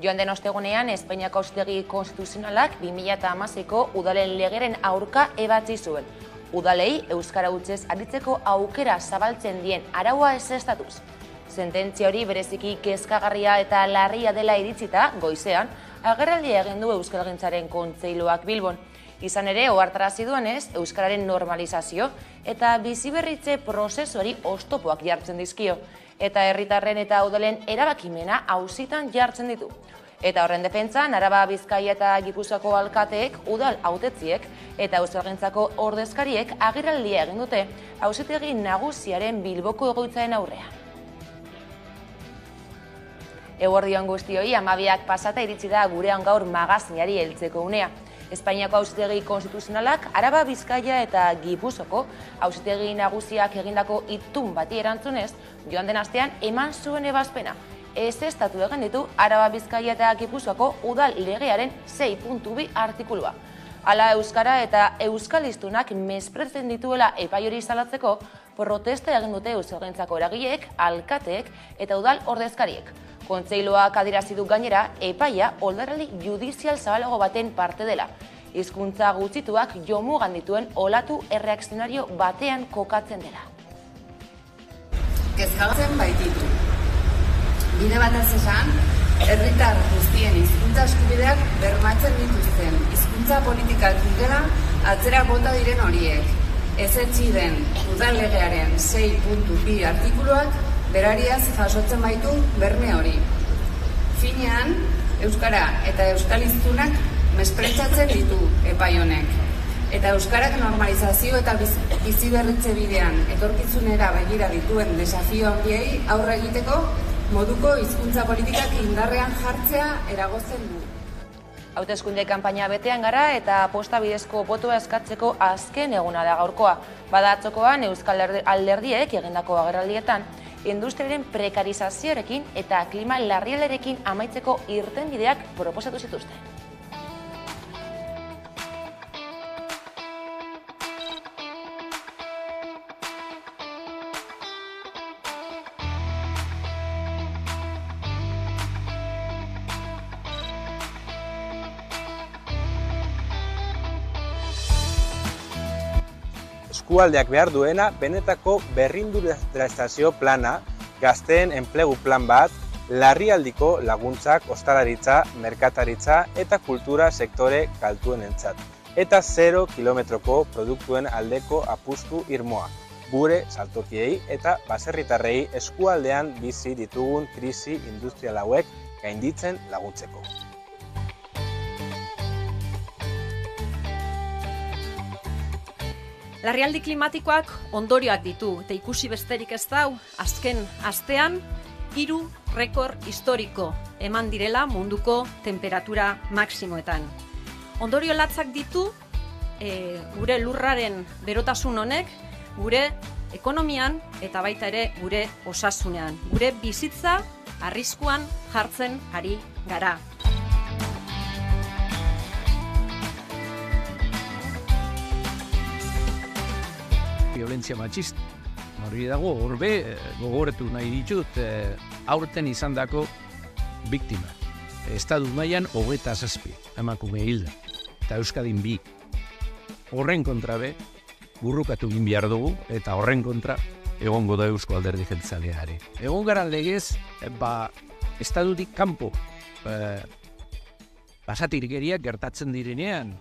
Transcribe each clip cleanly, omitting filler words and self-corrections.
Joan den ostegunean, Espainiako Auzitegi Konstituzionalak 2016ko udalen legeren aurka ebatzi zuen. Udalei euskara hutsez aritzeko aukera zabaltzen dien araua ezeztatuz. Sententzia hori bereziki kezkagarria eta larria dela iritzita, goizean, agerraldia egin du Euskalgintzaren Kontseiluak Bilbon. Izan ere, ohartarazi duenez, euskararen normalizazio eta biziberritze prozesuari oztopoak jartzen dizkio, eta herritarren eta udalen erabakimena auzitan jartzen ditu. Eta horren defentsan, Araba, Bizkaia eta Gipuzkoako alkateek, udal hautetziek eta Euskalgintzako ordezkariek agerraldia egin dute auzitegi nagusiaren Bilboko egoitzaren aurrean. Eguerdion guztioi, 12ak pasata iritsi da gurean gaur magazinari heltzeko unea. Espainiako Auzitegi Konstituzionalak Araba, Bizkaia eta Gipuzkoako auzitegi nagusiak egindako itun bati erantzunez, joan den astean eman zuen ebazpena. Ezeztatu egin ditu Araba, Bizkaia eta Gipuzkoako udal legearen 6.2 artikulua. Hala euskara eta euskaliztunak mespretzen dituela epai hori salatzeko, protesta egin dute Euskalgintzako eragileek, alkateek eta udal ordezkariek. Kontseiluak adierazi du gainera, epaia oldarraldi judizial zabalago baten parte dela. Hizkuntza gutxituak jomugan dituen olatu erreakzionario batean kokatzen dela. Kezkatzen baititu. Bide batez esan, herritar guztien hizkuntza eskubideak bermatzen dituzten hizkuntza politikak direla atzera bota diren horiek. Ezetsi den udal legearen 6.2 artikuluak berariaz jasotzen baitu berme hori. Finean, euskara eta euskaliztunak mespretxatzen ditu epai honek. Eta euskarak normalizazio eta biziberritze bidean etorkizunera begira dituen desafio handiei aurre egiteko moduko hizkuntza politikak indarrean jartzea eragozten du. Hauteskunde kanpaina betean gara eta posta bidezko botoa eskatzeko azken eguna da gaurkoa. Bada atzokoan Euskal Alderdiek egindako agerraldietan, industriaren prekarizazioarekin eta klima larrialdiarekin amaitzeko irtenbideak proposatu zituzten. Eskualdeak behar duena benetako berrindustrializazio plana, gazteen enplegu plan bat, larrialdiko laguntzak ostalaritza, merkataritza eta kultura sektore kaltuenentzat. Eta 0 kilometroko produktuen aldeko apustu irmoa, gure saltokiei eta baserritarrei eskualdean bizi ditugun krisi industrial hauek gainditzen laguntzeko. Larrialdi klimatikoak ondorioak ditu, eta ikusi besterik ez dau, azken astean, 3 rekord historiko eman direla munduko temperatura maksimoetan. Ondorio latzak ditu, gure lurraren berotasun honek, gure ekonomian eta baita ere gure osasunean. Gure bizitza arriskuan jartzen ari gara. Violentzia matxista. Hori dago, horbe, gogoratu nahi ditut, aurten izandako biktima. Estatu mailan 27 emakume hilda, eta Euskadin 2. Horren kontra be, burrukatu egin behar dugu, eta horren kontra egongo da Eusko Alderdi Jeltzaleari. Egon gara legez, estatutik kanpo basatirkeriak gertatzen direnean.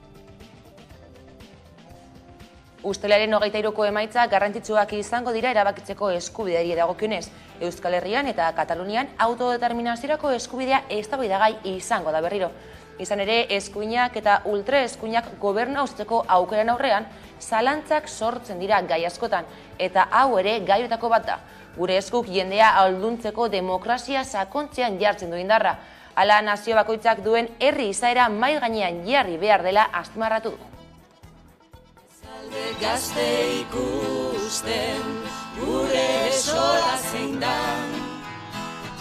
Uztailaren 23ko emaitza garrantzitsuak izango dira erabakitzeko eskubideari dagokionez. Euskal Herrian eta Katalunian autodeterminaziorako eskubidea eztabaidagai izango da berriro. Izan ere, eskuinak eta ultraeskuinak gobernua uzteko aukeran aurrean, zalantzak sortzen dira gai askotan, eta hau ere gaiotako bat da. Gure eskuk jendea ahalduntzeko demokrazia sakontzean jartzen du indarra. Hala nazio bakoitzak duen herri izaera mahai gainean jarri behar dela azpimarratu du. Gazte ikusten gure sola zein da,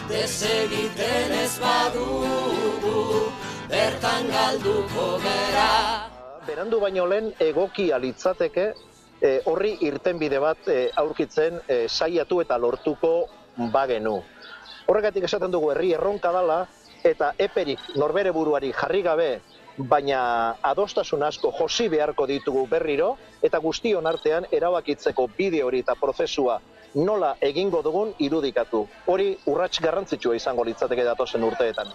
desegiten ez badugu bertan galduko gera. Berandu baino lehen egokia litzateke horri irtenbide bat aurkitzen saiatu eta lortuko bagenu. Horregatik esaten dugu herri erronka dela eta eperik norbere buruari jarri gabe, baina adostasun asko josi beharko ditugu berriro, eta guztion artean erabakitzeko bide hori eta prozesua nola egingo dugun irudikatu. Hori urrats garrantzitsua izango litzateke datozen urteetan.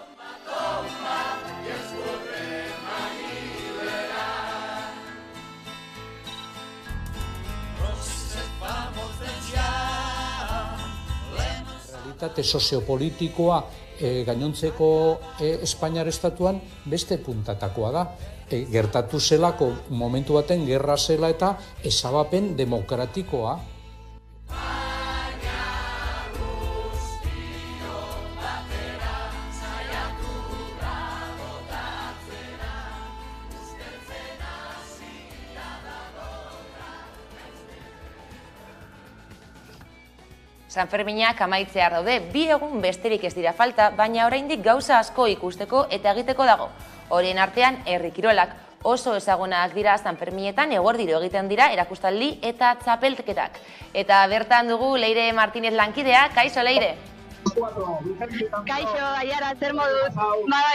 Realitate soziopolitikoa gainontzeko Espainiar estatuan beste puntatakoa da. Gertatu zelako momentu baten gerra zela eta ezabapen demokratikoa. Sanferminak amaitzear daude, 2 egun besterik ez dira falta, baina oraindik gauza asko ikusteko eta egiteko dago. Horien artean, herri kirolak oso ezagunak dira Sanferminetan eguerdiro egiten dira erakustaldi eta txapelketak. Eta bertan dugu Leire Martínez lankidea, kaixo Leire! Kaixo, Aiara, zer moduz?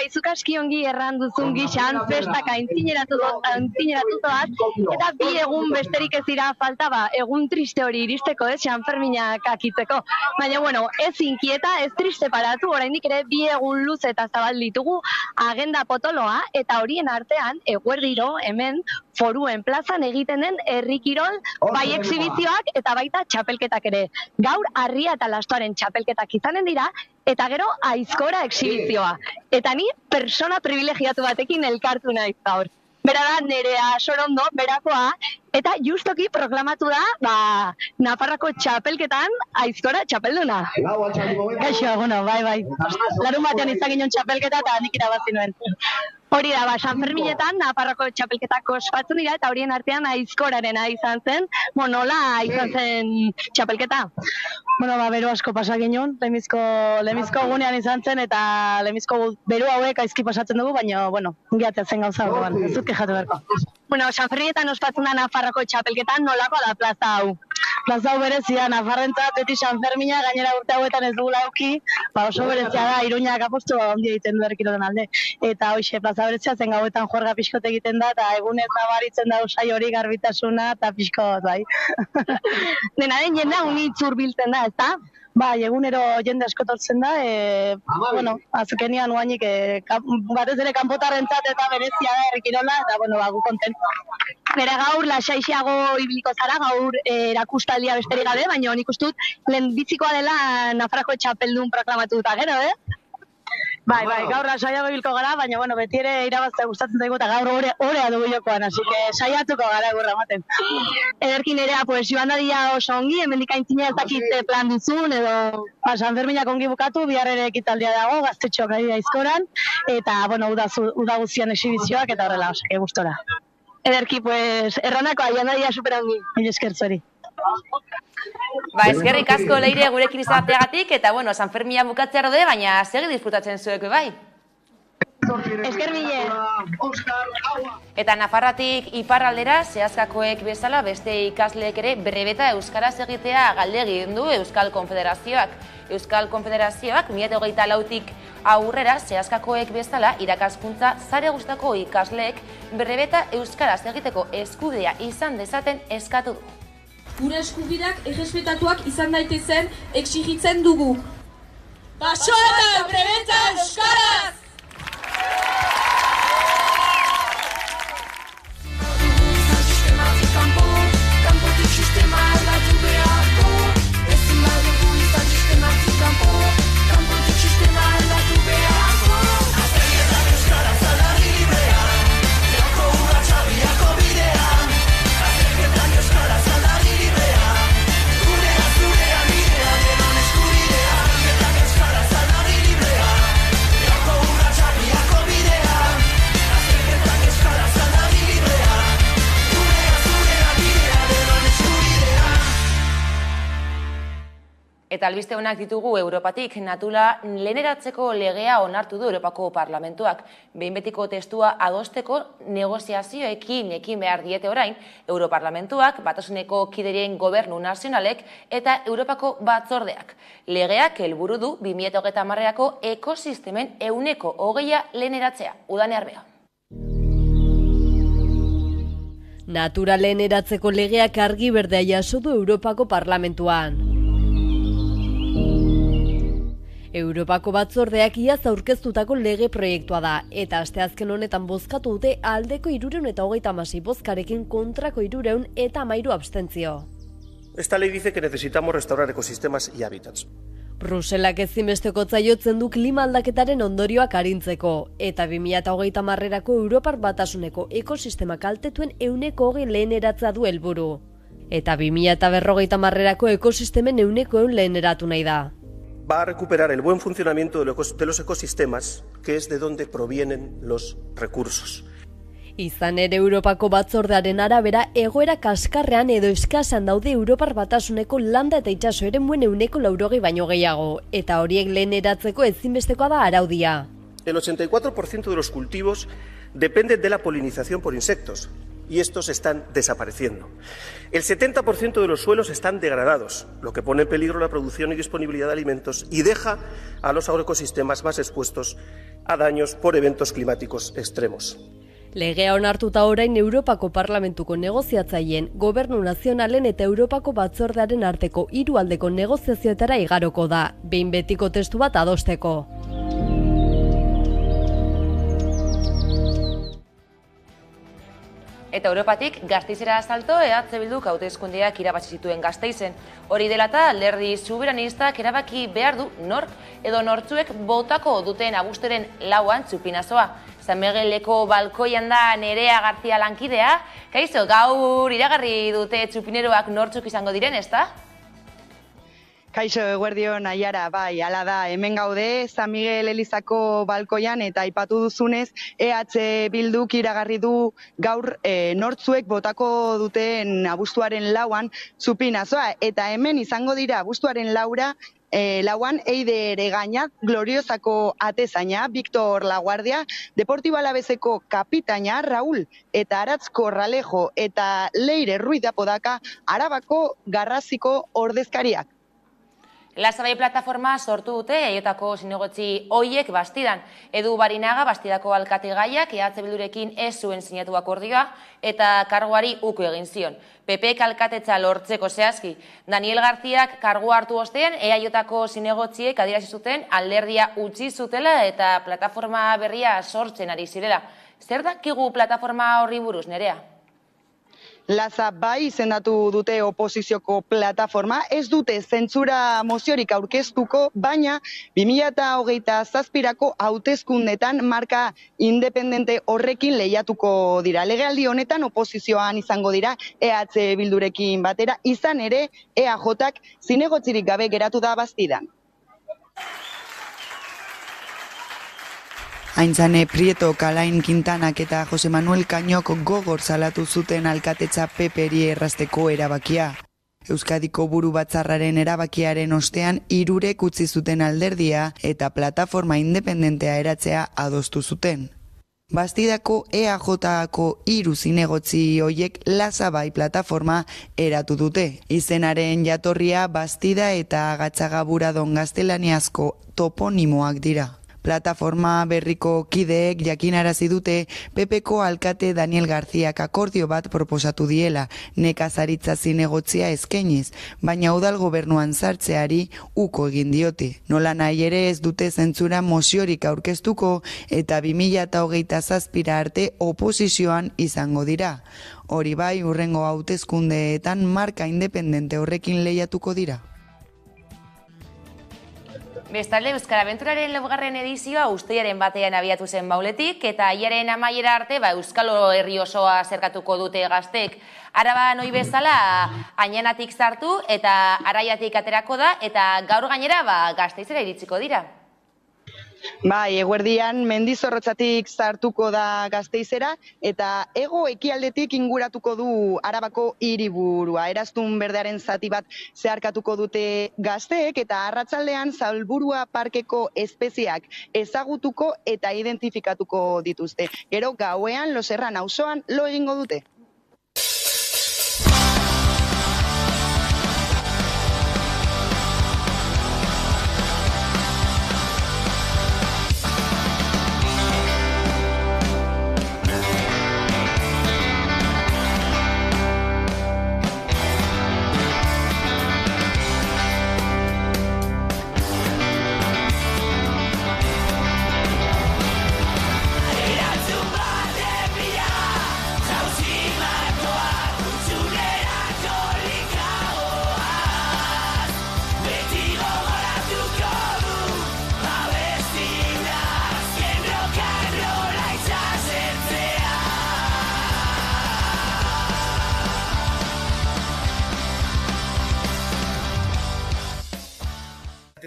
Izuk aski ongi erran duzun gixan, festak aintzineratu doaz, eta 2 egun besterik ez dira falta, egun triste hori iristeko, Sanferminak akitzeko. Baina, ez inkieta, ez triste paratu, oraindik ere 2 egun luze eta zabal ditugu agenda potoloa, eta horien artean, eguerdiro, hemen, Foruen plazan egiten den herri kirol, bai exhibizioak eta baita txapelketak ere. Gaur, Harria eta Lastoaren txapelketak izanen dira, eta gero aizkora exhibizioa. Eta ni persona privilegiatu batekin elkartu naiz gaur. Bera da Nerea Sorondo, berakoa, eta justoki proklamatu da, Nafarroko txapelketan aizkora txapelduna. Kaixo, bai. Larun batean izan ginen txapelketa eta nik irabazi nuen. Hori da, Sanferminetan Nafarroko txapelketak ospatzen dira eta horien artean aizkorarena izan zen, nola izan zen txapelketa? Beru asko pasa ginen, lemizko gunean izan zen eta lemizko beru hauek aizki pasatzen dugu, baina, giatzen zen gauza horrean, ez dut kexatu berko. Sanferminetan ospatzen da Nafarroko txapelketan nolako da plaza hau? Plaza hau berezia, Nafarrentzat, beti Sanfermina, gainera urte hauetan ez dugula auki, oso berezia da, Iruñak apostu ondia egiten du erkiroten alde. Eta hoxe, plaza berezia zen gauetan jorga pixkot egiten da, eta egunez nabaritzen da usai hori garbitasuna, eta pixkot, bai. Dena den jendea unitz urbiltzen da, ezta? Bai, egunero jende askotortzen da, azkenean uainik batez ere kanpotarrentzat eta berezia da erkirola, eta gu kontentu. Bere gaur lasaixiago ibiliko zara, gaur erakustaldia besterik gabe, baina nik uste dut lehenbizikoa dela Nafarroko txapeldun proklamatu eta gero, Bai, gaur lasaiago ibilko gara, baina beti ere irabaztea gustatzen zaigu eta gaur orea dugu jokoan, así que saiatuko gara gurra ematen. Ederkin erea, joan dadia oso ongi, hemendik aintzina ez dakit plan duzun, edo Sanferminak ongi bukatu, bihar ere ekitaldia dago, gaztetxoak ari da aizkoran, eta, uda guztian exhibizioak eta horrela, osake gustora. Ederki, erranako aian dadia super ongi, mila eskertzori. Eskerrik asko Leire gurekin izateagatik, eta Sanfermina bukatzea rode, baina segi disfrutatzen zuek bai. Esker mile. Eta Nafarratik iparraldera, zehazkakoek bezala, beste ikasleek ere brebeta euskaraz egitea galde egin du Euskal Konfederazioak. Euskal Konfederazioak 2024tik aurrera, zehazkakoek bezala, irakaskuntza sare guztako ikasleek brebeta euskaraz egiteko eskubidea izan dezaten eskatu du. Gure eskubideak errespetatuak izan daitezen exigitzen dugu. Basoa eta brebeta euskaraz! Go! Eta albiste honak ditugu Europatik, natula leheneratzeko legea onartu du Europako Parlamentuak. Behin betiko testua adosteko negoziazioekin ekin behar diete orain, Europarlamentuak, Batasuneko kiderien gobernu nazionalek eta Europako batzordeak. Legeak helburu du 2030erako ekosistemen 100% leheneratzea. Udane Arbea. Natura leheneratzeko legeak argi berdea jaso du Europako Parlamentuan. Europako batzordeak iaz aurkeztutako lege proiektua da, eta asteazken honetan bozkatu dute aldeko 336 bozkarekin kontrako 313 abstentzio. Esta ley dice que necesitamos restaurar ecosistemas y hábitats. Bruselak ezinbesteko zaiotzen du klima aldaketaren ondorioak arintzeko, eta 2030erako Europar Batasuneko ekosistema kaltetuen 100% leheneratza du helburu. Eta 2050erako ekosistemen 100% leheneratu nahi da. Va a recuperar el buen funcionamiento de los ecosistemas, que es de donde provienen los recursos. Izan ere Europako batzordearen arabera, egoera kaskarrean edo eskasan daude Europar Batasuneko landa eta itsaso eremuen 180 baino gehiago, eta horiek leheneratzeko ezinbestekoa da araudia. El 84% de los cultivos depende de la polinización por insectos, y estos están desapareciendo. El 70% de los suelos están degradados, lo que pone en peligro la producción y disponibilidad de alimentos y deja a los agroecosistemas más expuestos a daños por eventos climáticos extremos. Legea onartuta orain Europako Parlamentuko negoziatzaileen, Gobernu Nazionalen eta Europako Batzordearen arteko 3 aldeko negoziazioetara igaroko da, behin betiko testu bat adosteko. Eta Europatik Gasteizera salto EH Bilduk hauteskundeak irabazi zituen Gasteizen. Hori dela eta alderdi soberanistak erabaki behar du nork edo nortzuek botako duten abuztuaren 4an Txupinazoa. San Migueleko balkoian da Nerea García lankidea. Kaixo, gaur iragarri dute txupineroak nortzuk izango diren, ezta? Kaixo, eguerdion Aiara, bai, hala da, hemen gaude, San Miguel Elizako balkoian eta aipatu duzunez, EH Bilduk iragarri du gaur nortzuek botako duten abuztuaren 4an Txupinazoa, eta hemen izango dira abuztuaren 4an Eider Egaña, Gloriosako atezaina, Victor Laguardia, Deportibo Alaveseko kapitaina, Raúl, eta Aratzko Ralejo, eta Leire Ruiz de Apodaca, Arabako Garraziko ordezkariak. Lasabai plataforma sortu dute Eiotako zinegotzi hoiek Bastidan. Edu Barinaga, Bastidako alkategaiak EH Bildurekin ez zuen sinatu akordioa eta karguari uko egin zion. PPek alkatetza lortzeko zehazki. Daniel Garziak kargua hartu ostean Eiotako zinegotziek adierazi zuten alderdia utzi zutela eta plataforma berria sortzen ari zirela. Zer dakigu plataforma horri buruz, Nerea? Laza bai izendatu dute oposizioko plataforma, ez dute zentsura moziorik aurkeztuko, baina 2027erako hauteskundetan marka independente horrekin lehiatuko dira. Legealdi honetan oposizioan izango dira EH Bildurekin batera, izan ere EAJak zinegotzirik gabe geratu da Bastidan. Aintzane Prieto, Kalain Quintanak eta Jose Manuel Kañok gogor salatu zuten alkatetza PPri errazteko erabakia. Euskadiko buru batzarraren erabakiaren ostean 3 utzi zuten alderdia eta plataforma independentea eratzea adostu zuten. Bastidako EAJako 3 zinegotzi hoiek Lasabai plataforma eratu dute. Izenaren jatorria Bastida eta Agatzagaburadon gaztelaniazko toponimoak dira. Plataforma berriko kideek jakinarazi dute PPko alkate Daniel Garziak akordio bat proposatu diela, nekazaritza zinegotzia eskainiz, baina udal gobernuan sartzeari uko egin diote. Nola nahi ere ez dute zentsura moziorik aurkeztuko eta 2027 arte oposizioan izango dira. Hori bai, hurrengo hauteskundeetan marka independente horrekin lehiatuko dira. Bestalde, Euskal Abenturaren 9. edizioa uztailaren 1ean abiatu zen Bauletik eta aiaren amaiera arte Euskal Herri osoa zerkatuko dute gaztek. Araban ohi bezala Añanatik sartu eta Araiatik aterako da eta gaur gainera Gasteizera iritsiko dira. Bai, eguerdian Mendizorrotzatik sartuko da Gasteizera eta hego ekialdetik inguratuko du Arabako hiriburua. Eraztun berdearen zati bat zeharkatuko dute gazteek eta arratsaldean Salburua parkeko espeziak ezagutuko eta identifikatuko dituzte. Gero gauean Loserran auzoan lo egingo dute.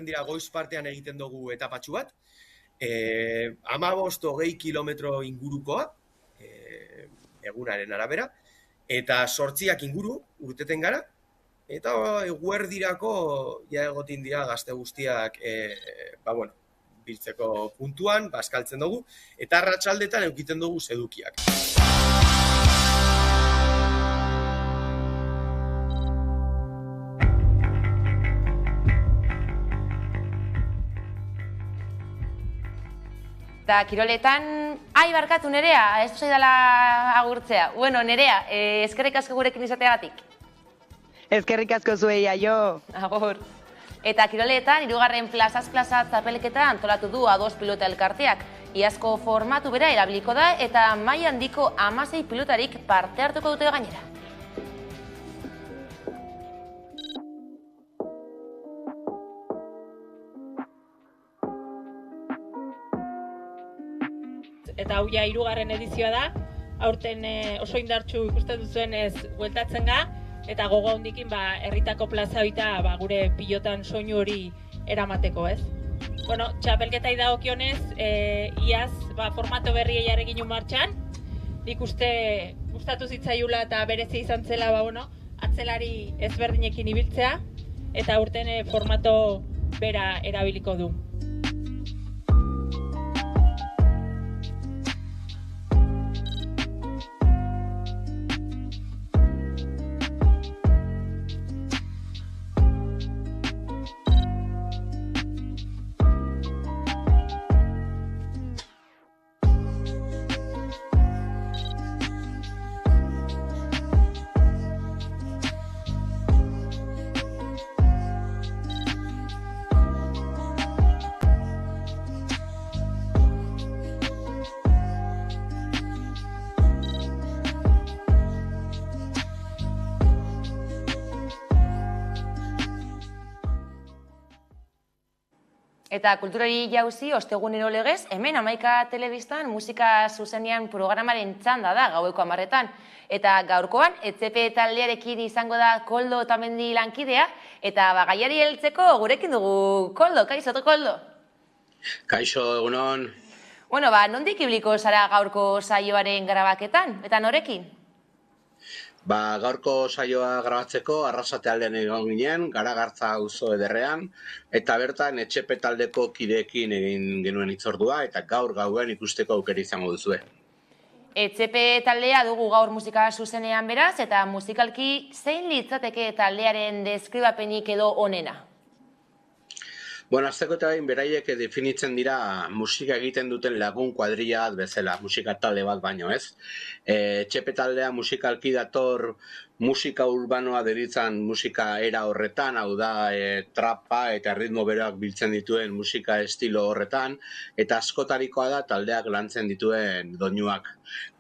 Dira goiz partean egiten dugu etapatxu bat, 15-20 kilometro ingurukoa, egunaren arabera, eta 8 inguru urteten gara, eta eguerdirako ja egotin dira gazte guztiak biltzeko puntuan, bazkaltzen dugu, eta arratsaldetan eukiten dugu sedukiak. Eta kiroletan, barkatu Nerea, ez zaidala agurtzea. Bueno, Nerea, eskerrik asko gurekin izateagatik. Eskerrik asko zuei, aio. Agur. Eta kiroletan, 3. plazaz plaza txapelketa antolatu du A2 pilota elkarteak. Iazko formatu bera erabiliko da eta maila handiko 16 pilotarik parte hartuko dute gainera. Eta hau ja 3. edizioa da, aurten oso indartsu ikusten duzuenez bueltatzen ga, eta gogo handikin herritako plaza hoita gure pilotan soinu hori eramateko, ez? Bueno, txapelketai dagokionez, iaz formato berriei jarri ginen martxan, nik uste gustatu zitzaiula eta berezi izan zela atzelari ezberdinekin ibiltzea, eta aurten formato bera erabiliko du. Eta kulturari jauzi, ostegunero legez, hemen Hamaika Telebistan musika zuzenean programaren txanda da gaueko 10:00. Eta gaurkoan, ETP taldearekin izango da Koldo Otamendi lankidea, eta gaiari heltzeko gurekin dugu Koldo, kaixo, Koldo? Kaixo, egunon. Bueno, nondik ibiliko zara gaurko saioaren grabaketan, eta norekin? Gaurko saioa grabatzeko Arrasate aldean egon ginen, Garagartza auzo ederrean, eta bertan ETP taldeko kideekin egin genuen hitzordua, eta gaur gauen ikusteko aukera izango duzue. ETP taldea dugu gaur musika zuzenean beraz, eta musikalki zein litzateke taldearen deskribapenik edo onena? Bueno, azteko eta bain beraiek definitzen dira musika egiten duten lagun kuadrilla bat bezala, musika talde bat baino, ez? ETP taldea musikalki dator musika urbanoa deritzan musika era horretan, hau da trapa eta ritmo beroak biltzen dituen musika estilo horretan, eta askotarikoa da taldeak lantzen dituen doinuak.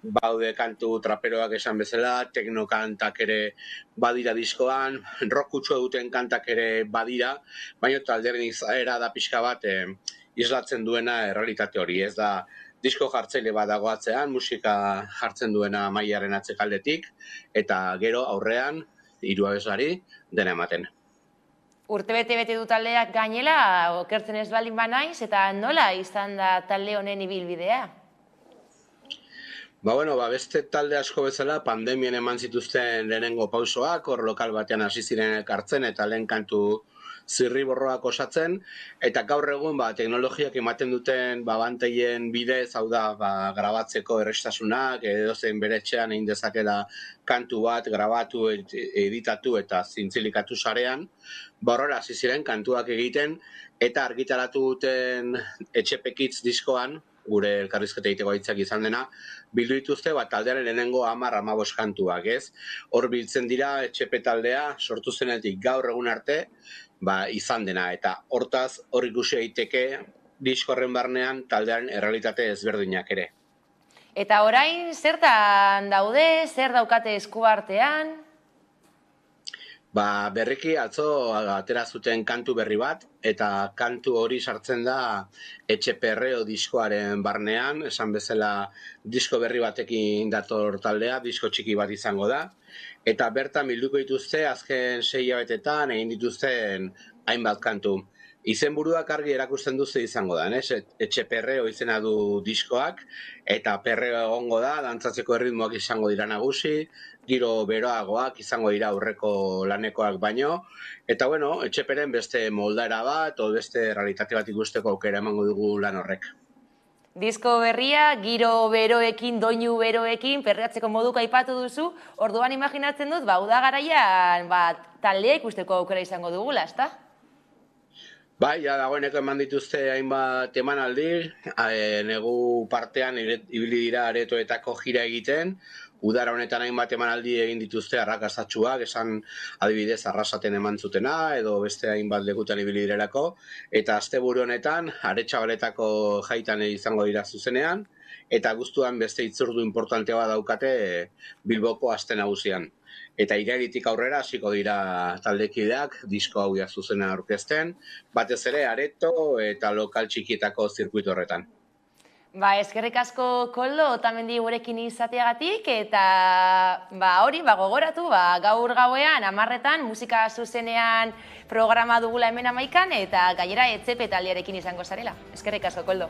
Baude kantu traperoak esan bezala, teknokantak ere badira diskoan, rockutxo duten kantak ere badira, baina taldearen izaera da pixka bat islatzen duena errealitate hori, ez da disko jartzaile bat dagoatzean, musika jartzen duena mailaren atzekaldetik, eta gero aurrean, 3 abeslari, dena ematen. Urtebete du taldeak gainela, okertzen ez baldin banaiz, eta nola izan da talde honen ibilbidea? Beste talde asko bezala pandemien eman zituzten lehenengo pausoak, hor lokal batean hasi ziren elkartzen eta lehen kantu zirriborroak osatzen, eta gaur egun teknologiak ematen duten banteien bidez, hau da, grabatzeko errestasunak, edozein bere etxean egin dezakela kantu bat, grabatu, editatu eta zintzilikatu sarean, horrela hasi ziren kantuak egiten, eta argitaratu duten Etxepekitz diskoan, gure elkarrizketa egiteko hitzak izan dena, bildu dituzte taldearen lehenengo 10-15 kantuak, ez? Hor biltzen dira Etxepe taldea sortu zenetik gaur egun arte, izan dena, eta hortaz hor ikusi daiteke diskorren barnean taldearen errealitate ezberdinak ere. Eta orain zertan daude, zer daukate eskuartean? Berriki atzo atera zuten kantu berri bat, eta kantu hori sartzen da Etxeperreo diskoaren barnean, esan bezala disko berri batekin dator taldea, disko txiki bat izango da, eta bertan bilduko dituzte azken 6 hilabetetan egin dituzten hainbat kantu. Izenburuak argi erakusten duzu izango da, Etxeperreo izena du diskoak, eta perreo egongo da, dantzatzeko erritmoak izango dira nagusi, giro beroagoak izango dira aurreko lanekoak baino, eta Etxeperen beste moldaera bat, o beste realitate bat ikusteko aukera emango dugu lan horrek. Disko berria, giro beroekin, doinu beroekin, perreatzeko moduko aipatu duzu, orduan imaginatzen dut, uda garaian taldea ikusteko aukera izango dugula, ezta? Dagoeneko eman dituzte hainbat emanaldi, negu partean ibili dira aretoetako jira egiten, udara honetan hainbat emanaldi egin dituzte arrakastatsuak, esan adibidez Arrasaten eman zutena, edo beste hainbat lekutan ibili direlako, eta asteburu honetan Aretxabaletako jaitan izango dira zuzenean, eta guztuan beste itzordu importante bat daukate Bilboko aste nagusian. Eta irailitik aurrera hasiko dira taldekideak disko hau zuzena aurkezten, batez ere areto eta lokal txikietako zirkuitu horretan. Eskerrik asko Koldo Otamendi gurekin izateagatik, eta hori gogoratu, gaur gauean 10:00 musika zuzenean programa dugula hemen Amaikan, eta gainera Etxepe taldearekin izango zarela. Eskerrik asko Koldo.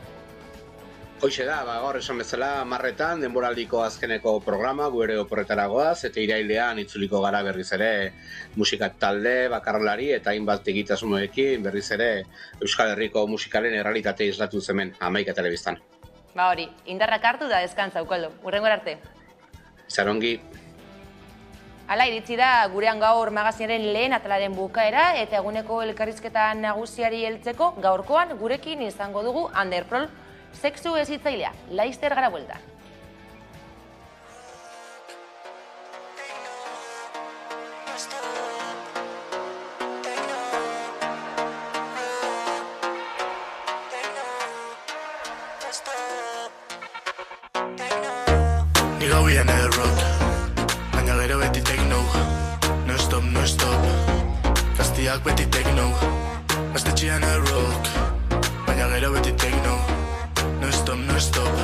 Hoxe da, gaur esan bezala 10:00 denboraldiko azkeneko programa gure oporretara goaz, eta irailean itzuliko gara berriz ere musika talde, bakarlari eta hainbat egitasmoekin berriz ere Euskal Herriko musikaren errealitate islatu zemen Amaika Telebistan. Hori, indarrak hartu da deskantza, Koldo. Hurrengora arte. Zarongi. Hala, iritsi da gurean gaur magazinaren lehen atalaren bukaera, eta eguneko elkarrizketa nagusiari heltzeko gaurkoan gurekin izango dugu Underprol, sexu hezitzailea, laizter gara buelta. Ni gau bian rock, baina gero beti techno. No stop, no stop, Kastiak beti techno. Gaztetxean rock, baina gero beti techno. No stop, no stop,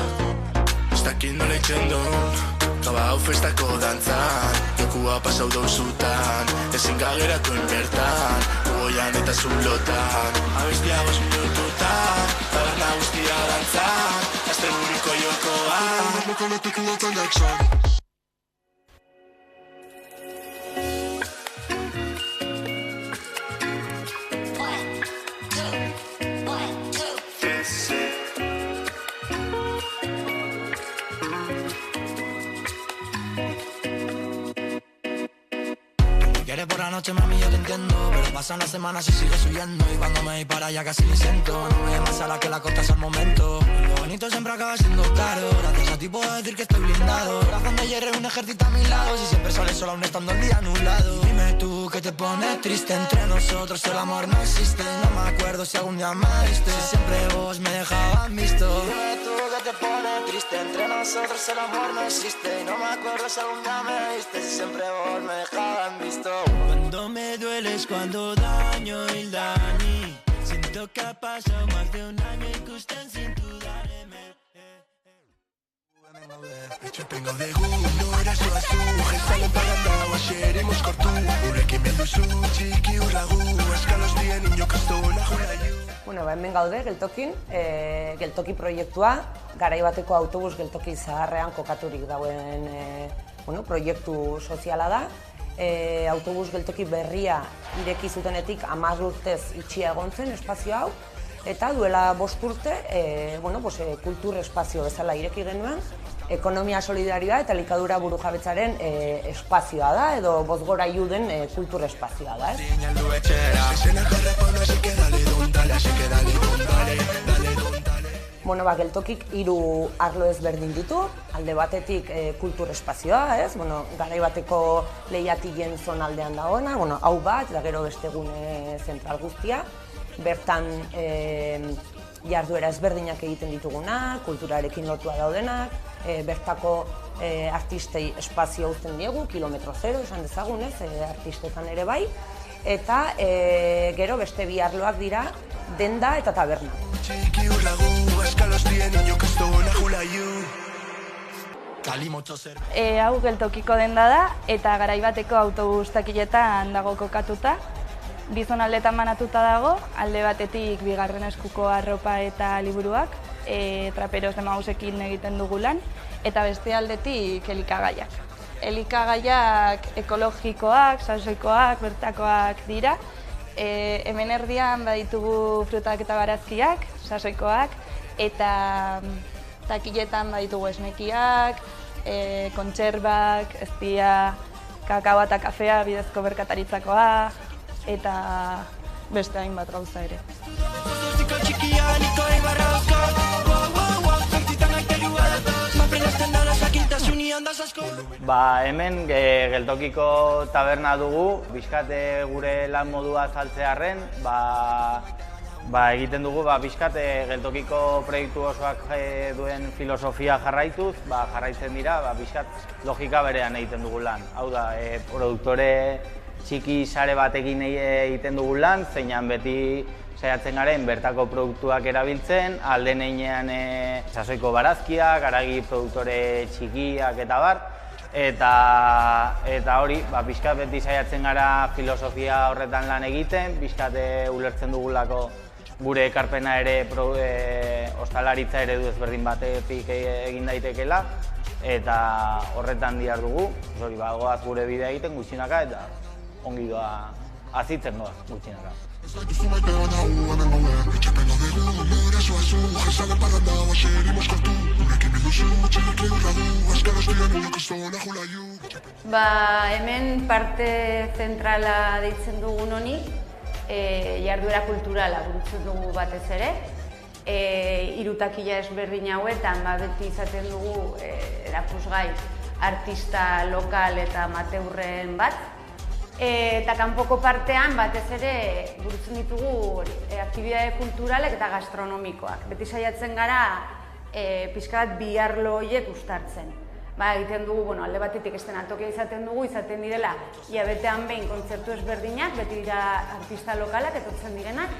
ez dakit nola itzen duen. Gaba hau festako dantzan, jokua pasau dauzutan, ezin gageratu bertan, goian eta zulotan. Abestia 5 minututan, taberna guztia dantzan, asteburiko jokoan, mokolotik lotan daksan. Por la noche, mami, yo te entiendo, pero pasan las semanas y sigue subiendo. Y cuando me dispara ya casi ni siento. No me llamas a la que la costa es el momento. Lo bonito siempre acaba siendo caro. Gracias a ti puedo decir que estoy blindado. Corazón de hierro y un ejército a mi lado. Si siempre sales sola aún estando el día nublado. Dime tú que te pone triste. Entre nosotros el amor no existe. No me acuerdo si algún día me diste. Si siempre vos me dejaban visto. Dime tú que te pone triste. Entre nosotros el amor no existe. Y no me acuerdo si algún día me diste. Si siempre vos me dejaban visto. Cuando me dueles, cuando daño el daño. Siento que ha pasado más de un año y que usted sin dudar Etxepen gaude gu, nora zoazu, jezalen parranda, baxeremos kortu, gurekin bilduzu, txiki urragu, eskalos dien inokastona julaiu. Bueno, hemen gaude, geltokin, geltoki proiektua, garaibateko autobus geltoki zaharrean kokaturik dauen proiektu soziala da. Autobus geltoki berria ireki zutenetik 10 urtez itxia egon zen espazio hau, eta duela 5 urte kultur espazio bezala ireki genuen, ekonomia solidarioa eta likadura burujabetzaren espazioa da, edo bozgorailu den kultur espazioa da. Geltokik 3 arlo ezberdin ditu, alde batetik kultur espazioa, garai bateko lehiatilen zonaldean dagoena, hau bat, da gero beste gune zentral guztia, bertan jarduera ezberdinak egiten dituguna, kulturarekin lotua daudenak, bertako artistei espazio uzten diegu, kilometro zero, esan dezagun artistetan ere bai, eta gero beste 2 arloak dira, denda eta taberna. Hau geltokiko denda da, eta garaibateko autobus takiletan dago kokatuta. Bizonaldetan banatuta dago, alde batetik bigarren eskuko arropa eta liburuak, traperos de mausekin egiten dugu lan, eta beste aldetik elikagaiak. Elikagaiak ekologikoak, sasoikoak, bertakoak dira. Hemen erdian baditugu frutak eta barazkiak, sasoikoak, eta takiletan baditugu esnekiak, kontserbak, eztia, kakao eta kafea bidezko berkataritzakoa, eta beste hainbat gauza ere. Hemen geltokiko taberna dugu, bizkat gure lan modua azaltzearren, egiten dugu bizkat geltokiko proiektu osoak duen filosofia jarraituz, jarraitzen dira, bizkat logika berean egiten dugu lan. Hau da, produktore txiki sare batekin egiten dugu lan, zeinan beti saiatzen garen bertako produktuak erabiltzen, alden einean sasoiko barazkiak, haragi produktore txikiak eta bar, eta hori, pixkat beti saiatzen gara filosofia horretan lan egiten, pixkat ulertzen dugulako gure ekarpena ere ostalaritza eredu ezberdin batetik egin daitekela, eta horretan dihar dugu, goaz gure bidea egiten gutxinaka eta ongi doa azitzen goaz gutxinaka. Hemen parte zentrala deitzen dugun honi, jarduera kulturala burutzen dugu batez ere. 3 takila ezberdin hauetan beti izaten dugu erakusgai artista lokal eta amateurren bat. Eta kanpoko partean batez ere burutzen ditugu aktibitate kulturalek eta gastronomikoak. Beti saiatzen gara pixka bat 2 arlo horiek uztartzen. Egiten dugu, alde batetik eszenatokia izaten direla, hilabetean behin kontzertu ezberdinak, beti dira artista lokalak etortzen direnak.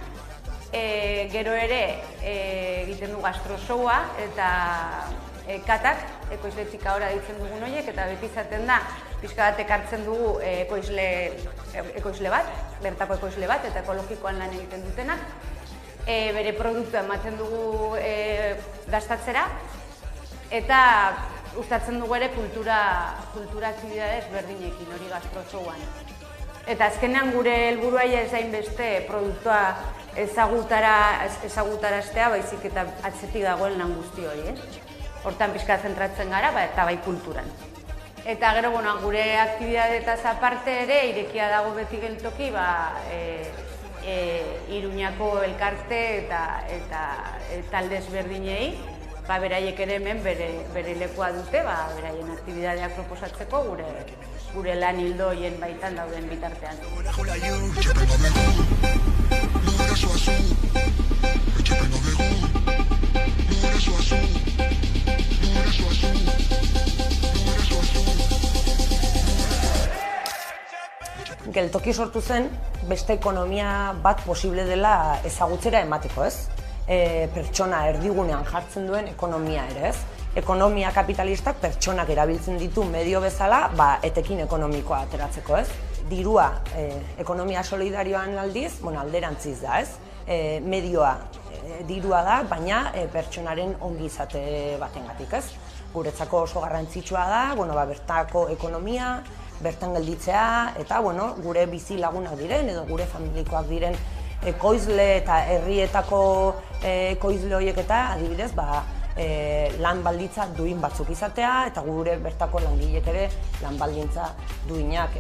Gero ere egiten du gastrosoua eta katak, ekoizletzika ora ditzen dugun horiek, eta beti izaten da, pixka bat ekartzen dugu ekoizle bat, bertako ekoizle bat, eta ekologikoan lan egiten dutenak. Bere produktua ematen dugu dastatzera, eta uztartzen dugu ere kultura aktibitate ezberdinekin hori gastrosouan. Eta azkenean gure helburua ez hainbeste produktua ezagutaraztea, baizik eta atzetik dagoen lan guzti hori. Hortan pixka zentratzen gara, eta bai kulturan. Eta gero, gure aktibitatez aparte ere, irekia dago beti geltoki, Iruñako elkarte eta talde ezberdinei, beraiek ere hemen bere lekua dute, beraien aktibidadeak proposatzeko gure lan hildo horien baitan dauden bitartean. Geltoki sortu zen, beste ekonomia bat posible dela ezagutzera emateko, ez? Pertsona erdigunean jartzen duen ekonomia ere, ez? ekonomia kapitalistak pertsonak erabiltzen ditu medio bezala, etekin ekonomikoa ateratzeko, ez? Dirua, ekonomia solidarioan aldiz, alderantziz da, ez? Medioa dirua da, baina pertsonaren ongizate batengatik, ez? Guretzako oso garrantzitsua da, bertako ekonomia, bertan gelditzea, eta gure bizi lagunak diren, edo gure familikoak diren ekoizle eta herrietako ekoizle horiek eta adibidez, lan baldintza duin batzuk izatea, eta gure bertako langilek ere lan baldintza duinak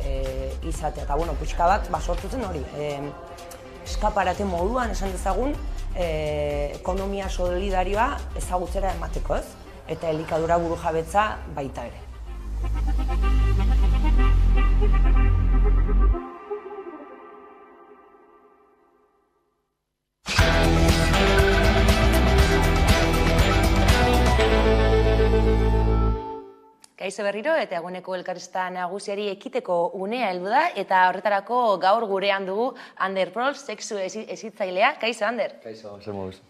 izatea. Eta pixka bat, sortu zen hori, eskaparate moduan esan dezagun, ekonomia solidarioa ezagutzera emateko, ez? Eta elikadura burujabetza baita ere. Kaixo berriro eta eguneko elkarrizketa nagusiari ekiteko unea heldu da eta horretarako gaur gurean dugu Ander Prols, sexu hezitzailea. Kaixo, Ander? Kaixo, zer moduz?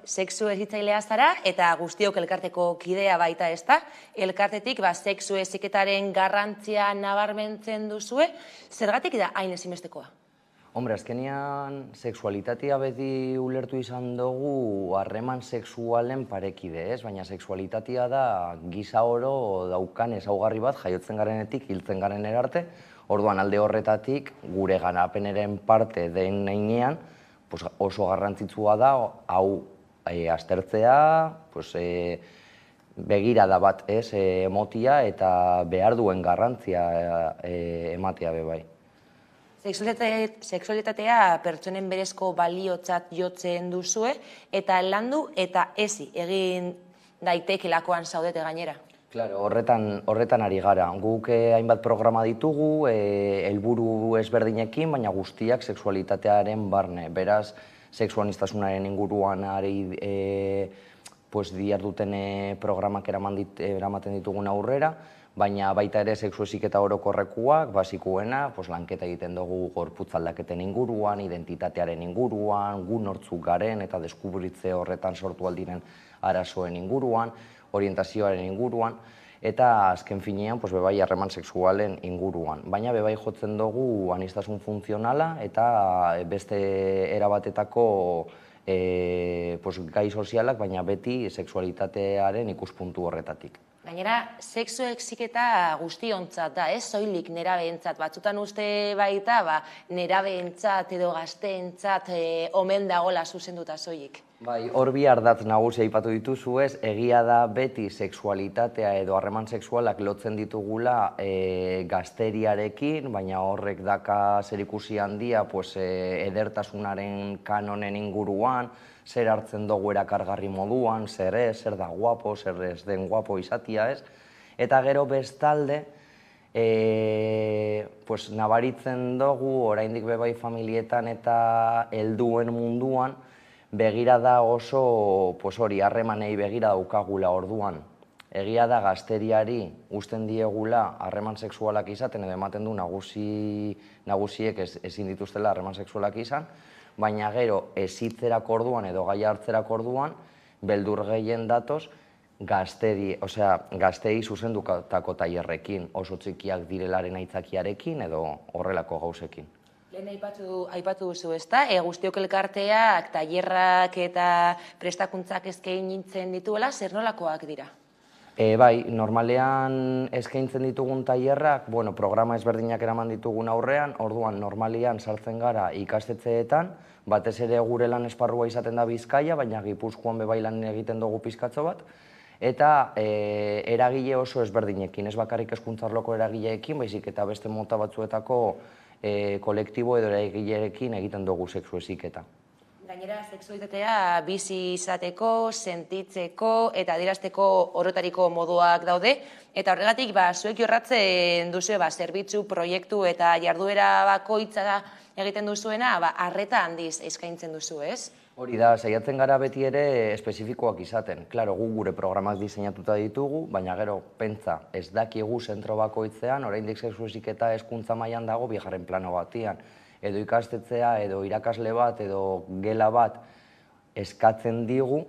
Sexu hezitzailea zara eta guztiok elkarteko kidea baita ez da. Elkartetik sexu heziketaren garrantzia nabarmentzen duzue. Zergatik da hain ezinbestekoa? Hombre, azkenean sexualitatea beti ulertu izan dugu harreman sexualen parekide, ez? Baina sexualitatea da giza oro daukan ezaugarri bat jaiotzen garenetik hiltzen garen erarte. Orduan alde horretatik gure garapenaren parte den heinean oso garrantzitsua da hau aztertzea, begirada bat emotia eta behar duen garrantzia ematea bebai. Sexualitatea pertsonen berezko baliotzat jotzen duzue eta landu eta ezi egin daitekeelakoan zaudete gainera. Claro, horretan ari gara. Guk hainbat programa ditugu, helburu ezberdinekin, baina guztiak sexualitatearen barne. Beraz, sexuanistasunaren inguruan diharduten programak eramaten ditugun aurrera, baina baita ere sexu heziketa orokorrekoak, basikuena, lanketa egiten dugu gorputz aldaketen inguruan, identitatearen inguruan, gu nortzuk garen eta deskubritze horretan sortu aldiren arazoen inguruan, orientazioaren inguruan, eta azken finean bebai harreman sexualen inguruan. Baina bebai jotzen dugu aniztasun funtzionala eta beste erabatetako gai sozialak, baina beti sexualitatearen ikuspuntu horretatik. Gainera, sexu heziketa guztiontzat da, ez soilik nerabeentzat. Batzutan uste baita, nerabeentzat edo gazteentzat omen dagoela zuzenduta soilik. Bai, hor bi ardatz nagusia aipatu dituzu ez, egia da beti sexualitatea edo harreman sexualak lotzen ditugula gazteriarekin, baina horrek daka zerikusi handia edertasunaren kanonen inguruan, zer hartzen dugu erakargarri moduan, zer ez, zer da guapo, zer ez den guapo izatia ez. Eta gero bestalde, nabaritzen dugu, oraindik bebai familietan eta helduen munduan, begirada oso harremanei begira daukagula orduan. Egia da gazteriari uzten diegula harreman sexualak izaten edo ematen du nagusiek ezin dituztela harreman sexualak izan, baina gero ezitzerako orduan edo gaia hartzerako orduan, beldur gehien datoz gaztei zuzendutako tailerrekin, oso txikiak direlaren aitzakiarekin edo horrelako gauzekin. Lehen aipatu duzu, ezta? Guztiok elkarteak, tailerrak eta prestakuntzak eskaintzen dituela, zer nolakoak dira? Bai, normalean eskaintzen ditugun tailerrak, programa ezberdinak eraman ditugun aurrean, orduan normalean sartzen gara ikastetxeetan, batez ere gure lan esparrua izaten da Bizkaia, baina Gipuzkoan bebai lan egiten dugu pizkatxo bat, eta eragile oso ezberdinekin, ez bakarrik hezkuntza arloko eragileekin, baizik eta beste mota batzuetako kolektibo edo eragileekin egiten dugu sexu heziketa. Gainera, sexualitatea bizi izateko, sentitzeko eta adierazteko orotariko moduak daude. Eta horregatik, zuek jorratzen duzu, zerbitzu, proiektu eta jarduera bakoitza egiten duzuena, arreta handiz eskaintzen duzu, ez? Hori da, saiatzen gara beti ere espezifikoak izaten. Klaro, gu gure programak diseinatuta ditugu, baina gero pentsa ez dakigu zentro bakoitzean, oraindik sexu heziketa hezkuntza mailan dago bigarren plano batian. Edo ikastetzea, edo irakasle bat, edo gela bat eskatzen digu,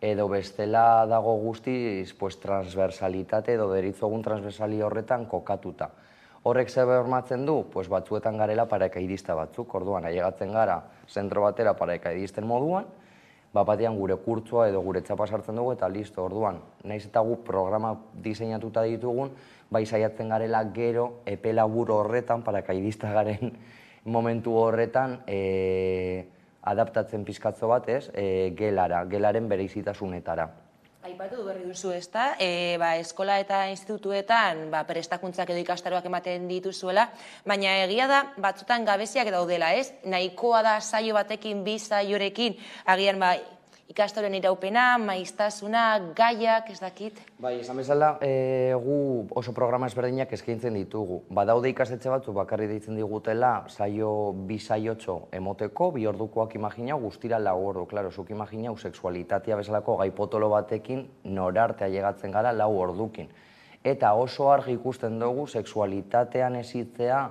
edo bestela dago guztiz transversalitate edo deritzogun transversali horretan kokatuta. Horrek zer bermatzen du? Batzuetan garela paraikaidista batzuk, orduan ailegatzen gara zentro batera paraikaidisten moduan, batean gure kurtsoa edo gure txapa sartzen dugu eta listo, orduan, nahiz eta gu programa diseinatuta ditugun, bai saiatzen garela gero epe labur horretan, paraikaidista garen momentu horretan, adaptatzen pizkatzo bat, gelaren bereizitasunetara. Aipatu berri duzu, ezta? Eskola eta institutuetan prestakuntzak edo ikastaroak ematen dituzuela, baina egia da batzutan gabeziak daudela, ez? Nahikoa da saio batekin, bi saiorekin, agian ikastaroen iraupena, maiztasuna, gaiak, ez dakit? Bai, esan bezala, gu oso programa ezberdinak eskaintzen ditugu. Badaude ikastetxe batzu bakarri deitzen digutela bi saiotxo emoteko, 2 ordukoak imaginau, guztira 4 ordu. Klaro, zuk imaginau sexualitatea bezalako gai potolo batekin norarte ailegatzen gara 4 ordukin. Eta oso argi ikusten dugu sexualitatean ezitzea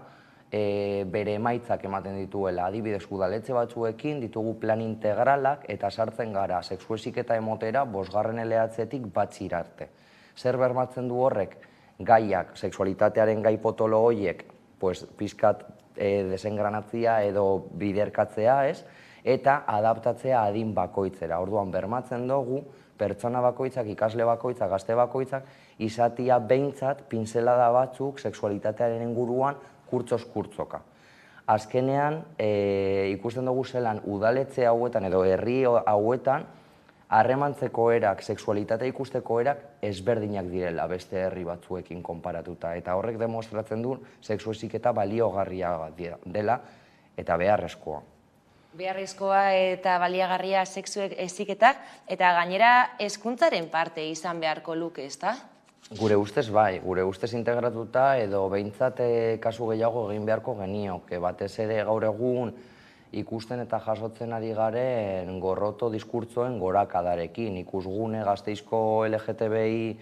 bere emaitzak ematen dituela. Adibidez, udaletxe batzuekin ditugu plan integralak eta sartzen gara sexu heziketa emotera 5. eleatzetik batxira arte. Zer bermatzen du horrek? Gaiak, sexualitatearen gai potolo horiek, pizkat desengranatzea edo biderkatzea, eta adaptatzea adin bakoitzera. Orduan, bermatzen dugu pertsona bakoitzak, ikasle bakoitzak, gazte bakoitzak, izatia behintzat pinzelada batzuk sexualitatearen inguruan kurtzoz-kurtzoka. Azkenean, ikusten dugu zelan udaletxe hauetan edo herri hauetan harremantzeko erak, sexualitatea ikusteko erak ezberdinak direla beste herri batzuekin konparatuta. Eta horrek demostratzen du sexu heziketa baliogarria dela eta beharrezkoa. Beharrezkoa eta baliagarria sexu heziketa eta gainera hezkuntzaren parte izan beharko luke, ezta? Gure ustez bai, gure ustez integratuta edo behintzat kasu gehiago egin beharko genioke. Batez ere gaur egun ikusten eta jasotzen ari garen gorroto diskurtzoen gorakadarekin. Ikusgune Gasteizko LGTBI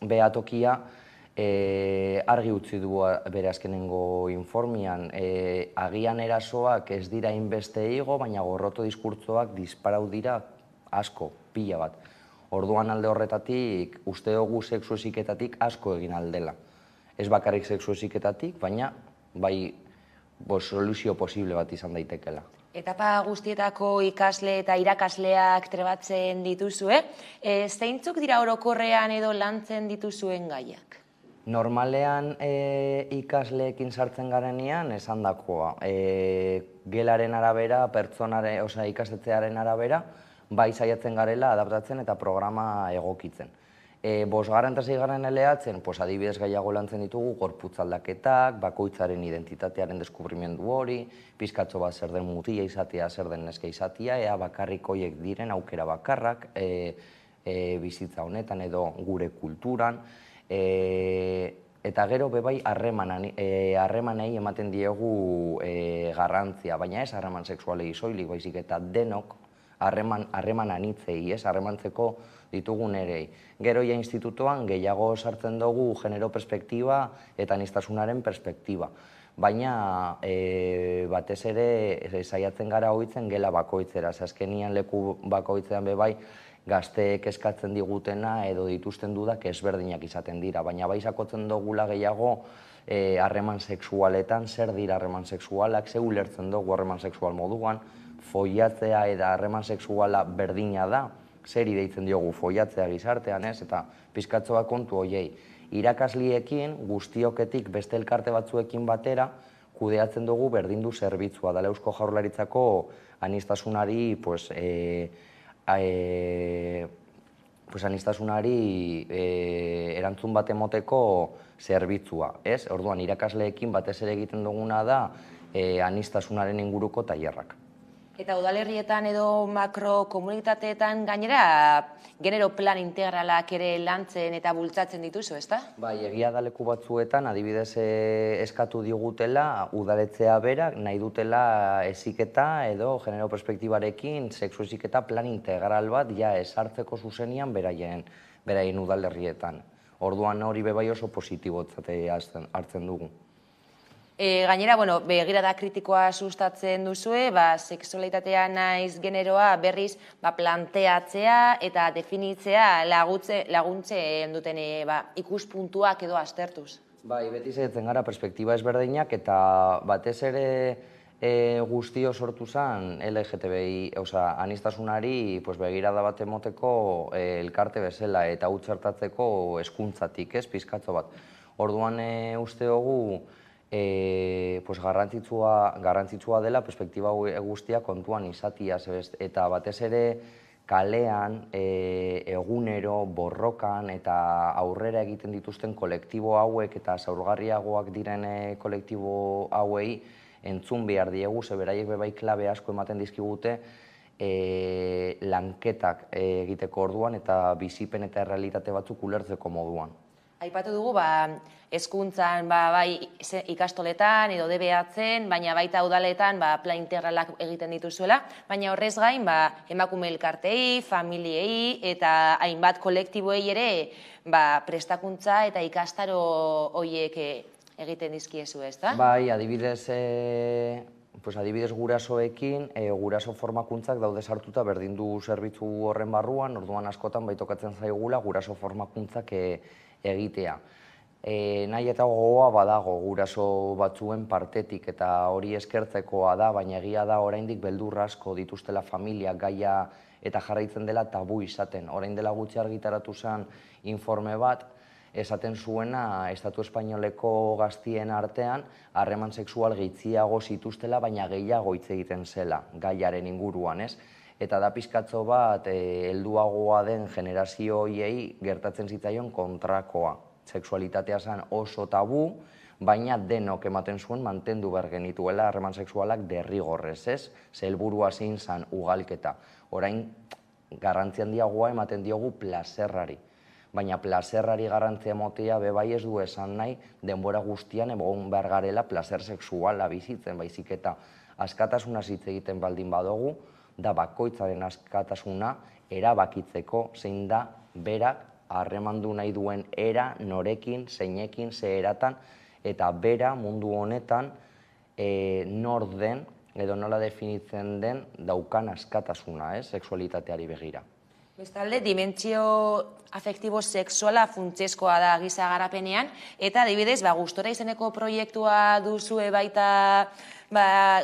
behatokia argi utzi du bere azkenengo informian. Agian erasoak ez dira inbeste igo, baina gorroto diskurtzoak disparau dira asko, pila bat. Orduan alde horretatik, uste dugu sexu heziketatik asko egin aldela. Ez bakarrik sexu heziketatik, baina bai soluzio posible bat izan daitekela. Etapa guztietako ikasle eta irakasleak trebatzen dituzue, zeintzuk dira orokorrean edo lantzen dituzuen gaiak? Normalean ikasleekin sartzen garenean esan dakoa. Gelaren arabera, ikastetxearen arabera, bai saiatzen garela adaptatzen eta programa egokitzen. 5. eta 6. eleatzen, adibidez gehiago lantzen ditugu gorputz aldaketak, bakoitzaren identitatearen deskubrimendu hori, pizkatxo bat zer den mutila izatea, zer den neska izatea, ea bakarrik horiek diren aukera bakarrak bizitza honetan edo gure kulturan. Eta gero bebai harremanei ematen diegu garrantzia, baina ez harreman sexualei soilik, baizik eta denok harreman anitzei, harremantzeko ditugun erei. Gero ja institutoan gehiago sartzen dugu genero perspektiba eta aniztasunaren perspektiba. Baina batez ere saiatzen gara hoitzen gela bakoitzera, azkenian leku bakoitzean bebai gazteek eskatzen digutena edo dituzten dudak ezberdinak izaten dira, baina bai sakotzen dugula gehiago harreman sexualetan, zer dira harreman sexualak, ze ulertzen dugu harreman sexual moduan, foiatzea eta harreman sexuala berdina da, zeri deitzen diogu foiatzea gizartean, eta pizkatzoa kontu hoiei. Irakasliekin, guztioketik beste elkarte batzuekin batera, kudeatzen dugu berdindu zerbitzua, dela Eusko Jaurlaritzako aniztasunari erantzun bat emoteko zerbitzua. Orduan, irakasleekin batez ere egiten duguna da aniztasunaren inguruko tailerrak. Eta udalerrietan edo makrokomunitateetan gainera genero plan integralak ere lantzen eta bultzatzen dituzu, ezta? Bai, egia da leku batzuetan, adibidez eskatu digutela, udaletzea berak nahi dutela heziketa edo genero perspektibarekin sexu heziketa plan integral bat ja esartzeko zuzenian beraien udalerrietan. Orduan hori bebai oso positibotzate hartzen dugu. Gainera, begirada kritikoa sustatzen duzue, sexualitatea naiz generoa berriz planteatzea eta definitzea laguntzen duten ikuspuntuak edo aztertuz. Bai, beti zaitzen gara perspektiba ezberdinak eta batez ere guztio sortu zen LGTBI, aniztasunari begirada bat emoteko elkarte bezala eta hau txertatzeko hezkuntzatik, pizkatxo bat. Orduan uste dugu garrantzitsua dela perspektiba guztia kontuan izatia eta batez ere kalean, egunero, borrokan eta aurrera egiten dituzten kolektibo hauek eta zaurgarriagoak diren kolektibo hauei entzun behar diegu, beraiek bebai klabe asko ematen dizkigute lanketak egiteko orduan eta bizipen eta errealitate batzuk ulertzeko moduan. Aipatu dugu, hezkuntzan bai ikastoletan edo DBH-en, baina baita udaletan plan integralak egiten dituzuela, baina horrez gain emakume elkartei, familiei eta hainbat kolektiboei ere prestakuntza eta ikastaro horiek egiten dizkiezu, ezta? Bai, adibidez gurasoekin, guraso formakuntzak daude sartuta berdin du zerbitzu horren barruan, orduan askotan baitokatzen zaigula guraso formakuntzak egitea. Nahi eta gogoa badago guraso batzuen partetik eta hori eskertzekoa da, baina egia da oraindik beldur asko dituztela familiak gaia eta jarraitzen dela tabu izaten. Orain dela gutxi argitaratu zen informe bat, esaten zuena Estatu Espainoleko gaztien artean harreman sexual gehitziago zituztela, baina gehiago hitz egiten zela gaiaren inguruan, ez? Eta da pizkatxo bat helduagoa den generazio horiei gertatzen zitzaion kontrakoa. Sexualitatea zen oso tabu, baina denok ematen zuen mantendu behar genituela harreman sexualak derrigorrez, ez? Ze helburua zein zen ugalketa. Orain garrantzi handiagoa ematen diogu plazerrari. Baina plazerrari garrantzia emotea bebai ez du esan nahi denbora guztian egon behar garela plazer sexuala bizitzen, baizik eta askatasuna hitz egiten baldin badugu, da bakoitzaren askatasuna erabakitzeko zein da berak harremandu nahi duen era, norekin, zeinekin, ze eratan, eta bera mundu honetan nor den edo nola definitzen den daukan askatasuna, sexualitateari begira. Bestalde, dimentsio afektibo sexuala funtsezkoa da giza garapenean, eta adibidez, gustora izeneko proiektua duzue baita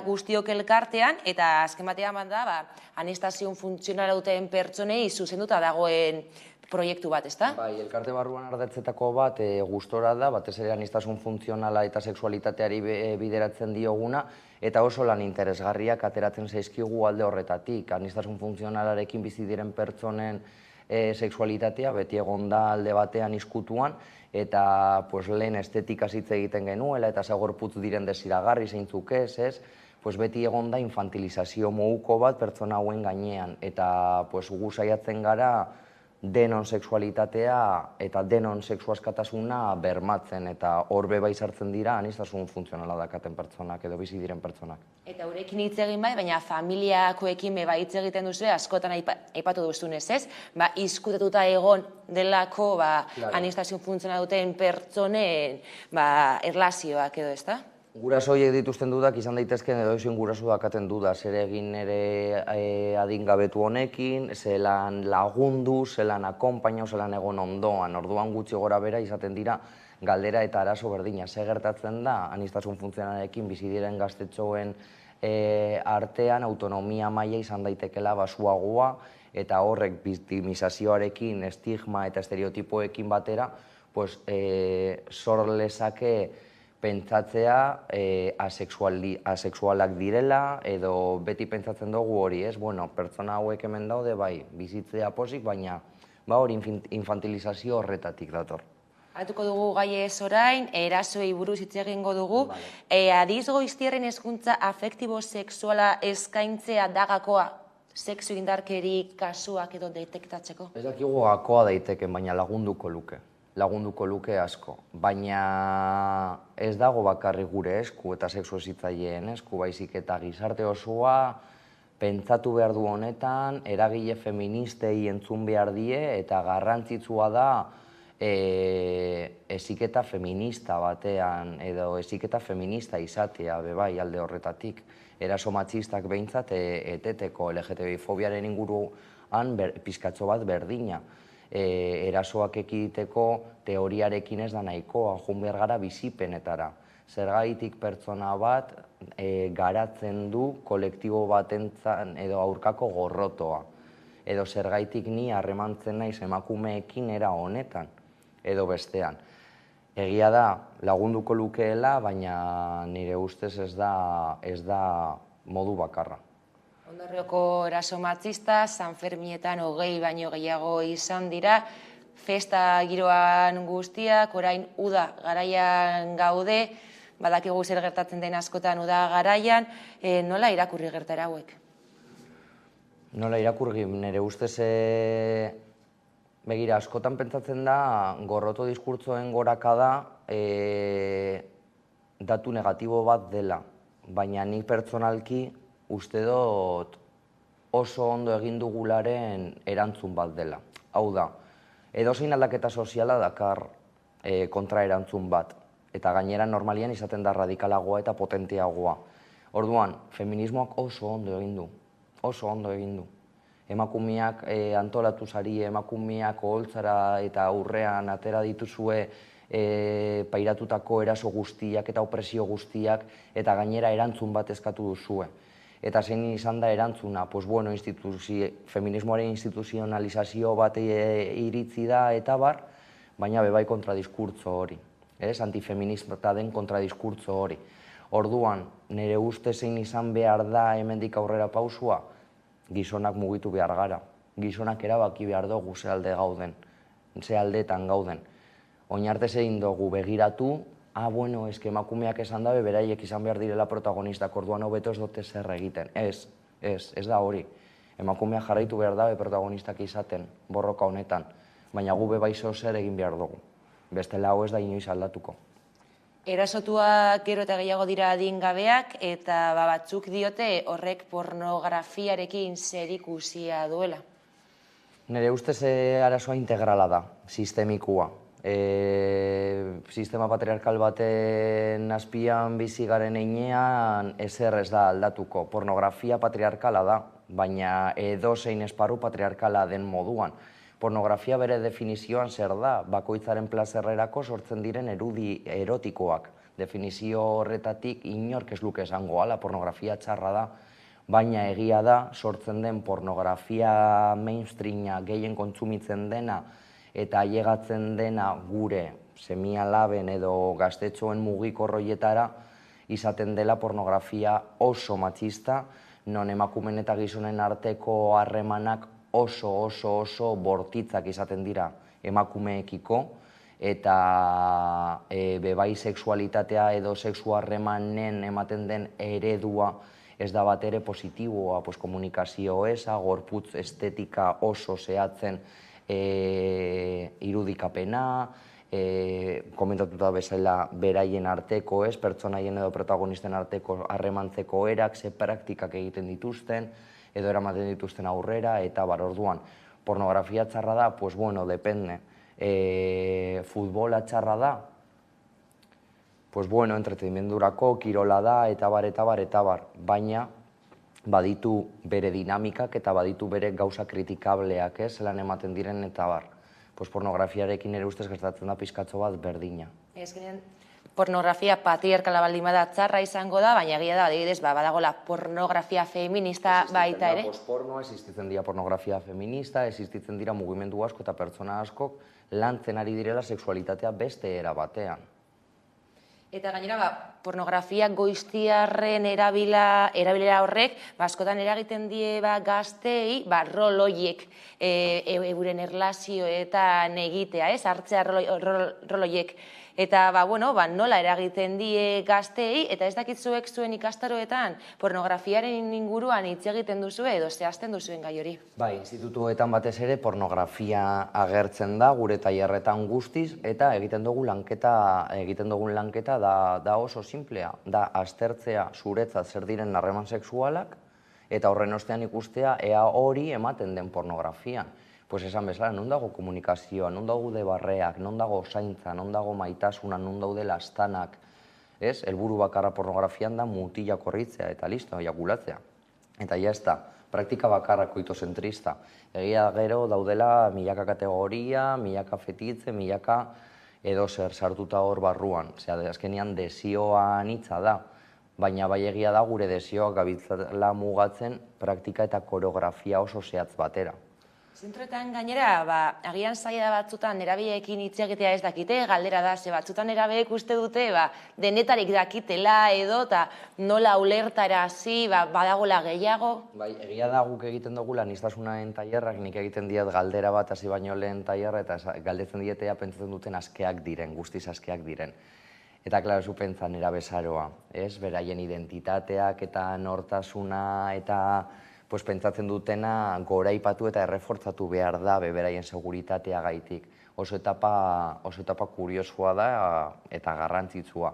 guztiok elkartean, eta azken batean da, aniztazion funtzionala duten pertsonei zuzenduta dagoen proiektu bat, ezta? Bai, elkarte barruan ardatzetako bat gustora da, batez ere aniztasun funtzionala eta sexualitateari bideratzen dioguna, eta oso lan interesgarriak ateratzen zaizkigu alde horretatik. Aniztasun funtzionalarekin bizi diren pertsonen sexualitatea beti egon da alde batean izkutuan, eta lehen estetika hitz egiten genuela, eta gorputz diren desiragarri zeintzuk ez, beti egon da infantilizazio moduko bat pertsona hauen gainean, eta gu saiatzen gara denon sexualitatea eta denon sexu askatasuna bermatzen, eta hor bai sartzen dira aniztasun funtzionala dakaten pertsonak edo bizi diren pertsonak. Eta eurekin hitz egin baina familiakoekin hitz egiten duzu, askotan aipatu duzunez, ez? Izkutatuta egon delako aniztasun funtzionala duten pertsonen erlazioak edo, ez da? Guraso horiek dituzten dudak izan daitezken edo ezin guraso dakaten duda, zer egin ere adingabetu honekin, zelan lagundu, zelan akonpainau, zelan egon ondoan, orduan gutxi gora bera izaten dira galdera eta arazo berdina. Ze gertatzen da, aniztasun funtzionalarekin bizi diren gaztetxoen artean autonomia maila izan daitekela basuagoa, eta horrek biktimizazioarekin, estigma eta estereotipoekin batera, sor lezake pentsatzea asexualak direla, edo beti pentsatzen dugu hori, ez? Pertsona hauek hemen daude, bai, bizitzea pozik, baina hori infantilizazio horretatik dator. Hatuko dugu gai ez orain, erasoei buruz hitz egingo dugu. Adiz goiztierren hezkuntza afektibo sexuala eskaintzea dagakoa sexu indarkeri kasuak edo detektatzeko? Ez dakigu gakoa daiteke, baina lagunduko luke asko, baina ez dago bakarrik gure esku eta sexu hezitzaileen esku, baizik eta gizarte osoa pentsatu behar du honetan, eragile feministei entzun behar die, eta garrantzitsua da heziketa feminista batean, edo heziketa feminista izatea, bebai, alde horretatik. Eraso matxistak behintzat, eteteko LGTBI-fobiaren inguruan pizkatxo bat berdina. Erasoak ekiteko teoriarekin ez da nahikoa, joan behar gara bizipenetara. Zergaitik pertsona bat garatzen du kolektibo batentzan edo aurkako gorrotoa. Edo zergaitik ni harremantzen naiz emakumeekin era honetan, edo bestean. Egia da, lagunduko lukeela, baina nire ustez ez da modu bakarra. Ondorrioko eraso matxista, San Ferminetan 20 baino gehiago izan dira, festa giroan guztiak, orain uda garaian gaude, badakigu zer gertatzen den askotan uda garaian, nola irakurri gertara hauek? Nola irakurri, nire ustez begira, askotan pentsatzen da, gorroto diskurtzoen gorakada datu negatibo bat dela, baina nik pertsonalki uste dut oso ondo egin dugularen erantzun bat dela. Hau da, edozein aldaketa soziala dakar kontraerantzun bat, eta gainera normalian izaten da radikalagoa eta potenteagoa. Orduan, feminismoak oso ondo egin du, oso ondo egin du. Emakumeak antolatu zari, emakumeak oholtzara eta aurrean atera dituzue pairatutako eraso guztiak eta opresio guztiak, eta gainera erantzun bat eskatu duzue. Eta zein izan da erantzuna, feminismoaren instituzionalizazio bat iritzi da eta bar, baina bebai kontradiskurtzo hori. Antifeminista den kontradiskurtzo hori. Orduan, nire uste zein izan behar da hemendik aurrera pausua, gizonak mugitu behar gara. Gizonak erabaki behar dugu ze alde gauden, ze aldeetan gauden. Oinarte zein dugu begiratu, bueno, eske emakumeak esan dabe, beraiek izan behar direla protagonistak, orduan hobeto ez dute zer egiten. Ez da hori. Emakumeak jarraitu behar dabe protagonistak izaten, borroka honetan, baina gu bebaizo zer egin behar dugu. Bestela hau ez da inoiz aldatuko. Erasotuak gero eta gehiago dira adingabeak, eta batzuk diote horrek pornografiarekin zerikusia duela. Nire ustez arazoa integrala da, sistemikua. Sistema patriarkal baten azpian bizi garen heinean ezer ez da aldatuko. Pornografia patriarkala da, baina edozein esparru patriarkala den moduan. Pornografia bere definizioan zer da, bakoitzaren plazerrerako sortzen diren erudi erotikoak. Definizio horretatik inork ez luke esango ala, pornografia txarra da, baina egia da sortzen den pornografia mainstreama gehien kontsumitzen dena eta ailegatzen dena gure semialaben edo gaztetxoen mugikorroietara izaten dela pornografia oso matxista, non emakumen eta gizonen arteko harremanak oso bortitzak izaten dira emakumeekiko, eta bebai sexualitatea edo sexu harremanen ematen den eredua ez da bat ere positiboa, komunikazio eza, gorputz estetika oso zehatzen irudikapena, komentatuta bezala beraien arteko, pertsonaien edo protagonisten arteko harremantzeko erak, ze praktikak egiten dituzten, edo eramaten dituzten aurrera, eta orduan, pornografia txarra da, bueno, depende. Futbola txarra da, bueno, entretenimendurako, kirola da, eta bar, baina baditu bere dinamikak eta baditu bere gauza kritikableak, zelan ematen diren, eta bar. Pornografiarekin ere ustez gertatzen da pizkatxo bat berdina. Pornografia patriarkala baldin bada txarra izango da, baina egia da, adibidez, badagoela pornografia feminista baita ere. Porno existitzen dira pornografia feminista, existitzen dira mugimendu asko eta pertsona askok lantzen ari direla sexualitatea beste era batean. Eta gainera, pornografia goiztiarren erabilera horrek, askotan eragiten die gaztei, rol horiek euren erlazioetan egitea, hartzea rol horiek. Eta, nola eragiten die gaztei, eta ez dakitzuek zuen ikastaroetan pornografiaren inguruan hitz egiten duzue edo zehazten duzuen gai hori. Bai, institutuetan batez ere pornografia agertzen da gure tailerretan guztiz, eta egiten dugun lanketa da oso simplea, da aztertzea zuretzat zer diren harreman sexualak, eta horren ostean ikustea ea hori ematen den pornografian. pues esan bezala, non dago komunikazioa, non daude barreak, non dago zaintza, non dago maitasuna, non daude lastanak, ez? Helburu bakarra pornografian da mutila korritzea eta listo, ejakulatzea. Eta ja ez da, praktika bakarra koitozentrista. Egia gero daudela milaka kategoria, milaka fetitze, milaka edo zer sartuta hor barruan. Osea, azkenean desioa anitza da, baina bai egia da gure desioak gabiltzala mugatzen praktika eta koreografia oso zehatz batera. Zentroetan gainera, agian zaila batzutan nerabieekin hitz egitea ez dakite, galdera da, ze batzutan nerabeek uste dute denetarik dakitela edo, eta nola ulertarazi, badagola gehiago. Bai, egia da guk egiten dugu aniztasunaren tailerrak, nik egiten diet galdera bat hasi baino lehen tailerra, eta galdetzen dietea pentsatzen duten askeak diren, guztiz askeak diren. Eta, klaro, zu pentsa nerabezaroa, ez? Beraien identitateak eta nortasuna eta pentsatzen dutena goraipatu eta errefortzatu behar da beraien seguritatea gaitik. Oso etapa kuriosua da eta garrantzitsua.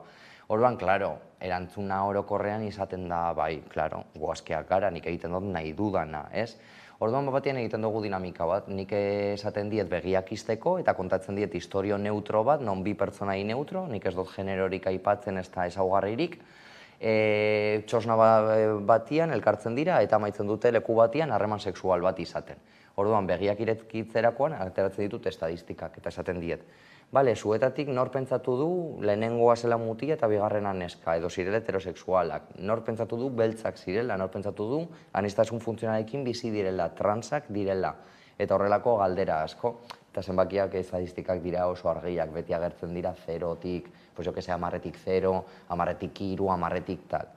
Orduan, klaro, erantzuna orokorrean izaten da, bai, klaro, goazkeak gara, nik egiten dut nahi dudana, ez? Orduan, batean egiten dugu dinamika bat, nik esaten diet begiak izteko eta kontatzen diet historio neutro bat, non bi pertsonai neutro, nik ez dut generorik aipatzen ez da ezaugarririk, txosna batian elkartzen dira eta amaitzen dute leku batian harreman sexual bat izaten. Orduan, begiak irekitzerakoan ateratzen ditut estadistikak eta esaten diet. Bale, zuetatik nor pentsatu du lehenengoa zela mutia eta bigarrena neska, edo zirela heterosexualak. Nor pentsatu du beltzak zirela, nor pentsatu du aniztasun funtzionalekin bizi direla, transak direla. Eta horrelako galdera asko. Eta zenbakiak estadistikak dira oso argiak, beti agertzen dira 0tik, pues jo que sea 10-tik 0, 10-tik 3, 10-tik tal.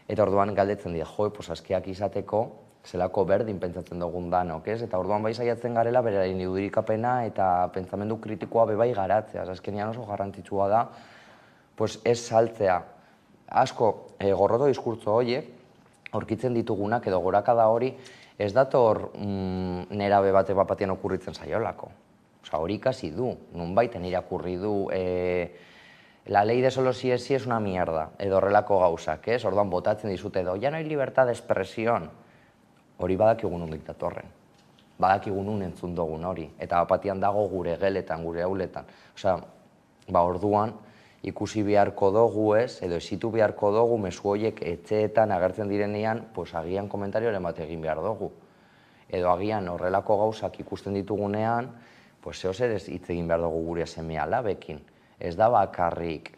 Eta orduan galdetzen dira, askeak izateko, zelako berdin pentsatzen dugun danok, ez? Eta orduan bai saiatzen garela beraien irudikapena eta pentsamendu kritikoa bebai garatzea. Azkenean oso garrantzitsua da, ez saltzea. Asko, gorroto diskurtso horiek, aurkitzen ditugunak edo gorakada hori, ez dator nerabe bate bat-batean okurritzen zaiolako. Hori ikasi du, nunbaiten irakurri du, la ley de solo sí es una mierda, edo horrelako gauzak, ez? Orduan botatzen dizute edo, ya no hay libertad de expresión. Hori badakigun undik datorren. Badakigun entzun dugun hori. Eta batian dago gure geletan, gure auletan. Orduan, ikusi beharko dugu ez, edo esitu beharko dugu, mezu horiek etxeetan agertzen direnean, agian komentarioaren bat egin behar dugu. Edo agian horrelako gauzak ikusten ditugunean, zehozer ez hitz egin behar dugu gure seme alabekin. Ez da bakarrik,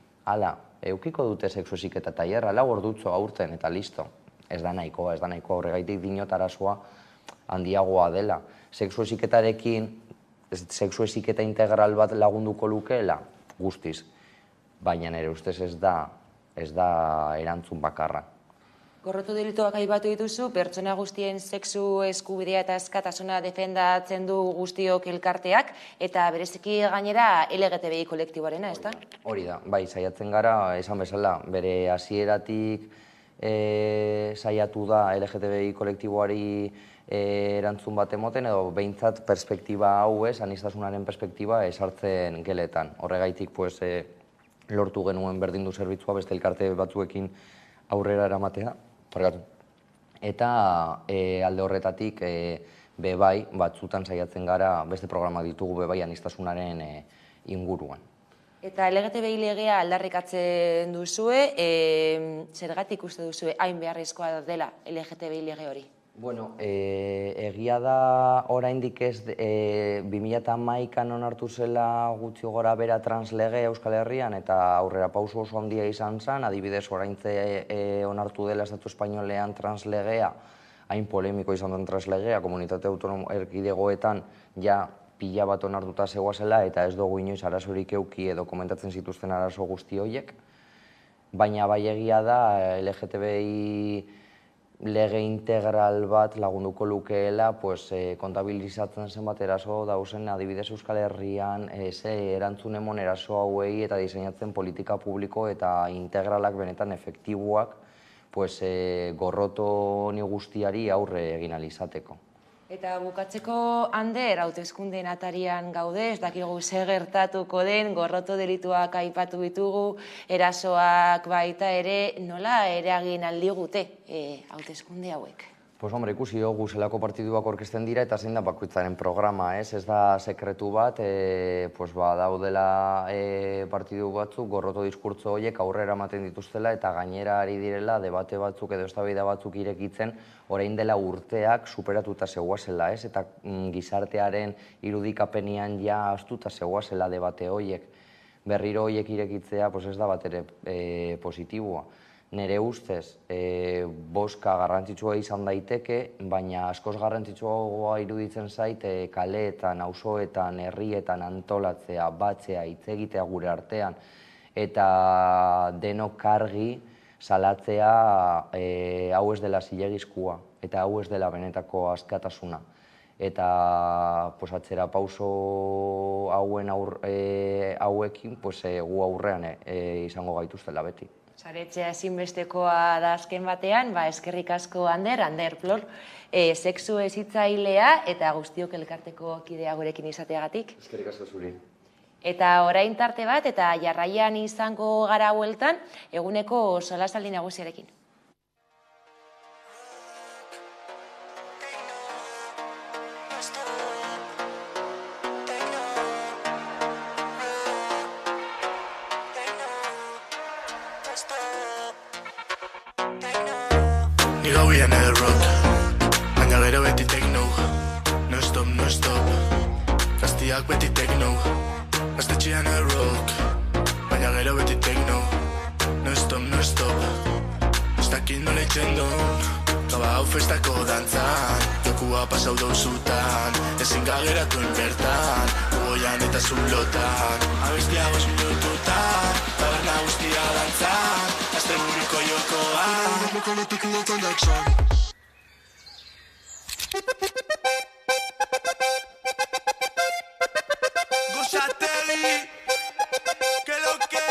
eukiko dute sexu heziketa tailerra, lau ordutzo aurten eta listo. Ez da nahikoa, horregaitik dinot arazoa handiagoa dela. Sexu heziketarekin, sexu heziketa integral bat lagunduko lukeela, guztiz. Baina nire ustez ez da erantzun bakarra. Gorroto delituak aipatu dituzu, pertsona guztien sexu eskubidea eta askatasuna defendatzen du guztiok elkarteak, eta bereziki gainera LGTBI kolektiboarena, ez da? Hori da, bai, saiatzen gara, esan bezala, bere hasieratik saiatu da LGTBI kolektiboari erantzun bat emoten, edo behintzat perspektiba hau ez, aniztasunaren perspektiba esartzen geletan. Horregaitik lortu genuen berdindu zerbitzua beste elkarte batzuekin aurrera eramatea. Eta alde horretatik bebai batzutan saiatzen gara beste programa ditugu bebai aniztasunaren inguruan. Eta LGTBI legea aldarrikatzen duzue, zergatik uste duzue hain beharrezkoa dela LGTBI lege hori? Bueno, egia da oraindik ez 2011an onartu zela gutxi gora bera translege Euskal Herrian eta aurrera pauso oso handia izan zen, adibidez oraintze onartu dela Estatu Espainolean translegea, hain polemiko izan den translegea, komunitate autonomo erkidegoetan ja pila bat onartuta zegoazela eta ez dugu inoiz arazorik euki edo komentatzen zituzten arazo guzti horiek, baina bai egia da LGTBI lege integral bat lagunduko lukeela kontabilizatzen zenbat eraso dauzen adibidez Euskal Herrian erantzun emon eraso hauei eta diseinatzen politika publiko eta integralak benetan efektiboak gorroto honi guztiari aurre egin ahal izateko. Eta bukatzeko, Ander, hauteskundeen atarian gaude, ez dakigu ze gertatuko den, gorroto delituak aipatu ditugu, erasoak baita ere, nola eragin aldigute hauteskunde hauek? Pues hombre, ikusi dugu zelako partiduak orkesten dira eta zein da bakoitzaren programa, ez? Ez da sekretu bat, daudela partidu batzuk, gorroto diskurtso horiek aurrera ematen dituztela eta gainera ari direla debate batzuk edo eztabaida batzuk irekitzen orain dela urteak superatuta zegoazela, ez? Eta gizartearen irudikapenian ja astuta zegoazela debate horiek. Berriro horiek irekitzea ez da bat ere positiboa. Nere ustez, boska garrantzitsua izan daiteke, baina askoz garrantzitsua iruditzen zait kaleetan, auzoetan, herrietan antolatzea, batzea, hitz egitea gure artean, eta denok argi salatzea hau ez dela zilegizkoa, eta hau ez dela benetako askatasuna. Eta atzera pauso hauekin gu aurrean izango gaituztela beti. Saretzea ezinbestekoa da azken batean, eskerrik asko Ander Plor, sexu hezitzailea eta guztiok elkarteko kidea gurekin izateagatik. Eskerrik asko zuri. Eta orain tarte bat eta jarraian izango gara bueltan eguneko solasaldi nagusiarekin. Ni gauian edo rock, baina gero beti techno. No stop, gaztiak beti techno. Gaztetxean edo rock, baina gero beti techno. No stop, ez dakit nola itxendon. Gaba hau festako dantzan, jokua pasau dauzutan. Ezin gageratuen bertan, gogoian eta zulotan. Abestia 5 minututan, taberna guztia dantzan. Azte buriko jokoan, kolotik lotan daksan. Gozategi, que lo que.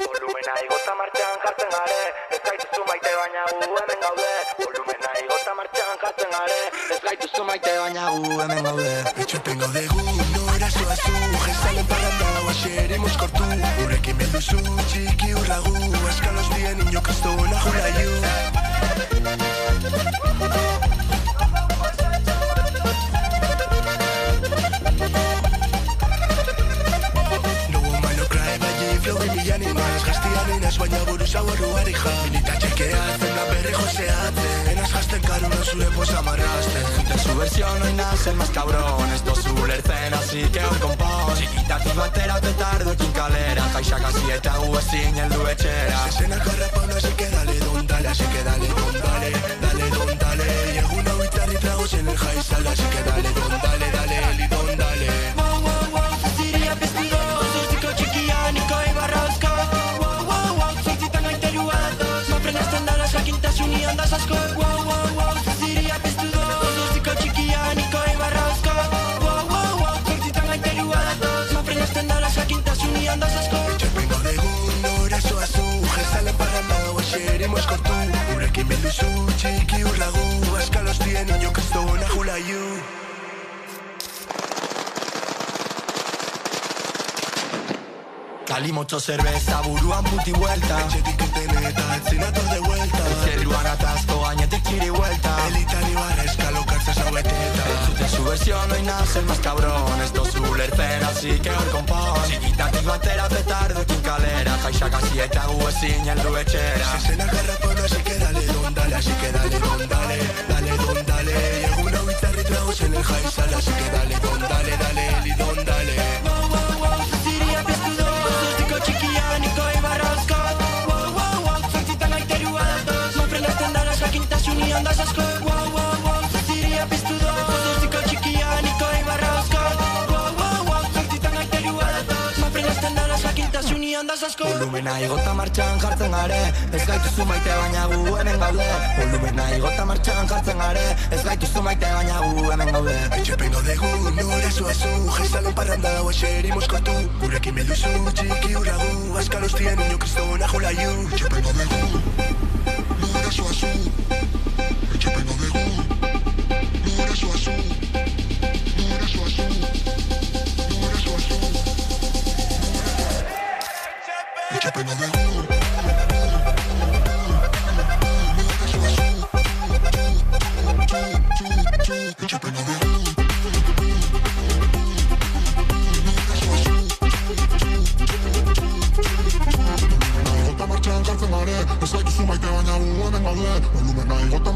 Volumena igota martxan jartzen gare, ez gaituzu maite baina gu hemen gaude. Volumena igota martxan jartzen gare, ez gaituzu maite baina gu hemen gaude. Etxepen gaudegu, no erasoa zu, jesalen parranda guaxeremos kortu. Gurekin belduzu, txiki urragu, eskalos dien niño kristona julaiu. Baina buruz hau erruari ja Minita txekeatzen da berri joseatzen Enaz jazten karuna zure posa marrazten Zuten su versión hoy nace el más cabrón Esto zu lertzen así que hor kompon Txikitatik batera petardoekin kalera Jaixak hasi eta gu ezin heldu etxera Zezenak harrapana así que dale don dale Así que dale don dale, dale don dale Y egun hau itzarri tragos en el jaizal Así que dale don dale, dale eli don dale Wow, wow, wow, zaziria pestido Zuziko txikianiko ibarrauzko Jakintasuni handaz asko Wow, wow, wow, zaziria piztu Zuziko txikianiko ibarrauzko Wow, wow, wow, zortzitan gaiterua datoz Mafrenazten dala jakintasuni handaz asko Etxepen gaudegun norazoa zu Jezalen parranda guaxeremos kortu Gurekin belduzu txiki urragu Askalos dien niño kristona julaiu Kalimotxo cerveza buruan puti vuelta Etxetik eteneta etzinator de vuelta Zerruan atazko gainetik txiri vuelta Elitan ibarra eskalokartza zaueteta Entzuten su versión hoy nace el más cabrón Ez dozu lertzen así que hor kompon Txikitatik batera petardoekin kalera Jaixak hasi eta gu ezin heldu etxera Zezenak harrapana así que dale don dale Así que dale don dale, dale don dale Y egun hau itzarri tragos en el jaizal Así que dale don dale, dale eli don dale Wow, wow, wow, zaziria piztu txikianiko ibarrauzko Wow, wow, wow, zortzitan gaiterua datoz Mafrenazten dara jakintasuni handaz asko Wow, wow, wow, zaziria piztu Zuziko txikianiko ibarrauzko Wow, wow, wow, zortzitan gaiterua datoz Mafrenazten dara jakintasuni handaz asko Volumena igota martxan jartzen gare Ez gaituzu maite baina gu hemen gaude Volumena igota martxan jartzen gare Ez gaituzu maite baina gu hemen gaude Etxepen gaudegu, norazoa zu Jezalen parranda guaxerimos kortu Gurekin belduzu txiki urragu Askalos dien niño kristona julaiu Etxepen gaudegu, norazoa zu Etxepen gaudegu, norazoa zu Norazoa zu, norazoa zu Etxepen gaudegu Norazoa zu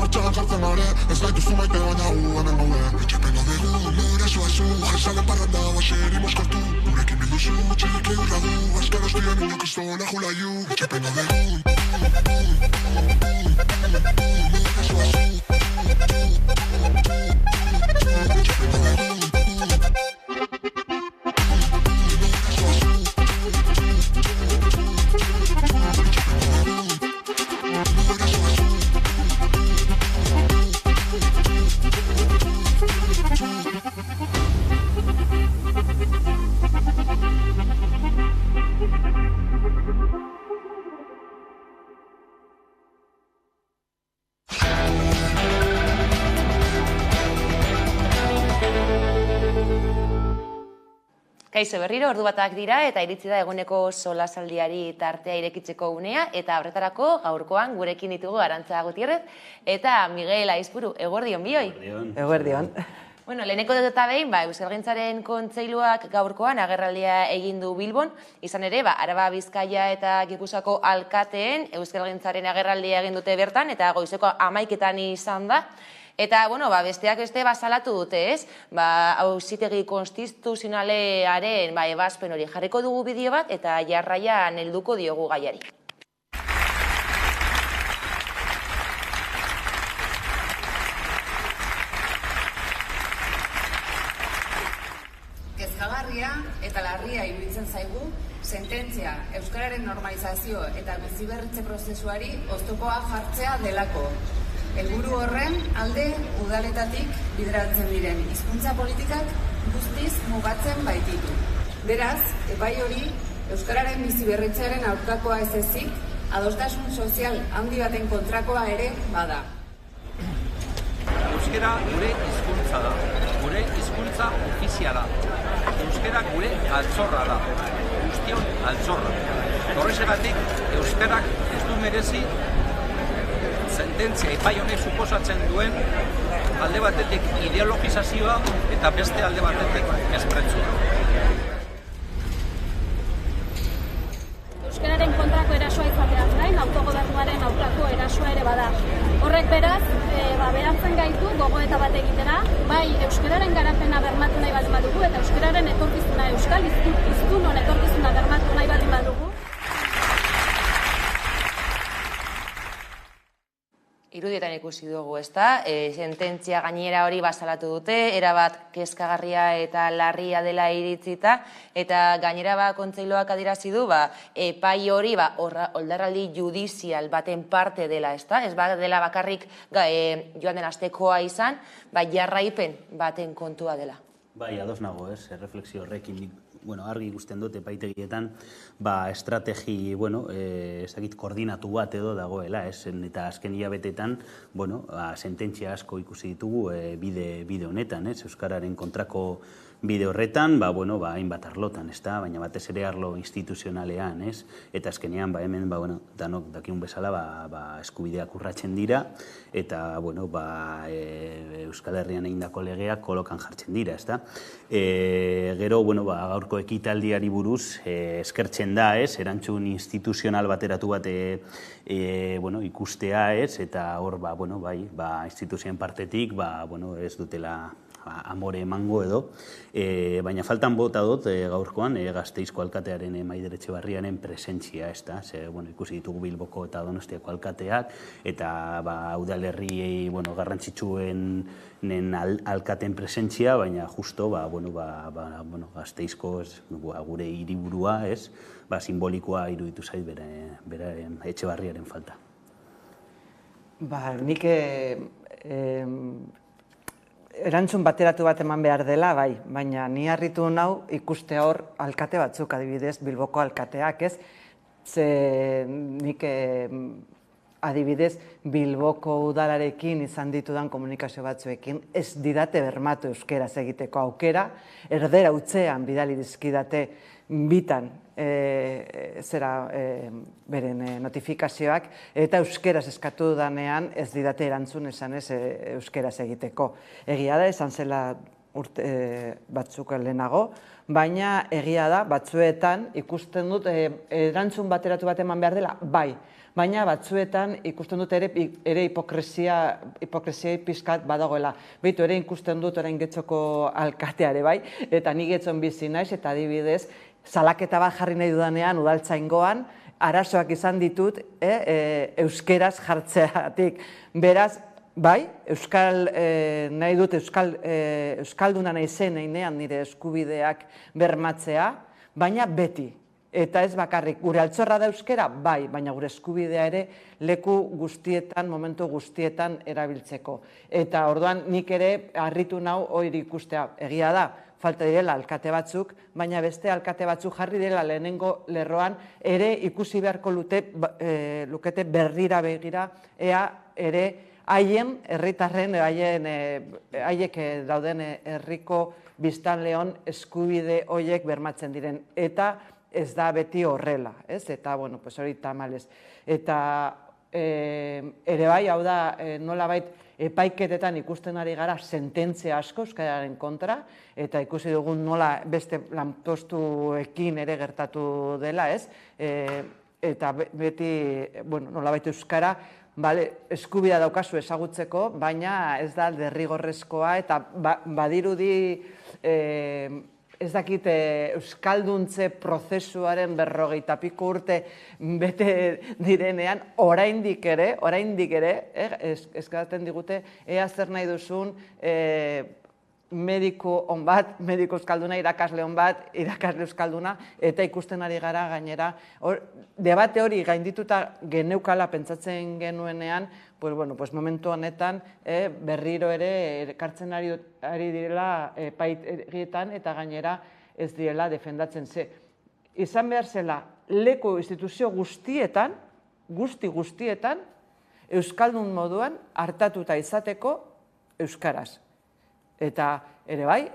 martxan jartzen are, ez gaituzu maite baina hemen gaude. Etxepen gaude lorazoa zu, jesalen parranda, baseri moskortu. Gurekin bilduzu, txiki urra du, azkar ostien inok ez dola julaiu. Etxepen gaude lorazoa zu. Kaixo berriro, ordu batak dira eta iritsi da eguneko solasaldiari tartea irekitzeko unea eta horretarako gaurkoan gurekin ditugu Arantza Gutierrez eta Miguel Aizpuru. Eguerdion bioi? Eguerdion. Bueno, leheneko eta behin, Euskalgintzaren Kontseiluak gaurkoan agerraldia egin du Bilbon, izan ere, Araba, Bizkaia eta Gipuzkoako alkateen Euskalgintzaren agerraldia egin dute bertan eta goizeko 11etan izan da. Eta, besteak beste salatu dute, ez? Auzitegi konstituzionalearen ebazpen hori jarriko dugu bideo bat eta jarraian helduko diogu gaiari. Kezkagarria eta larria iruditzen zaigu sententzia euskararen normalizazio eta biziberritze prozesuari oztopoa jartzea delako. Helburu horren alde udaletatik bideratzen diren hizkuntza politikak guztiz mugatzen baititu. Beraz, epai hori euskararen biziberritzearen aurkakoa ez ezik, adostasun sozial handi baten kontrakoa ere bada. Euskara gure hizkuntza da, gure hizkuntza ofiziala. Euskara gure altxorra da, guztion altxorra. Horrexegatik, euskarak ez du merezi sententzia epai honek suposatzen duen alde batetik ideologizazioa eta beste alde batetik mespretzua. Euskararen kontrako erasoa izateaz gain, autogobernuaren aurkako erasoa ere bada. Horrek beraz, behartzen gaitu gogoeta bat egitera, bai euskararen garapena bermatu nahi baldin badugu eta euskararen etorkizuna euskal hiztunon etorkizuna bermatu nahi baldin badugu. Irudietan ikusi dugu, ezta? Sententzia gainera hori salatu dute, erabat kezkagarria eta larria dela iritzita, eta gainera Kontseiluak adierazi du, epai hori oldarraldi judizial baten parte dela, ezta? Ez dela bakarrik joan den astekoa izan, jarraipen baten kontua dela. Bai, ados nago, ez? Reflexio horrekin argi ikusten dut epaitegietan estrategi, ezakit koordinatu bat edo dagoela, eta azken hilabetetan, sententzia asko ikusi ditugu bide honetan, euskararen kontrako bide horretan, hainbat arlotan, baina batez ere arlo instituzionalean, eta azkenean, hemen, danok dakiun bezala, eskubideak urratzen dira, eta, Euskal Herrian egindako legeak kolokan jartzen dira, gero, gaurko ekitaldiari buruz, eskertzen da, erantzun instituzional bateratu bat ikustea, eta hor, instituzioen partetik, ez dutela amore emango edo, baina faltan bota dut gaurkoan Gasteizko alkatearen Maider Etxebarriaren presentzia, ikusi ditugu Bilboko eta Donostiako alkateak, eta udalerriei garrantzitsuenen alkaten presentzia, baina justo Gasteizko gure hiriburua, simbolikoa iruditu zait bere Etxebarriaren falta. Nik erantzun bateratu bat eman behar dela, baina ni harritu nau ikuste hor alkate batzuk, adibidez, Bilboko alkateak, nik adibidez Bilboko udalarekin izan ditudan komunikazio batzuekin ez didate bermatu euskeraz egiteko aukera, erdera utzean bidali dizkidate bitan beren notifikazioak, eta euskeraz eskatu danean ez didate erantzun esan ez euskeraz egiteko. Egia da, esan zela batzuk lehenago, baina egia da, batzuetan ikusten dut erantzun bateratu bat eman behar dela, bai, baina batzuetan ikusten dut ere hipokresia pizkat badagoela. Beitu ere ikusten dut orain Getxoko alkateare bai, eta ni Getxon bizi naiz, eta adibidez, salaketa bat jarri nahi dudanean udaltzaingoan, arazoak izan ditut euskeraz jartzeatik. Beraz, bai, nahi dut euskalduna nahi zen einean nire eskubideak bermatzea, baina beti. Eta ez bakarrik, gure altxorra da euskera, bai, baina gure eskubidea ere leku guztietan, momentu guztietan erabiltzeko. Eta orduan nik ere harritu nau hori ikustea. Egia da, falta direla alkate batzuk, baina beste alkate batzuk jarri dela lehenengo lerroan ere ikusi beharko lukete berrira begira, ea ere haien, herritarren, haiek dauden herriko biztanleon eskubide horiek bermatzen diren. Eta ez da beti horrela, ez? Eta, bueno, hori tamalez. Eta ere bai, hau da, nolabait epaiketetan ikusten ari gara sententzia asko euskararen kontra, eta ikusi dugun nola beste lanpostuekin ere gertatu dela, ez? Eta beti, bueno, nolabait euskara, eskubidea daukazu ezagutzeko, baina ez da derrigorrezkoa, eta badirudi ez dakit euskalduntze prozesuaren 50 piko urte bete direnean, oraindik ere, eskatzen digute, ea zer nahi duzun mediku on bat, mediku euskalduna, irakasle on bat, irakasle euskalduna, eta ikusten ari gara gainera. Debate hori gaindituta geneukala pentsatzen genuenean, momentu honetan berriro ere ekartzen ari direla epaitegietan eta gainera ez direla defendatzen ze. Izan behar zela leku instituzio guztietan, guztietan, euskaldun moduan hartatuta izateko euskaraz. Eta ere bai,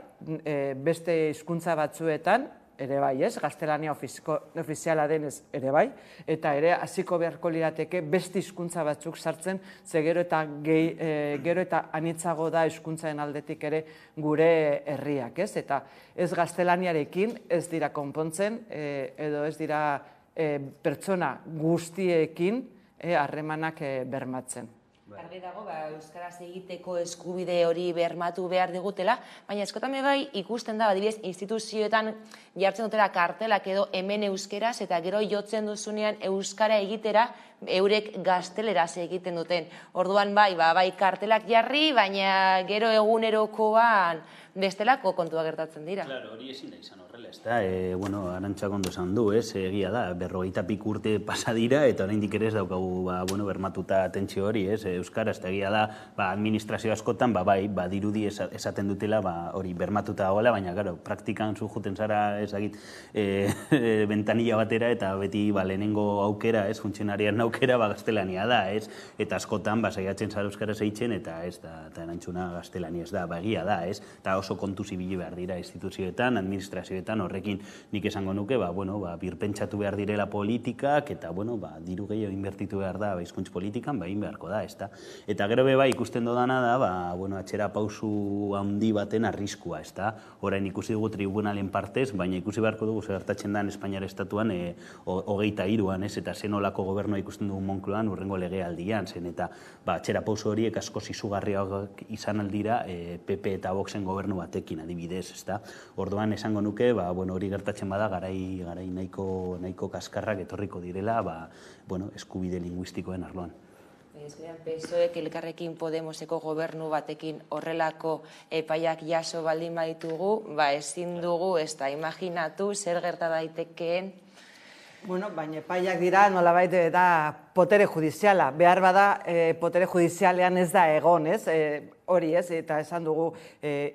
beste hizkuntza batzuetan, ere bai, ez, gaztelania ofiziala denez ere bai, eta ere hasiko beharko lirateke beste hizkuntza batzuk sartzen, ze gero eta anitzago da hizkuntzaren aldetik ere gure herriak, ez? Eta ez gaztelaniarekin ez dira konpontzen, edo ez dira pertsona guztiekin harremanak bermatzen. Argi dago, euskaraz egiteko eskubide hori bermatu behar digutela, baina askotan bai ikusten da, adibidez, instituzioetan jartzen dutela kartelak edo hemen euskeraz, eta gero jotzen duzunean euskara egitera, eurek gazteleraz egiten duten. Orduan bai kartelak jarri, baina gero egunerokoan bestelako kontua gertatzen dira. Claro, hori ezin da izan horrela, ez da, Arantxak ondo esan du, egia da, 50 pik urte pasa dira, eta oraindik ere ez daukagu bermatuta atentzio hori, euskaraz, eta egia da, administrazio askotan, dirudi esaten dutela, hori bermatuta dagoela, baina, claro, praktikan zu juten zara, ezagit, ventanilla batera, eta beti lehenengo aukera, funtzionarian aukera, gaztelania da, eta askotan, saiatzen zara euskaraz eitzen, eta ez da, eta erantzuna gaztelania ez da, egia da, eta oso kontu zibili behar dira instituzioetan, administrazioetan, horrekin nik esango nuke, birpentsatu behar direla politikak, eta, diru gehiago inbertitu behar da, hizkuntz politikan, egin beharko da, ez da. Eta gero ikusten dodana da, atxera pausu handi baten arriskua, ez da. Orain ikusi dugu tribunalen partez, baina ikusi beharko dugu zertatzen da Espainiar estatuan 23an, eta zenolako gobernua ikusten dugu Moncloan urrengo legealdian, zen, eta atxera pausu horiek asko izugarriak izan aldira PP eta Voxen gobernu batekin adibidez, ezta? Orduan esango nuke, hori gertatzen bada garai nahiko kaskarrak etorriko direla, eskubide linguistikoen arloan. PSOEk Elkarrekin Podemoseko gobernu batekin horrelako epaiak jaso baldin baditugu, ezin dugu, ez da, imaginatu zer gerta daitekeen. Baina epaiak dira, nolabait da potere judiziala. Behar bada, potere judizialean ez da egon, ez? Hori ez, eta esan dugu,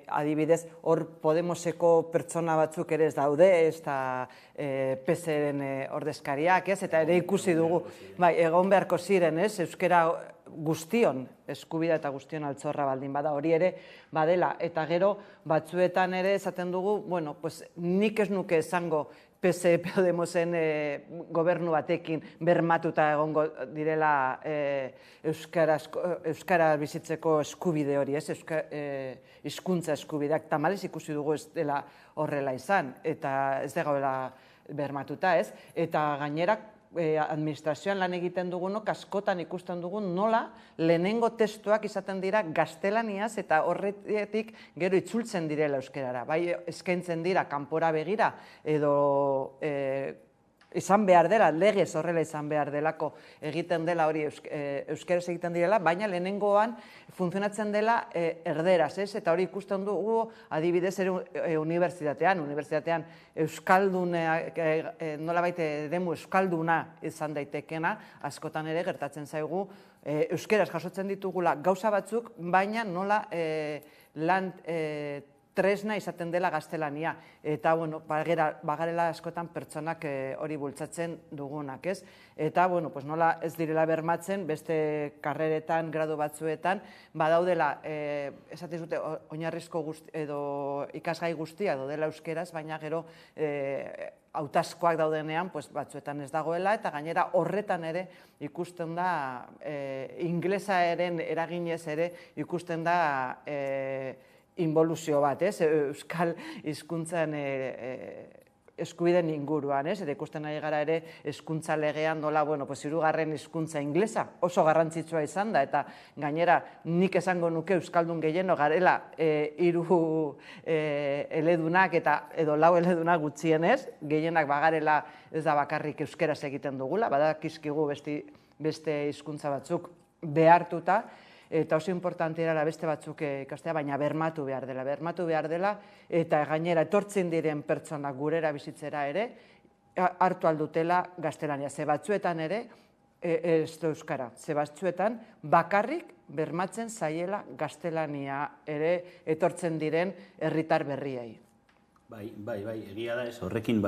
adibidez, hor Podemoseko pertsona batzuk ere ez daude, ez da PSren ordezkariak, ez? Eta ere ikusi dugu, egon beharko ziren, ez? Euskara guztion, eskubidea eta guztion altxorra baldin bada, hori ere badela. Eta gero, batzuetan ere esaten dugu, nik ez nuke esango, PS Podemosen gobernu batekin bermatuta egongo direla euskara bizitzeko eskubide hori, hizkuntza eskubideak, tamalez ikusi dugu ez dela horrela izan, eta ez dagoela bermatuta, ez? Eta gainera administrazioan lan egiten dugunok askotan ikusten dugun nola lehenengo testuak izaten dira gaztelaniaz eta horretik gero itzultzen direla euskerara. Bai eskaintzen dira kanpora begira edo izan behar dela, legez horrela izan behar delako egiten dela hori euskeraz egiten direla, baina lehenengoan funtzionatzen dela erderaz, ez? Eta hori ikusten dugu adibidez ere unibertsitatean euskaldunak, nolabait demu euskalduna izan daitekena, askotan ere gertatzen zaigu euskeraz jasotzen ditugula gauza batzuk, baina nola lan tresna izaten dela gaztelania. Eta, bueno, bagarela askotan pertsonak hori bultzatzen dugunak, ez? Eta, bueno, nola ez direla bermatzen, beste karreretan, gradu batzuetan, badaudela, esaten zute, oinarrizko edo ikasgai guztia dela euskeraz, baina gero hautazkoak daudenean, batzuetan ez dagoela, eta gainera horretan ere ikusten da, inglesaren eraginez ere ikusten da involuzio bat, euskal hizkuntzan eskubideen inguruan, eta ikusten nahi gara ere hizkuntza legean nola, hirugarren hizkuntza inglesa oso garrantzitsua izan da, eta gainera nik esango nuke euskaldun gehieno garela 3 eledunak edo 4 eledunak gutxienez, gehienak bagarela ez da bakarrik euskeraz egiten dugula, badakizkigu beste hizkuntza batzuk behartuta, eta oso importantea dela beste batzuk ikastea, baina bermatu behar dela, eta gainera etortzen diren pertsonak gurera bizitzera ere, hartu aldutela gaztelania. Ze batzuetan ere, ez da euskara, ze batzuetan bakarrik bermatzen zaiela gaztelania ere etortzen diren herritar berriei. Bai, egia da ez, horrekin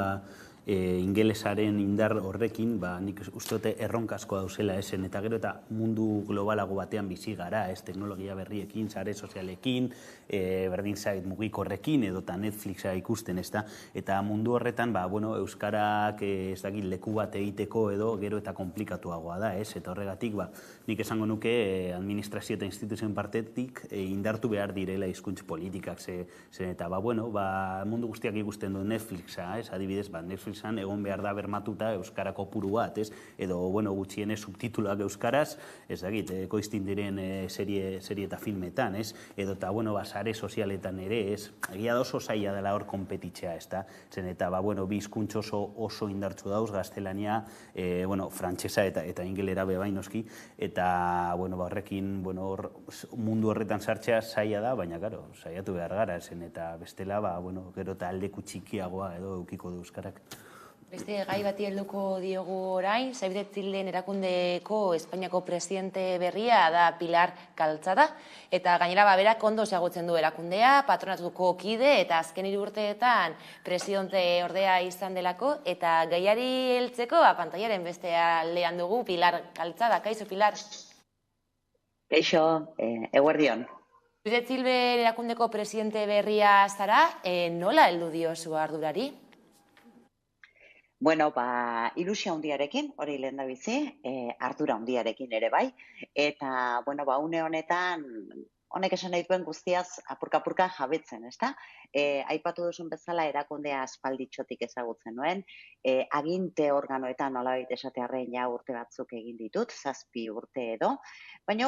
ingelesaren indar horrekin, nik uste dute erronkasko dauzela esen, eta gero eta mundu globalago batean bizi gara, teknologia berriekin, sare sozialekin, berdin zait mugikorrekin, edota Netflixa ikusten, eta mundu horretan, euskarak ez dakit leku bat egiteko edo gero eta komplikatuagoa da, eta horregatik, nik esango nuke administrazio eta instituzioen partetik indartu behar direla hizkuntz politikak, eta mundu guztiak ikusten du Netflixa, adibidez, Netflixan egon behar da bermatuta euskara kopuru bat, edo gutxienez subtituloak euskaraz, ez dakit, ekoiztin diren serie eta filmetan, edo eta sare sozialetan ere, egia da oso zaila dela hor konpetitzea, zen eta bi hizkuntz oso indartsu dauz, gaztelania, frantsesa eta ingelera bebainoski, eta horrekin mundu horretan sartzea zaila da, baina saiatu behar gara, zen eta bestela, gero eta aldeku txikiagoa edo eukiko du euskarak. Beste gai bati helduko diogu orain, Save the Children erakundeko Espainiako presidente berria da Pilar Caltzada, eta gainera berak ondo ezagutzen du erakundea, patronatuko kide eta azken 3 urteetan presidente ordea izan delako, eta gaiari heltzeko pantailaren beste aldean dugu Pilar Caltzada. Kaixo, Pilar? Kaixo, eguerdion. Save the Children erakundeko presidente berria zara, nola heldu diozu ardurari? Ilusia handiarekin, hori lehen da bizi, ardura handiarekin ere bai, eta, une honetan, honek esan nahi duen guztiaz apurka-apurka jabetzen, ezta? Aipatu duzun bezala erakundea aspalditxotik ezagutzen nuen, aginte organoetan nolabait esatearren urte batzuk egin ditut, 7 urte edo, baina,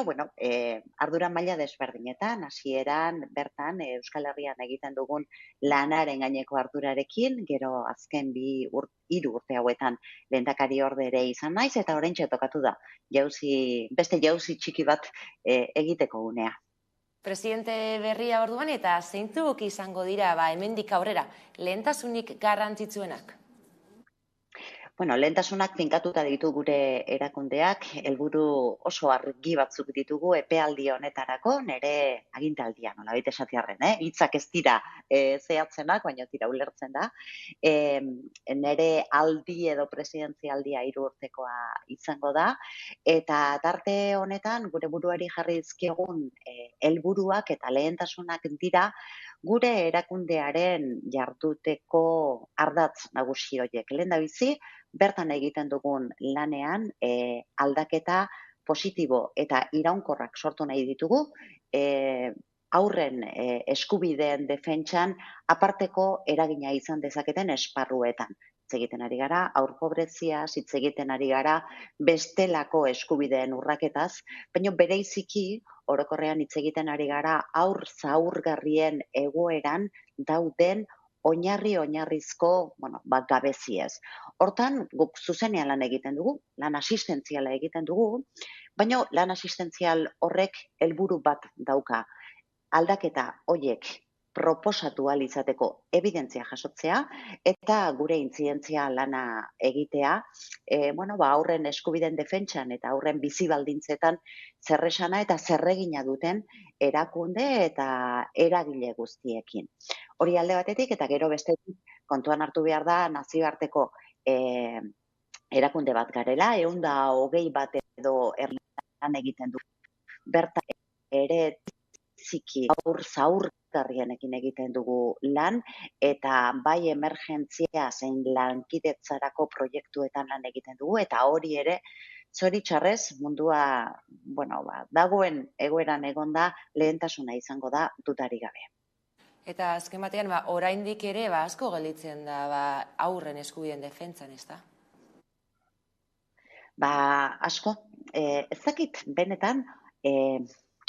ardura maila desberdinetan, hasieran bertan Euskal Herrian egiten dugun lanaren gaineko ardurarekin, gero azken 3 urte hauetan lehendakari orde ere izan naiz, eta oraintxe tokatu da, beste jauzi txiki bat egiteko unea. Presidente berria orduan eta zeintzuk izango dira hemendik aurrera lehentasunik garrantzitsuenak? Lehentasunak finkatuta ditu gure erakundeak, helburu oso argi batzuk ditugu epealdi honetarako, nire agintaldia, nolabait esatearren, hitzak ez dira zehatzenak, baina tira ulertzen da. Nire aldi edo presidentzialdia 3 urtekoa izango da, eta tarte honetan gure buruari jarri dizkiegun helburuak eta lehentasunak dira gure erakundearen jarduteko ardatz nagusi horiek. Lehendabizi, bertan egiten dugun lanean aldaketa positibo eta iraunkorrak sortu nahi ditugu, aurren eskubideen defentsan aparteko eragina izan dezaketen esparruetan. egiten ari gara, haur pobreziaz, hitz egiten ari gara, bestelako eskubideen urraketaz, baina bereiziki orokorrean hitz egiten ari gara haur zaurgarrien egoeran dauden oinarrizko, gabeziez. Hortan, guk zuzenean lan egiten dugu, lan asistentziala egiten dugu, baina lan asistentzial horrek helburu bat dauka. Aldaketa horiek proposatu ahal izateko evidentzia jasotzea eta gure intzidentzia lana egitea, aurren eskubideen defentsan eta aurren bizi baldintzetan zerresana eta zerregina duten erakunde eta eragile guztiekin. Hori alde batetik eta gero bestetik kontuan hartu behar da nazioarteko erakunde bat garela, 120 bat edo lan egiten du. Bertan ere ziki aur zaurgarrienekin egiten dugu lan eta bai emergentzia zein lankidetzarako proiektuetan lan egiten dugu eta hori ere zoritxarrez mundua dagoen egoeran egonda lehentasuna izango da dudari gabe. Eta azken batean, oraindik ere asko gelditzen da aurren eskubideen defentsan, ez da? Asko. Ez dakit benetan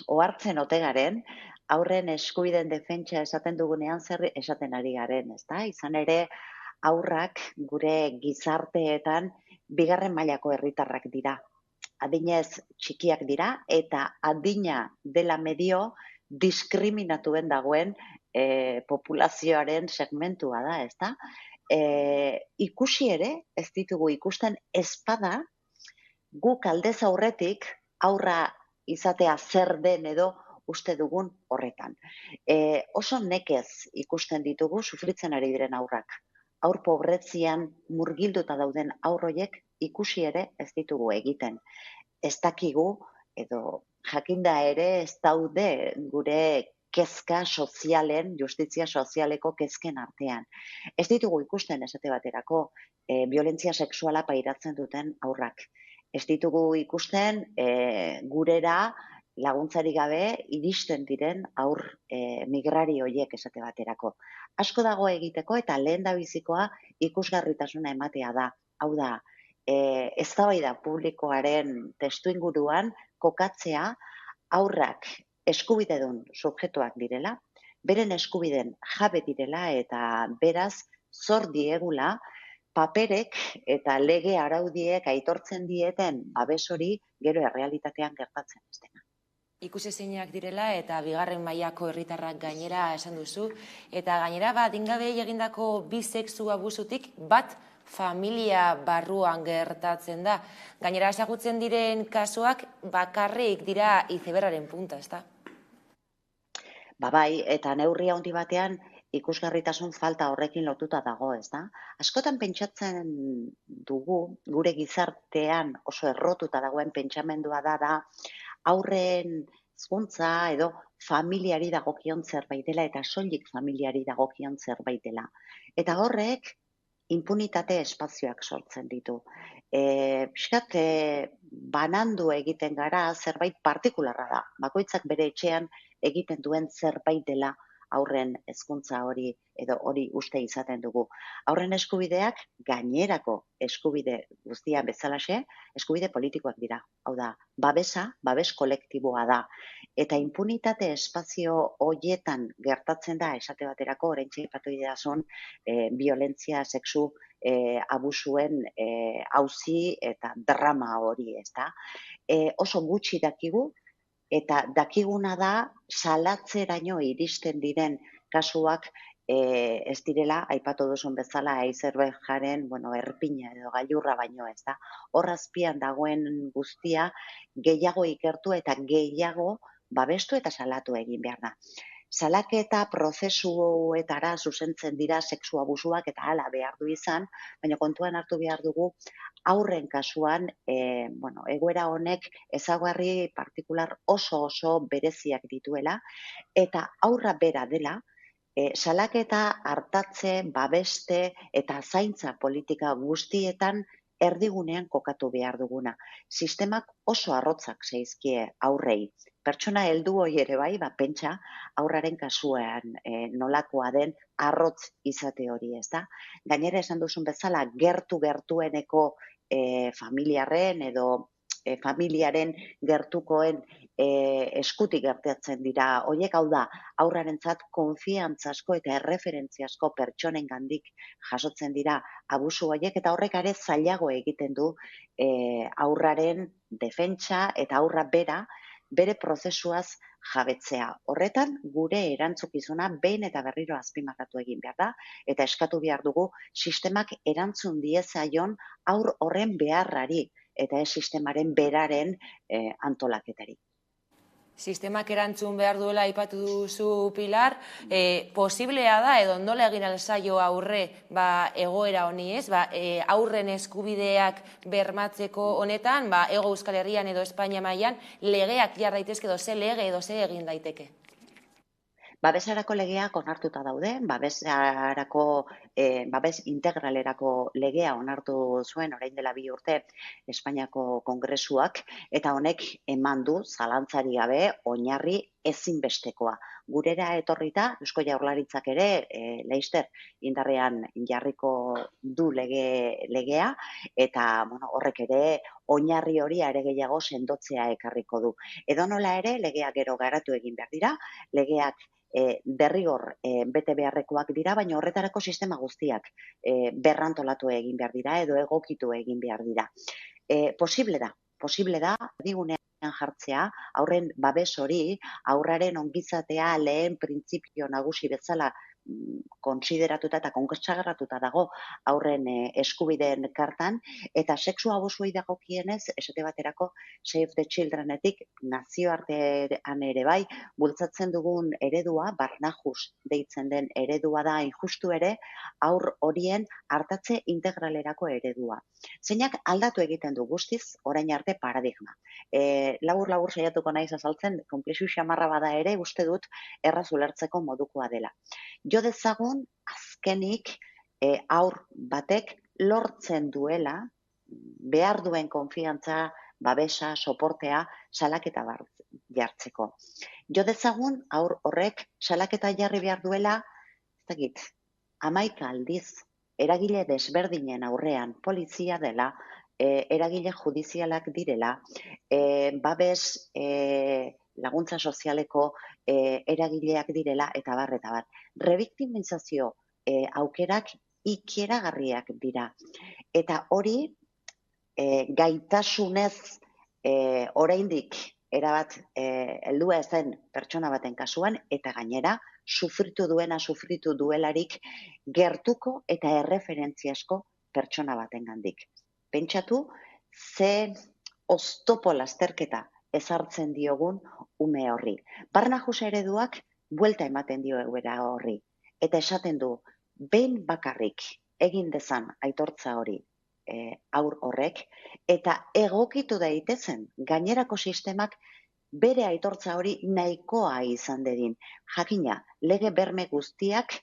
ohartzen ote garen, aurren eskubideen defentsa esaten dugunean zer esaten ari garen, ez da? Izan ere, aurrak gure gizarteetan bigarren mailako herritarrak dira. Adinez txikiak dira eta adina dela medio diskriminatuen dagoen populazioaren segmentua da, ez da? Ikusi ere, ez ditugu ikusten ezpada, guk aldez aurretik aurra izatea zer den edo uste dugun horretan. Oso nekez ikusten ditugu sufritzen ari diren aurrak. Aur pobretzian murgilduta dauden aurroiek ikusi ere ez ditugu egiten. Ez dakigu edo jakinda ere ez daude gure kezka sozialen, justizia sozialeko kezken artean. Ez ditugu ikusten esate baterako violentzia sexuala pairatzen duten aurrak. Ez ditugu ikusten gurera laguntzari gabe iristen diren aur migrari horiek esate baterako. Asko dago egiteko eta lehendabizikoa ikusgarritasuna ematea da. Hau da, eztabaida publikoaren testuinguruan kokatzea aurrak eskubidedun subjektuak direla, beren eskubideen jabe direla eta beraz zor diegula paperek eta lege araudiek aitortzen dieten babes hori gero errealitatean gertatzen ez dena. Ikusezinak direla eta bigarren mailako herritarrak gainera esan duzu, eta gainera adingabei egindako bi sexu abusutik bat familia barruan gertatzen da. Gainera ezagutzen diren kasuak bakarrik dira izeberraren punta, ez da? Bai, eta neurri handi batean ikusgarritasun falta horrekin lotuta dago, ez da? Askotan pentsatzen dugu, gure gizartean oso errotuta dagoen pentsamendua da aurren hezkuntza edo familiari dagokion zerbait dela eta soilik familiari dagokion zerbait dela. Eta horrek impunitate espazioak sortzen ditu. Piskat, banandu egiten gara zerbait partikularra da. Bakoitzak bere etxean egiten duen zerbait dela aurren hezkuntza hori edo hori uste izaten dugu. Aurren eskubideak gainerako eskubide guztian bezalaxe, eskubide politikoak dira. Hau da, babes kolektiboa da. Eta impunitate espazio horietan gertatzen da esate baterako oraintxe aipatu didazun violentzia sexu abusuen auzi eta drama hori, ezta? Oso gutxi dakigu eta dakiguna da salatzeraino iristen diren kasuak ez direla, aipatu duzun bezala, Azerbaijanen, erpina edo gailurra baino ez da. Hor azpian dagoen guztia gehiago ikertu eta gehiago babestu eta salatu egin behar da. Salaketa prozesuetara zuzentzen dira sexu abusuak eta hala behar du izan, baina kontuan hartu behar dugu aurren kasuan, egoera honek ezaugarri partikular oso bereziak dituela, eta aurra bera dela, salaketa hartatze, babeste eta zaintza politika guztietan erdigunean kokatu behar duguna. Sistemak oso arrotzak zaizkie aurrei. pertsona heldu hori ere bai, pentsa aurraren kasuan nolakoa den arrotz izate hori, ez da? Gainera esan duzun bezala, gertueneko familiarren edo familiaren gertukoen eskutik gertatzen dira. Horiek hau da, aurrarentzat konfiantzasko eta erreferentziasko pertsonengandik jasotzen dira abusu horiek, eta horrek ere zailago egiten du aurraren defentsa eta aurra bere prozesuaz jabetzea. Horretan, gure erantzukizuna behin eta berriro azpimarratu egin behar da, eta eskatu behar dugu sistemak erantzun diezaion aur horren beharrari, eta ez sistemaren beraren antolaketari. Sistemak erantzun behar duela aipatu duzu, Pilar, posiblea da edo nola egin alzaio aurre egoera honi, ez? Aurren eskubideak bermatzeko honetan, Hego Euskal Herrian edo Espainia mailan legeak jar daitezke edo ze lege edo ze egin daiteke? Babesarako legeak onartuta daude, babes integralerako legea onartu zuen orain dela 2 urte Espainiako Kongresuak, eta honek eman du zalantzari gabe oinarri ezinbestekoa. Gurera etorrita, Eusko Jaurlaritzak ere, laster indarrean jarriko du legea, eta horrek ere oinarri hori are gehiago sendotzea ekarriko du. Edonola ere, legeak gero garatu egin behar dira, legeak derrigor bete beharrekoak dira, baina horretarako sistema guztiak berrantolatu egin behar dira edo egokitu egin behar dira. Posible da, erdigunean jartzea, aurren babes hori, aurraren ongizatea lehen printzipio nagusi bezala kontsideratuta eta kontsagratuta dago aurren eskubideen kartan, eta sexu abusuei dagokienez, esate baterako Save the Childrenetik nazioartean ere bai, bultzatzen dugun eredua, Barnahus deitzen den eredua da injustu ere, aur horien artatze integralerako eredua. Zeinak aldatu egiten du guztiz, orain arte paradigma. Labur saiatuko naiz azaltzen, konplexu xamarra bada ere, uste dut erraz ulertzeko modukoa dela. Jo dezagun, azkenik, aur batek lortzen duela, behar duen konfiantza, babesa, soportea, salaketa jartzeko. Jo dezagun, aur horrek salaketa jarri behar duela, 11 aldiz, eragile desberdinen aurrean, polizia dela, eragile judizialak direla, babes laguntza sozialeko eragileak direla, eta bar. Rebiktimizazio aukerak ikeragarriak dira. Eta hori gaitasunez oraindik erabat heldua ezen pertsona baten kasuan, eta gainera sufritu duelarik gertuko eta erreferentziasko pertsona batengandik. Pentsatu, ze oztopo lasterketa ezartzen diogun ume horri. Barnahus ereduak buelta ematen dio egoera horri. Eta esaten du, behin bakarrik egin dezan aitortza hori aur horrek, eta egokitu daitezen gainerako sistemak bere aitortza hori nahikoa izan dedin. Jakina, lege berme guztiak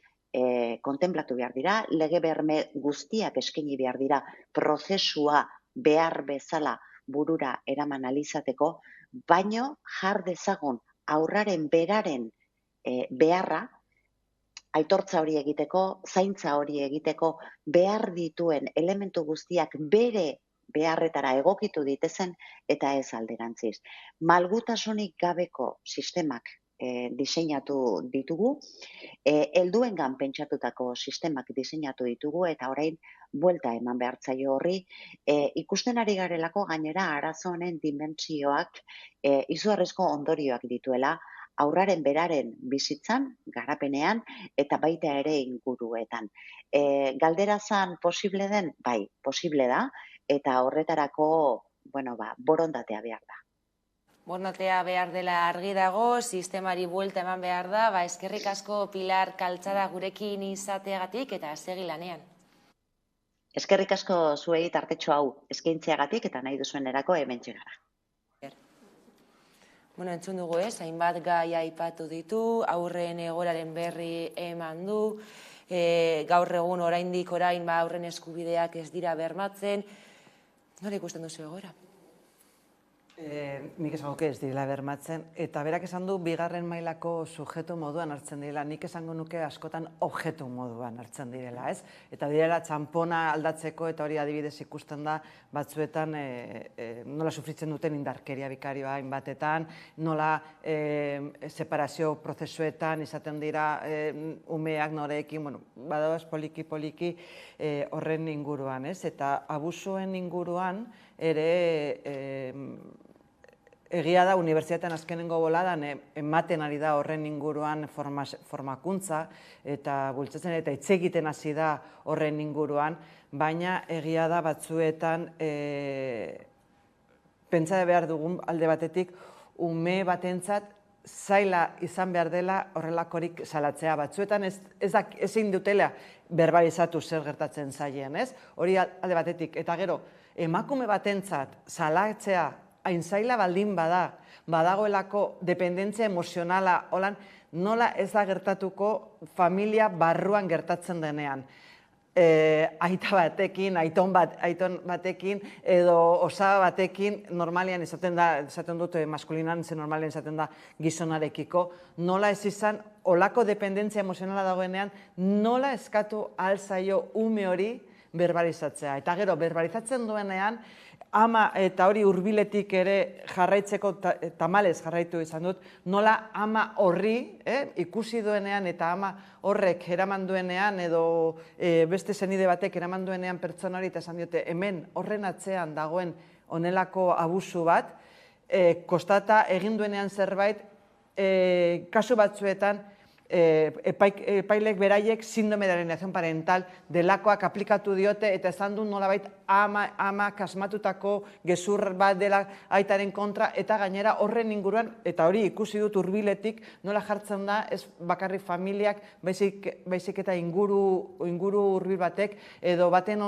kontemplatu behar dira, lege berme guztiak eskaini behar dira prozesua behar bezala burura eraman alizateko, baino jar dezagun aurraren beraren beharra, aitortza hori egiteko, zaintza hori egiteko, behar dituen elementu guztiak bere beharretara egokitu ditezen eta ez alderantziz. Malgutasunik gabeko sistemak diseinatu ditugu, helduengan pentsatutako sistemak diseinatu ditugu, eta orain buelta eman behartzaio horri, ikusten ari garelako gainera arazo honen dimentsioak izugarrizko ondorioak dituela, aurraren beraren bizitzan, garapenean, eta baita ere inguruetan. Galdera zan posible den? Bai, posible da, eta horretarako borondatea behar da. Borondatea behar dela argi dago, sistemari buelta eman behar da, eskerrik asko Pilar Kaltzada gurekin izateagatik eta segi lanean. Eskerrik asko zuei tartetxo hau eskaintzeagatik eta nahi duzuen erako hementxe gara. Entzun dugu hainbat gai aipatu ditu, aurren egoraren berri eman du, gaur egun oraindik aurren eskubideak ez dira bermatzen. Nola ikusten duzu egora? Nik esango ez direla bermatzen, eta berak esan du bigarren mailako sujetu moduan hartzen direla, nik esango nuke askotan objektu moduan hartzen direla, ez? Eta direla txampona aldatzeko, eta hori adibidez ikusten da batzuetan nola sufritzen duten indarkeria bikarioa hainbatetan, nola separazio prozesuetan izaten dira umeak noreekin, bueno, badagoaz poliki-poliki horren inguruan, ez? Eta abusuen inguruan ere egia da, unibertsitatean azkenengo boladan ematen ari da horren inguruan formakuntza eta bultzatzen eta hitz egiten hasi da horren inguruan, baina egia da batzuetan pentsa behar dugun alde batetik ume batentzat zaila izan behar dela horrelakorik salatzea. Batzuetan ezin dutela berbalizatu zer gertatzen zaien, ez? Hori alde batetik. Eta gero, emakume batentzat salatzea hain zaila baldin badagoelako dependentzia emozionala, holan, nola ez da gertatuko familia barruan gertatzen denean. Aita batekin, aiton batekin, edo osaba batekin, normalian esaten dut maskulinan, normalian esaten da gizonarekiko, nola ez izan, olako dependentzia emozionala dagoenean, nola eskatu alzaio ume hori berbalizatzea. Eta gero, berbalizatzen duenean, ama eta hori hurbiletik ere jarraitzeko tamalez jarraitu izan dut, nola ama horri ikusi duenean eta ama horrek eraman duenean edo beste senide batek eraman duenean pertsona hori eta esan diote hemen horren atzean dagoen honelako abusu bat, kostata egin duenean zerbait, kasu batzuetan epailek beraiek síndrome de alienación parental delakoak aplikatu diote eta esan du nolabait ama kasmatutako gezur bat dela aitaren kontra eta gainera horren inguruan, eta hori ikusi dut hurbiletik nola jartzen da ez bakarrik familiak, baizik eta inguru hurbil batek edo baten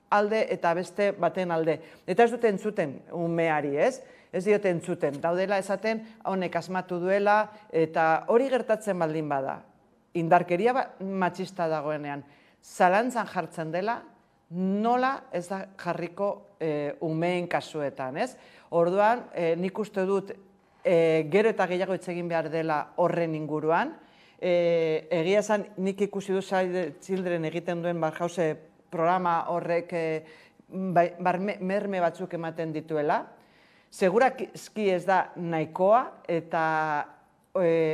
alde eta beste baten alde. Eta ez dute entzuten umeari, ez? Ez diote entzuten, daudela esaten honek asmatu duela, eta hori gertatzen baldin bada. Indarkeria matxista dagoenean, zalantzan jartzen dela, nola ez da jarriko umeen kasuetan, ez? Orduan, nik uste dut gero eta gehiago hitz egin behar dela horren inguruan. Egia esan, nik ikusi du Save the Children egiten duen Barjause programa horrek merme batzuk ematen dituela. Segurazki ez da nahikoa eta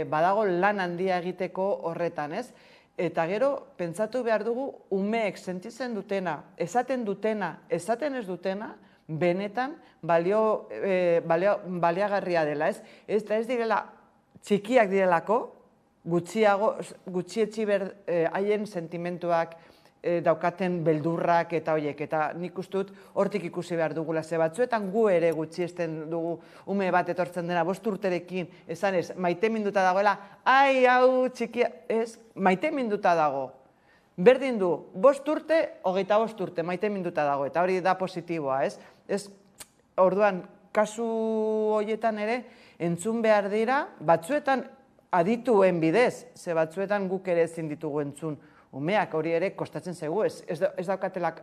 badago lan handia egiteko horretan, ez? Eta gero, pentsatu behar dugu, umeek sentitzen dutena, esaten ez dutena, benetan baliagarria dela, ez? Eta ez direla, txikiak direlako, gutxietxi haien sentimentuak, daukaten beldurrak eta horiek, eta nik uste dut hortik ikusi behar dugula, ze batzuetan gu ere gutxiesten dugu ume bat etortzen dena 5 urterekin, esan ez, maite minduta dagoela, ai, hau, txikia, ez, maite minduta dago. Berdin du, 5 urte, 25 urte, maite minduta dago, eta hori da positiboa, ez? Ez, orduan, kasu horietan ere, entzun behar dira, batzuetan adituen bidez, ze batzuetan guk ere ezin ditugu entzun, umeak hori ere kostatzen zaigu, ez daukatelak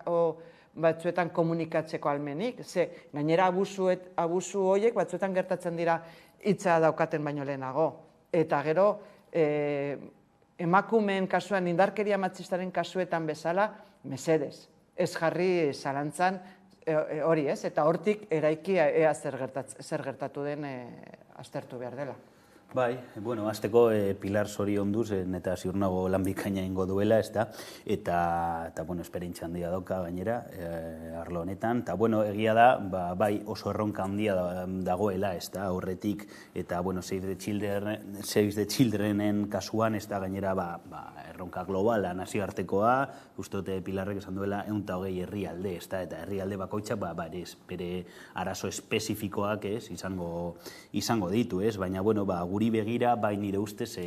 batzuetan komunikatzeko almenik, ze gainera abusu horiek batzuetan gertatzen dira hitza daukaten baino lehenago. Eta gero, emakumeen kasuan, indarkeria matxistaren kasuetan bezala, mesedez, ez jarri zalantzan hori ez, eta hortik eraiki ea zer gertatu den aztertu behar dela. Bai, bueno, azteko Pilar Zorionduz, eta ziur nago lan bikaina ingo duela, ez da, eta, bueno, esperientzia handia dauka gainera, arlo honetan, eta, bueno, egia da, bai oso erronka handia dagoela, ez da, horretik, eta, bueno, Save the Childrenen kasuan, ez da, gainera, erronka globala, nazioartekoa, uste dute Pilarrek esan duela, 120 herrialde, ez da, eta herrialde bakoitzak, bere arazo espezifikoak, ez, izango ditu, ez, baina, bueno, guri begira, bai nire ustez,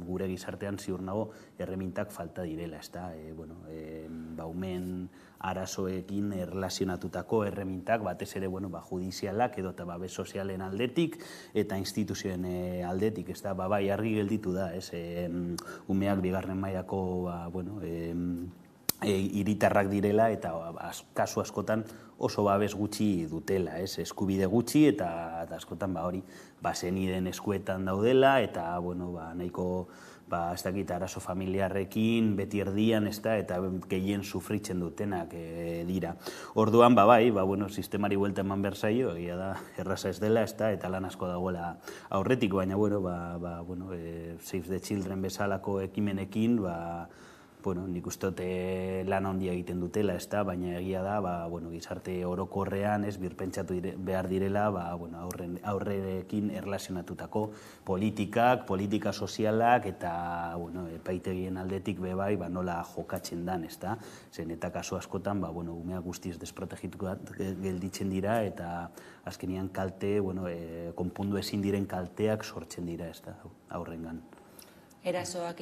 gure gizartean ziur nago erremintak falta direla, ez da, umeen arazoekin erlazionatutako erremintak, batez ere, judizialak edo eta babes sozialen aldetik eta instituzioen aldetik, ez da, bai argi gelditu da, ez, umeak bigarren mailako, hiritarrak direla eta kasu askotan oso babes gutxi dutela, eskubide gutxi eta askotan hori senideen eskuetan daudela eta nahiko ez dakit arazo familiarrekin beti erdian eta gehien sufritzen dutenak dira. Orduan, sistemari buelta eman behar zaio, egia da, erraza ez dela eta lan asko dagoela aurretik, baina Save the Children bezalako ekimenekin, nik uste lan handia egiten dutela, baina egia da, gizarte orokorrean birpentsatu behar direla aurrerekin erlazionatutako politikak, politika sozialak eta epaitegien aldetik bebai nola jokatzen dan, zen eta kasu askotan umeak guztiz desprotegituak gelditzen dira eta azkenian kalte, konpundu ezin diren kalteak sortzen dira aurrengan. Erasoak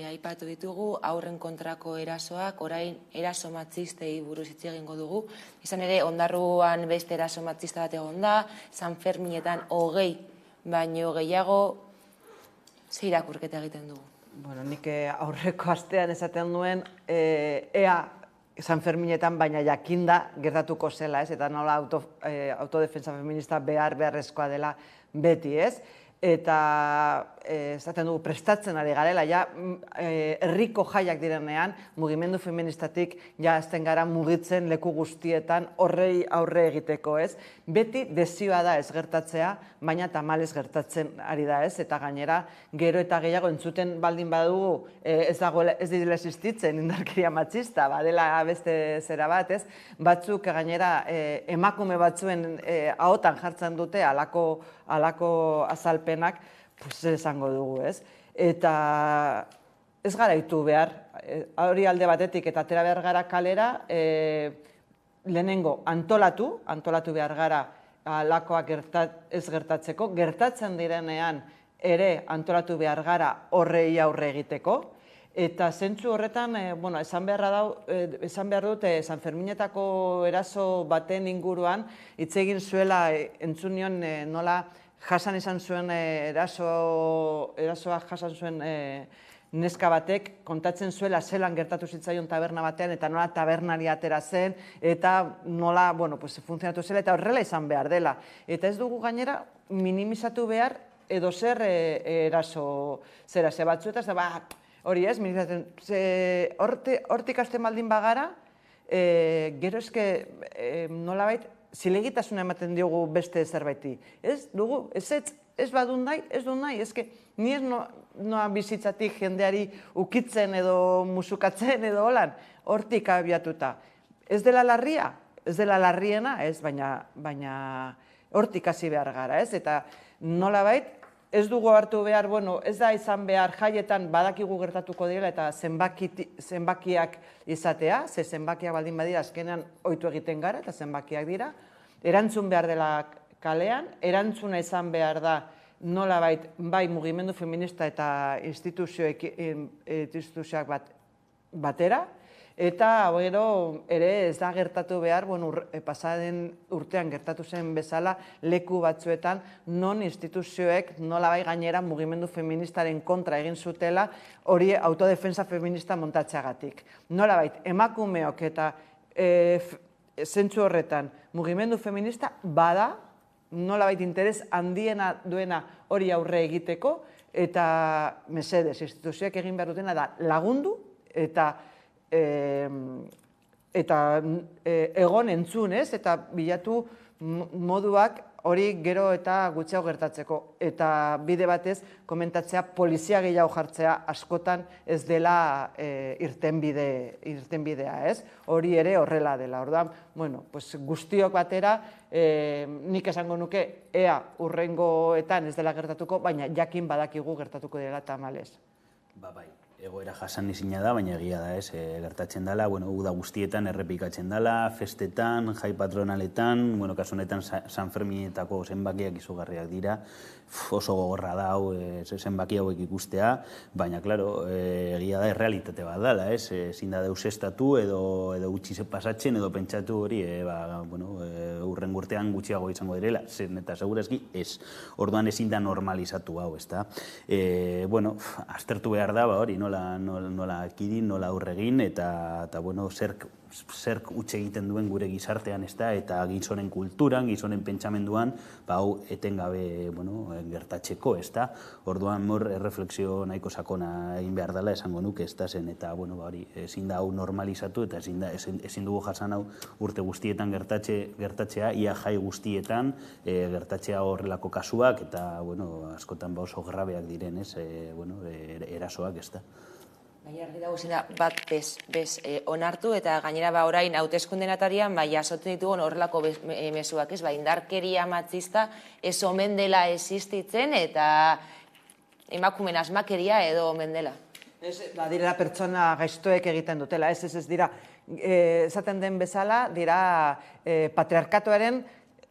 aipatu ditugu, aurren kontrako erasoak, orain eraso matxistei buruz hitz egingo dugu. Izan ere, Ondarruan beste eraso matxista bat egon da, San Ferminetan 20, baino gehiago, ze irakurketa egiten dugu? Nik aurreko astean esaten duen, ea San Ferminetan baina jakinda gertatuko zela, eta nola autodefensa feminista beharrezkoa dela beti, eta esaten dugu prestatzen ari garela, herriko jaiak direnean, mugimendu feministatik azten gara mugitzen leku guztietan horrei aurre egiteko, beti desioa da ez gertatzea, baina tamalez gertatzen ari da, eta gainera gero eta gehiago entzuten baldin badugu ez direla existitzen indarkeria matxista, badela beste zera bat, batzuk gainera emakume batzuen ahotan jartzen dute halako azalpenak, esango dugu, Eta ez gara itu behar, hori alde batetik eta atera behar gara kalera, lehenengo antolatu behar gara halakoak ez gertatzeko, gertatzen direnean ere antolatu behar gara horrei aurre egiteko, eta zentzu horretan, esan behar dut, San Ferminetako eraso baten inguruan, hitz egin zuela entzun nion nola jasan izan zuen erasoa jasan zuen neska batek kontatzen zuela zelan gertatu zitzaion taberna batean eta nola tabernari atera zen eta nola funtzionatu zela eta horrela izan behar dela. Eta ez dugu gainera minimizatu behar edo zer eraso zera ze batzuetaz, hori hortik hasten baldin bagara, gero eske nolabait zilegitasuna ematen diogu beste zerbaiti. Ez dugu, ez badun nahi, ezke ni ez noa bizitzatik jendeari ukitzen edo musukatzen edo holan, hortik abiatuta. Ez dela larria, ez dela larriena, baina hortik hasi behar gara, eta nolabait, ez dugu hartu behar, ez da izan behar jaietan badakigu gertatuko dira eta zenbakiak izatea, zenbakiak baldin badira azkenean ohitu egiten gara eta zenbakiak dira, erantzun behar dela kalean, erantzuna izan behar da nolabait bai mugimendu feminista eta instituzioak batera, eta gero ere ez da gertatu behar, pasaden urtean gertatu zen bezala leku batzuetan non instituzioek nolabait gainera mugimendu feministaren kontra egin zutela hori autodefensa feminista montatzeagatik. Nolabait emakumeok eta zentzu horretan mugimendu feminista bada nolabait interes handiena duena hori aurre egiteko eta mesedez instituzioek egin behar dutena da lagundu eta egon entzun, eta bilatu moduak hori gero eta gutxiago gertatzeko. Eta bide batez, komentatzea polizia gehiago jartzea askotan ez dela irtenbidea, ez? Hori ere horrela dela. Orduan, guztiok batera, nik esango nuke ea hurrengoetan ez dela gertatuko, baina jakin badakigu gertatuko dela tamalez. Bai. Egoera jasan izina da, baina egia da, gertatzen dela, uda guztietan errepikatzen dela, festetan, jai patronaletan, kasu honetan San Ferminetako zenbakiak izugarriak dira, oso gogorra da hau zenbaki hauek ikustea, baina, klaro, egia da, errealitate bat dela, ezin da deusestatu edo utzi pasatzen edo pentsatu hori, urren urtean gutxiago izango direla, eta segurazki ez. Orduan ezin da normalizatu hau, ezta. Aztertu behar da, hori, nola ekidin, nola aurregin, eta bueno, zerk utxe egiten duen gure gizartean, eta gizonen kulturan, gizonen pentsamenduan, hau etengabe gertatzeko, orduan mor erreflexio nahiko sakona egin behar dela esango nuke, zen, eta ezin da hau normalizatu, eta ezin dugu jasan hau urte guztietan gertatzea, ia jai guztietan gertatzea horrelako kasuak, eta askotan oso grabeak diren, erasoak, Baina argi dago zena bat bez onartu eta gainera orain hauteskunden atarian jasotzen ditugun horrelako mezuak, indarkeria matxista ez omen dela existitzen eta emakumeen asmakeria edo omen dela. Direla pertsona gaiztoek egiten dutela, ez dira, esaten den bezala, dira patriarkatuaren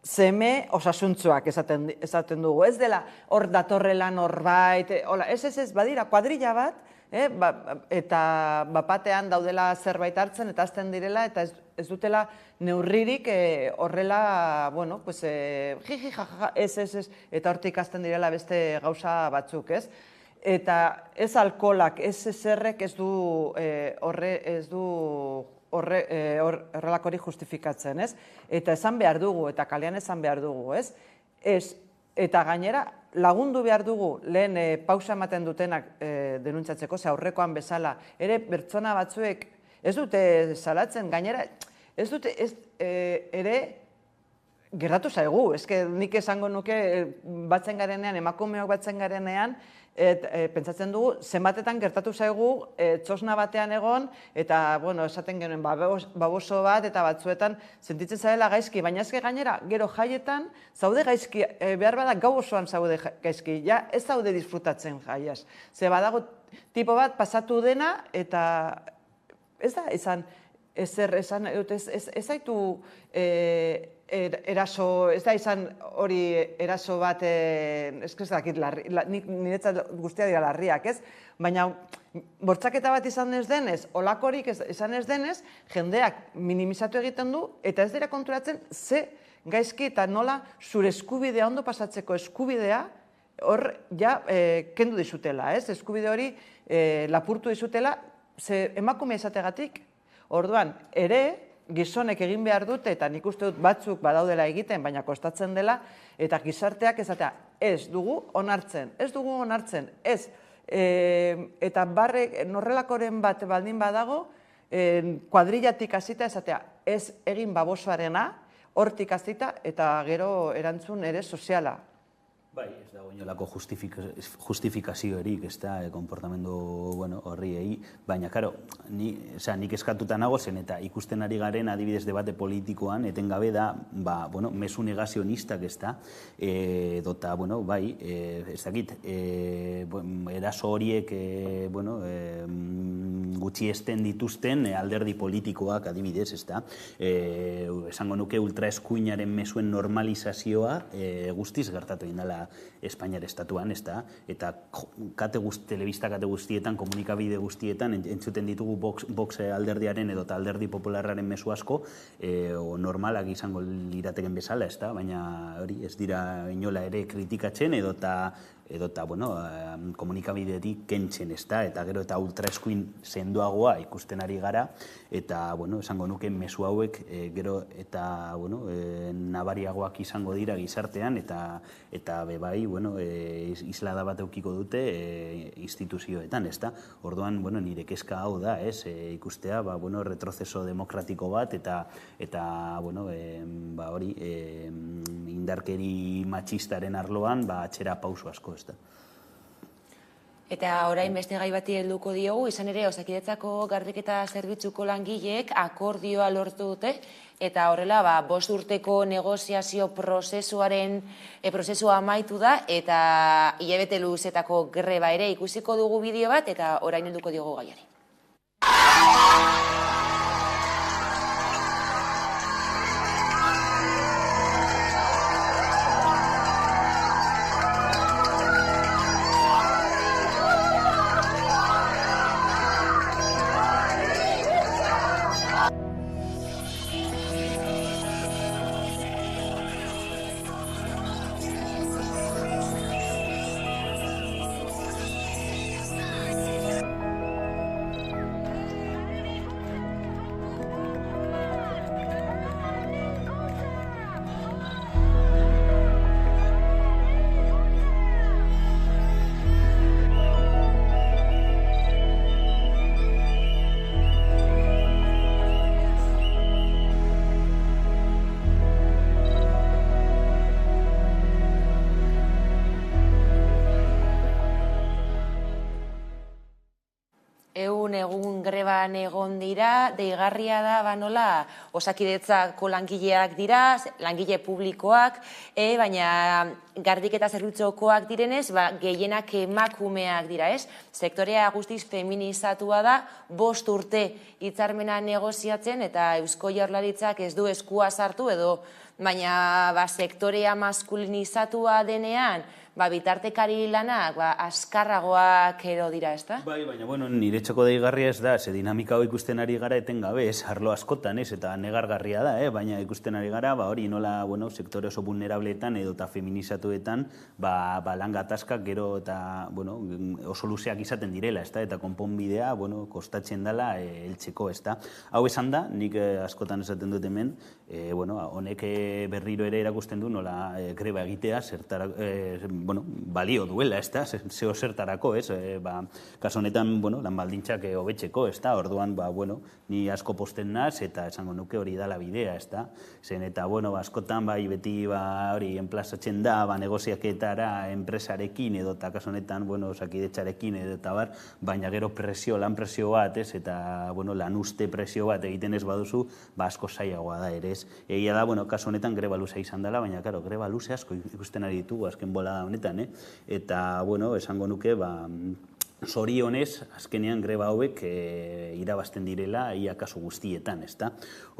zeme osasuntzuak esaten dugu. Ez dela hor datorrela norbait, ez, badira kuadrilla bat, eta bapatean daudela zerbait hartzen eta azten direla eta ez dutela neurririk horrela, jiji, jaja, ez, eta hortik azten direla beste gauza batzuk, ez? Eta ez alkolak, ez zerrek ez du horrelakori justifikatzen, ez? Eta esan behar dugu, eta kalean esan behar dugu, ez? Eta gainera, lagundu behar dugu lehen pausa ematen dutenak denuntzatzeko, ze aurrekoan bezala, ere pertsona batzuek ez dute salatzen, gainera, ez dute ere gertatu zaigu, nik esango nuke batzen garenean, emakumeok batzen garenean, pentsatzen dugu, zenbatetan gertatu zaigu, txosna batean egon, eta, esaten genuen, baboso bat, eta batzuetan sentitzen zarela gaizki, baina ezke gainera, gero jaietan, zaude gaizki, behar bada gau osoan zaude gaizki, ja ez zaude disfrutatzen jaiaz. Ze badago tipo bat pasatu dena, eta ez da, ez zaitu eraso, ez da izan hori eraso bat, ez dakit, niretzat guztia dira larriak, ez? Baina bortxaketa bat izan ez denez, olakorik izan ez denez, jendeak minimizatu egiten du, eta ez dira konturatzen ze gaizki eta nola zure eskubidea ondo pasatzeko eskubidea hor ja kendu dizutela, ez? Eskubide hori lapurtu dizutela, ze emakume izategatik. Orduan, ere, gizonek egin behar dute, eta nik uste dut batzuk badaudela egiten, baina kostatzen dela, eta gizarteak esatea, ez dugu onartzen, ez. Eta barrek, norrelakoren bat baldin badago, kuadrillatik hasita esatea, ez egin babosoarena, hortik hasita, eta gero erantzun ere soziala. Bai, ez dago inolako justifikazioerik, ez da, konportamendu horriei, baina, karo, nik eskatuta nago zen, eta ikusten ari garen adibidez debate politikoan, etengabe da, mezu negazionistak, ez da, dota, bai, ez dakit, eraso horiek, gutxiesten dituzten alderdi politikoak adibidez, ez da, esango nuke ultraeskuinaren mezuen normalizazioa guztiz gertatu indala Espainiar estatuan, ez da, eta telebista kate guztietan, komunikabide guztietan, entzuten ditugu Vox alderdiaren edo alderdi popularraren mezu asko, normalak izango lirateken bezala, ez da, baina hori ez dira inola ere kritikatzen edota, komunikabidetik kentzen, ez da, eta gero eta ultraeskuin sendoagoa ikusten ari gara, eta, esango nuke mezu hauek gero eta, nabariagoak izango dira gizartean, eta bebai, islada bat eukiko dute instituzioetan, ez da. Orduan, nire kezka hau da, ez, ikustea, retrozeso demokratiko bat, eta hori, indarkeri matxistaren arloan, atxera pauso asko, ez da. Eta orain beste gai bati helduko diogu, izan ere Osakidetzako garbiketa zerbitzuko langileek akordioa lortu dute, eta horrela 5 urteko negoziazio prozesua amaitu da, eta hilabete luzetako greba ere ikusiko dugu bideo bat, eta orain helduko diogu gaiari. Egun greban egon dira, deigarria da, nola, Osakidetzako langileak dira, langile publikoak, baina garbiketa zerbitzukoak direnez, gehienak emakumeak dira, ez? Sektorea guztiz feminizatua da, 5 urte hitzarmena negoziatzen, eta Eusko Jaurlaritzak ez du eskua sartu edo, baina sektorea maskulinizatua denean, bitartekari lanak askarragoak ero dira, ez da? Bai, baina, nire txoko deigarria ez da, ze dinamika hau ikusten ari gara etengabe, arlo askotan, eta negargarria da, baina ikusten ari gara, hori nola, sektore oso vulnerableetan edo eta feminizatuetan, lan gatazkak gero eta, oso luzeak izaten direla, ez da, eta konponbidea, kostatzen dela heltzeko, ez da. Hau esan da, nik askotan esaten dut hemen, honek berriro ere erakusten du nola greba egitea, balio duela, ez da, zeo zertarako, ez, kaso honetan, lan baldintzak hobetzeko, ez da, orduan, ni asko posten naz, eta esango nuke hori dala bidea, ez da, zen, eta, askotan, beti, hori, enplazatzen da, negoziaketara, enpresarekin, edo, eta kaso honetan, Osakidetzarekin, edo, eta bar, baina gero lan presio bat, ez, eta, lan uste presio bat egiten ez baduzu, asko zailagoa da, ere, ez. Egia da, kaso honetan, greba luze izan dela, baina, karo, greba luze asko ikusten ari ditugu, azken bola honetan, eta, esango nuke, zorionez, azkenean greba hauek irabazten direla ia kasu guztietan, ez da?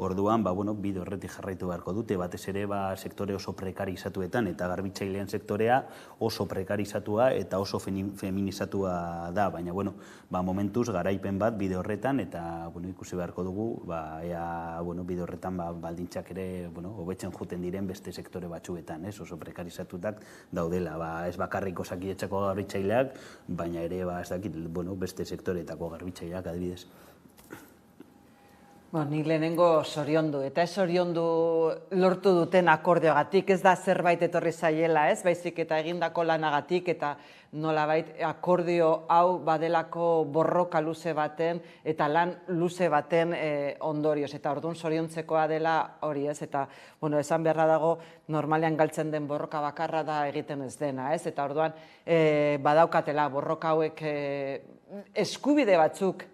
Orduan, bide horretik jarraitu beharko dute, batez ere sektore oso prekarizatuetan, eta garbitzailean sektorea oso prekarizatua eta oso feminizatua da, baina, momentuz garaipen bat bide horretan, eta ikusi beharko dugu, bide horretan baldintzak ere hobetzen juten diren beste sektore batzuetan, oso prekarizatutak daudela, ez bakarrik Osakidetzako garbitzaileak, baina ere, beste sektoreetako garbitzaileak adibidez. Nik lehenengo zoriondu, eta ez zoriondu lortu duten akordioagatik, ez da zerbait etorri zaiela, ez, baizik eta egindako lanagatik, eta nolabait akordio hau badelako borroka luze baten eta lan luze baten ondorioz, eta orduan zoriontzekoa dela hori, ez, eta, esan beharra dago, normalean galtzen den borroka bakarra da egiten ez dena, ez, eta orduan badaukatela borroka hauek eskubide batzuk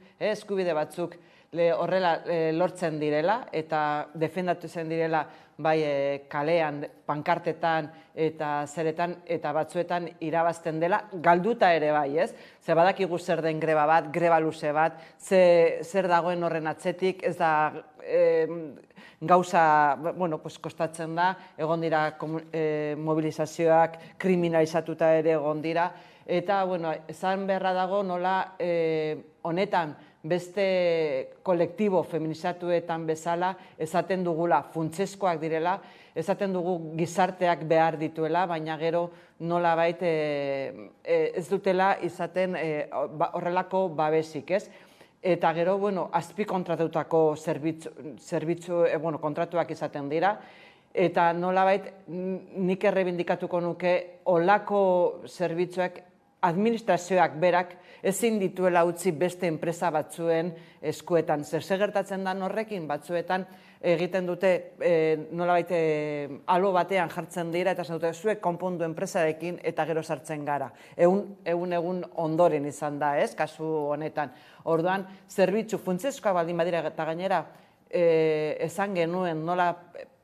horrela lortzen direla eta defendatu zen direla bai kalean, pankartetan eta zeretan eta batzuetan irabazten dela, galduta ere bai, ez? Ze badakigu zer den greba bat, greba luze bat, zer dagoen horren atzetik, ez da gauza, kostatzen da, egon dira mobilizazioak, kriminalizatuta ere egon dira, eta, esan beharra dago nola honetan, beste kolektibo feminizatuetan bezala esaten dugula funtsezkoak direla, esaten dugu gizarteak behar dituela, baina gero nolabait ez dutela izaten horrelako babesik, ez? Eta gero, azpikontratatutako kontratuak izaten dira, eta nolabait nik errebindikatuko nuke olako zerbitzuak administrazioak berak ezin dituela utzi beste enpresa batzuen eskuetan. Zer gertatzen da horrekin batzuetan egiten dute nolabait alo batean jartzen dira eta esan dute zuek konpondu enpresarekin eta gero sartzen gara. Egun ondoren izan da, ez, kasu honetan. Orduan, zerbitzu funtsezkoa baldin badira eta gainera esan genuen nola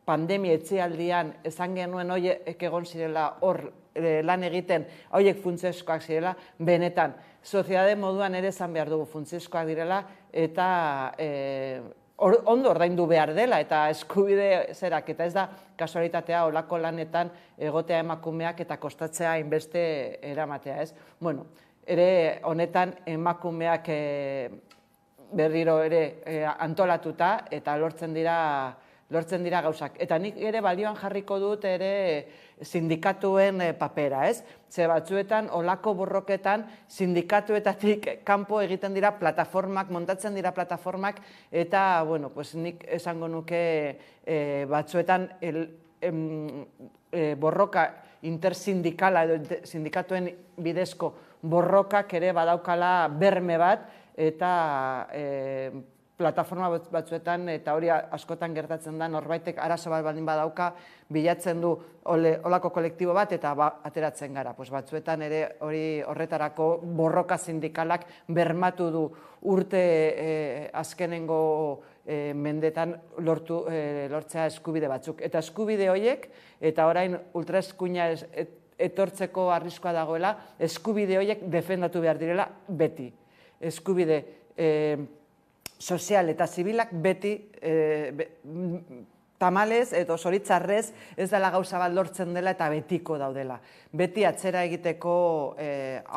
pandemia etzialdian esan genuen horiek egon zirela hor lan egiten, horiek funtsezkoak zirela, benetan, soziedade moduan ere esan behar dugu funtsezkoak direla, eta ondo ordaindu behar dela, eta eskubide zerak, eta ez da kasualitatea olako lanetan egotea emakumeak eta kostatzea hainbeste eramatea, ez? Ere honetan emakumeak berriro ere antolatuta, eta lortzen dira gauzak. Eta nik ere balioan jarriko dut ere sindikatuen papera, ez? Ze batzuetan, olako borroketan, sindikatuetatik kanpo egiten dira plataformak, montatzen dira plataformak, eta, nik esango nuke batzuetan borroka intersindikala edo sindikatuen bidezko borrokak ere badaukala berme bat, eta plataforma batzuetan, eta hori askotan gertatzen da, norbaitek arazo bat baldin badauka, bilatzen du olako kolektibo bat, eta ateratzen gara. Batzuetan ere horretarako borroka sindikalak bermatu du urte azkenengo mendetan lortzea eskubide batzuk. Eta eskubide horiek, eta orain ultraeskuina etortzeko arriskoa dagoela, eskubide horiek defendatu behar direla beti. Eskubide sozial eta zibilak beti tamalez edo zoritzarrez ez dela gauza bat lortzen dela eta betiko daudela. Beti atzera egiteko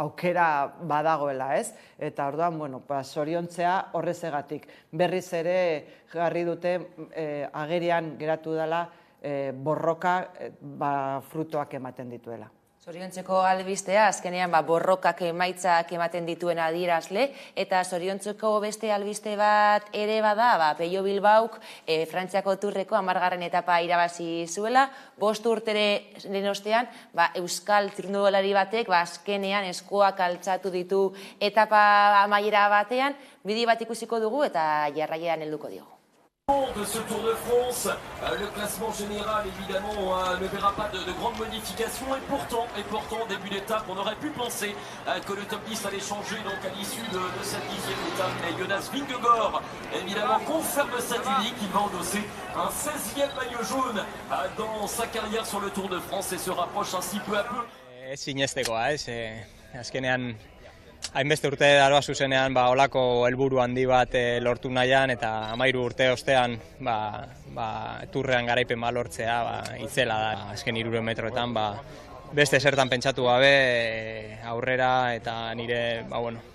aukera badagoela, ez? Eta orduan, zoriontzea horrezegatik. Berriz ere jarri dute agerian geratu dela borroka frutoak ematen dituela. Zoriontzeko albistea, azkenean borrokak emaitzak ematen dituen adierazle, eta zoriontzeko beste albiste bat ere bada, Pello Bilbauk Frantziako Tourreko 10. etapa irabazi zuela, 5 urteren ostean, euskal txirrindulari batek azkenean eskuak altxatu ditu etapa amaiera batean, bideo bat ikusiko dugu eta jarraian helduko diogu. De ce Tour de France, le classement général évidemment ne verra pas de grandes modifications et pourtant début d'étape on aurait pu penser que le top 10 allait changer donc à l'issue de cette 10e étape et Jonas Vingegaard évidemment confirme sa tunique, il va endosser un 16e maillot jaune dans sa carrière sur le Tour de France et se rapproche ainsi peu à peu. Sinestekoa, azkenean hainbeste urte daroa zuzenean olako helburu handi bat lortu nahian eta 13 urte ostean Tourrean garaipen lortzea itzela da. Azken 300 metroetan beste zertan pentsatu gabe aurrera eta nire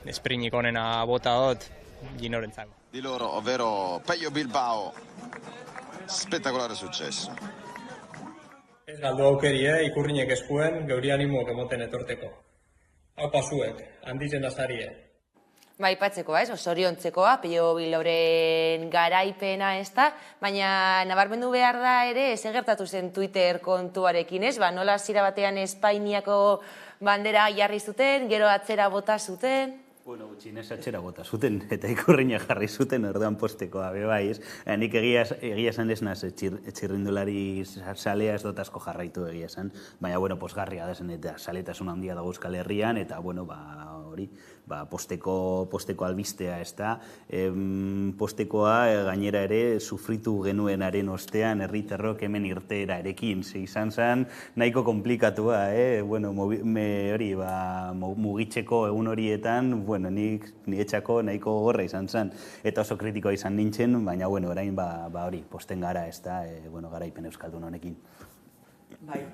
esprinik onena bota dut Ginorentzako. Di loro, ovvero Pello Bilbao, spettacolare successo. Ez galdu aukeri, ikurrinek eskuen, geuri animoak emoten etorteko. Hau pasuek, handitzen azarie. Aipatzeko, zoriontzekoa, Pello Bilbaoren garaipena ez da, baina nabarmendu behar da ere, ez gertatu zen Twitter kontuarekin, nola hasiera batean Espainiako bandera jarri zuten, gero atzera bota zuten. Gutxinez atzera bota zuten, eta ikurriña jarri zuten orduan postekoa, bai, ez? Nik egia esan ez naz, txirrindulari salea ez dut asko jarraitu egia esan, baina, pozgarria da zen, eta saletasun handia dago Euskal Herrian, eta, hori, posteko albistea, ez da. Postekoa, gainera ere, sufritu genuenaren ostean, herritarrok hemen irteera erekin, izan zen, nahiko komplikatua, hori, mugitzeko egun horietan, nik etxako nahiko gorra izan zen, eta oso kritikoa izan nintzen, baina, orain, hori, posten gara, ez da, garaipen euskaldun honekin.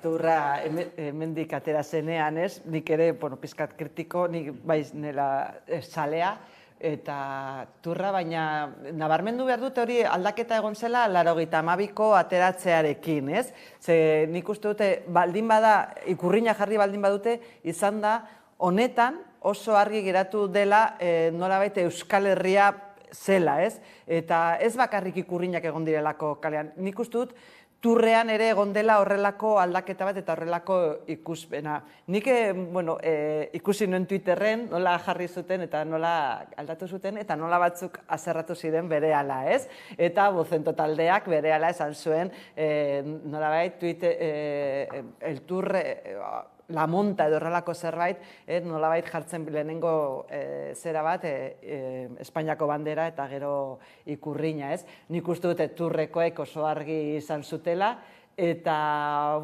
Tourra hemendik atera zenean, nik ere, pizkat kritiko, nik baiz nela salea, eta Tourra, baina nabarmendu behar dute hori aldaketa egon zela 92ko ateratzearekin, ez? Ze nik uste dute, baldin bada, ikurriña jarri baldin badute, izan da, honetan oso argi geratu dela nolabait Euskal Herria zela, ez? Eta ez bakarrik ikurriñak egon direlako kalean. Nik uste dut, Tourrean ere egon dela horrelako aldaketa bat eta horrelako ikuspena. Nik, ikusi nuen Twitterren nola jarri zuten eta nola aldatu zuten eta nola batzuk azerratu ziren berehala, ez? Eta Bozento taldeak berehala esan zuen nolabait el Tour la monta edo horrelako zerbait, nolabait jartzen lehenengo zera bat, Espainiako bandera eta gero ikurriña, ez? Nik uste dute Tourrekoek oso argi izan zutela, eta,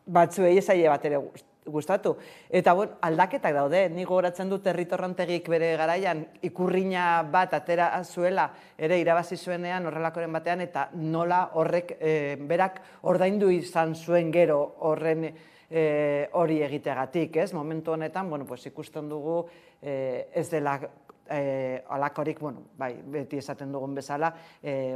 batzuei esaile bat ere gustatu. Eta, aldaketak daude, nik gogoratzen dut Herritorrantegik bere garaian ikurriña bat atera zuela, ere irabazi zuenean horrelakoren batean, eta nola horrek berak ordaindu izan zuen gero horren hori egiteagatik, ez? Momentu honetan, ikusten dugu ez dela alakorik, beti esaten dugun bezala,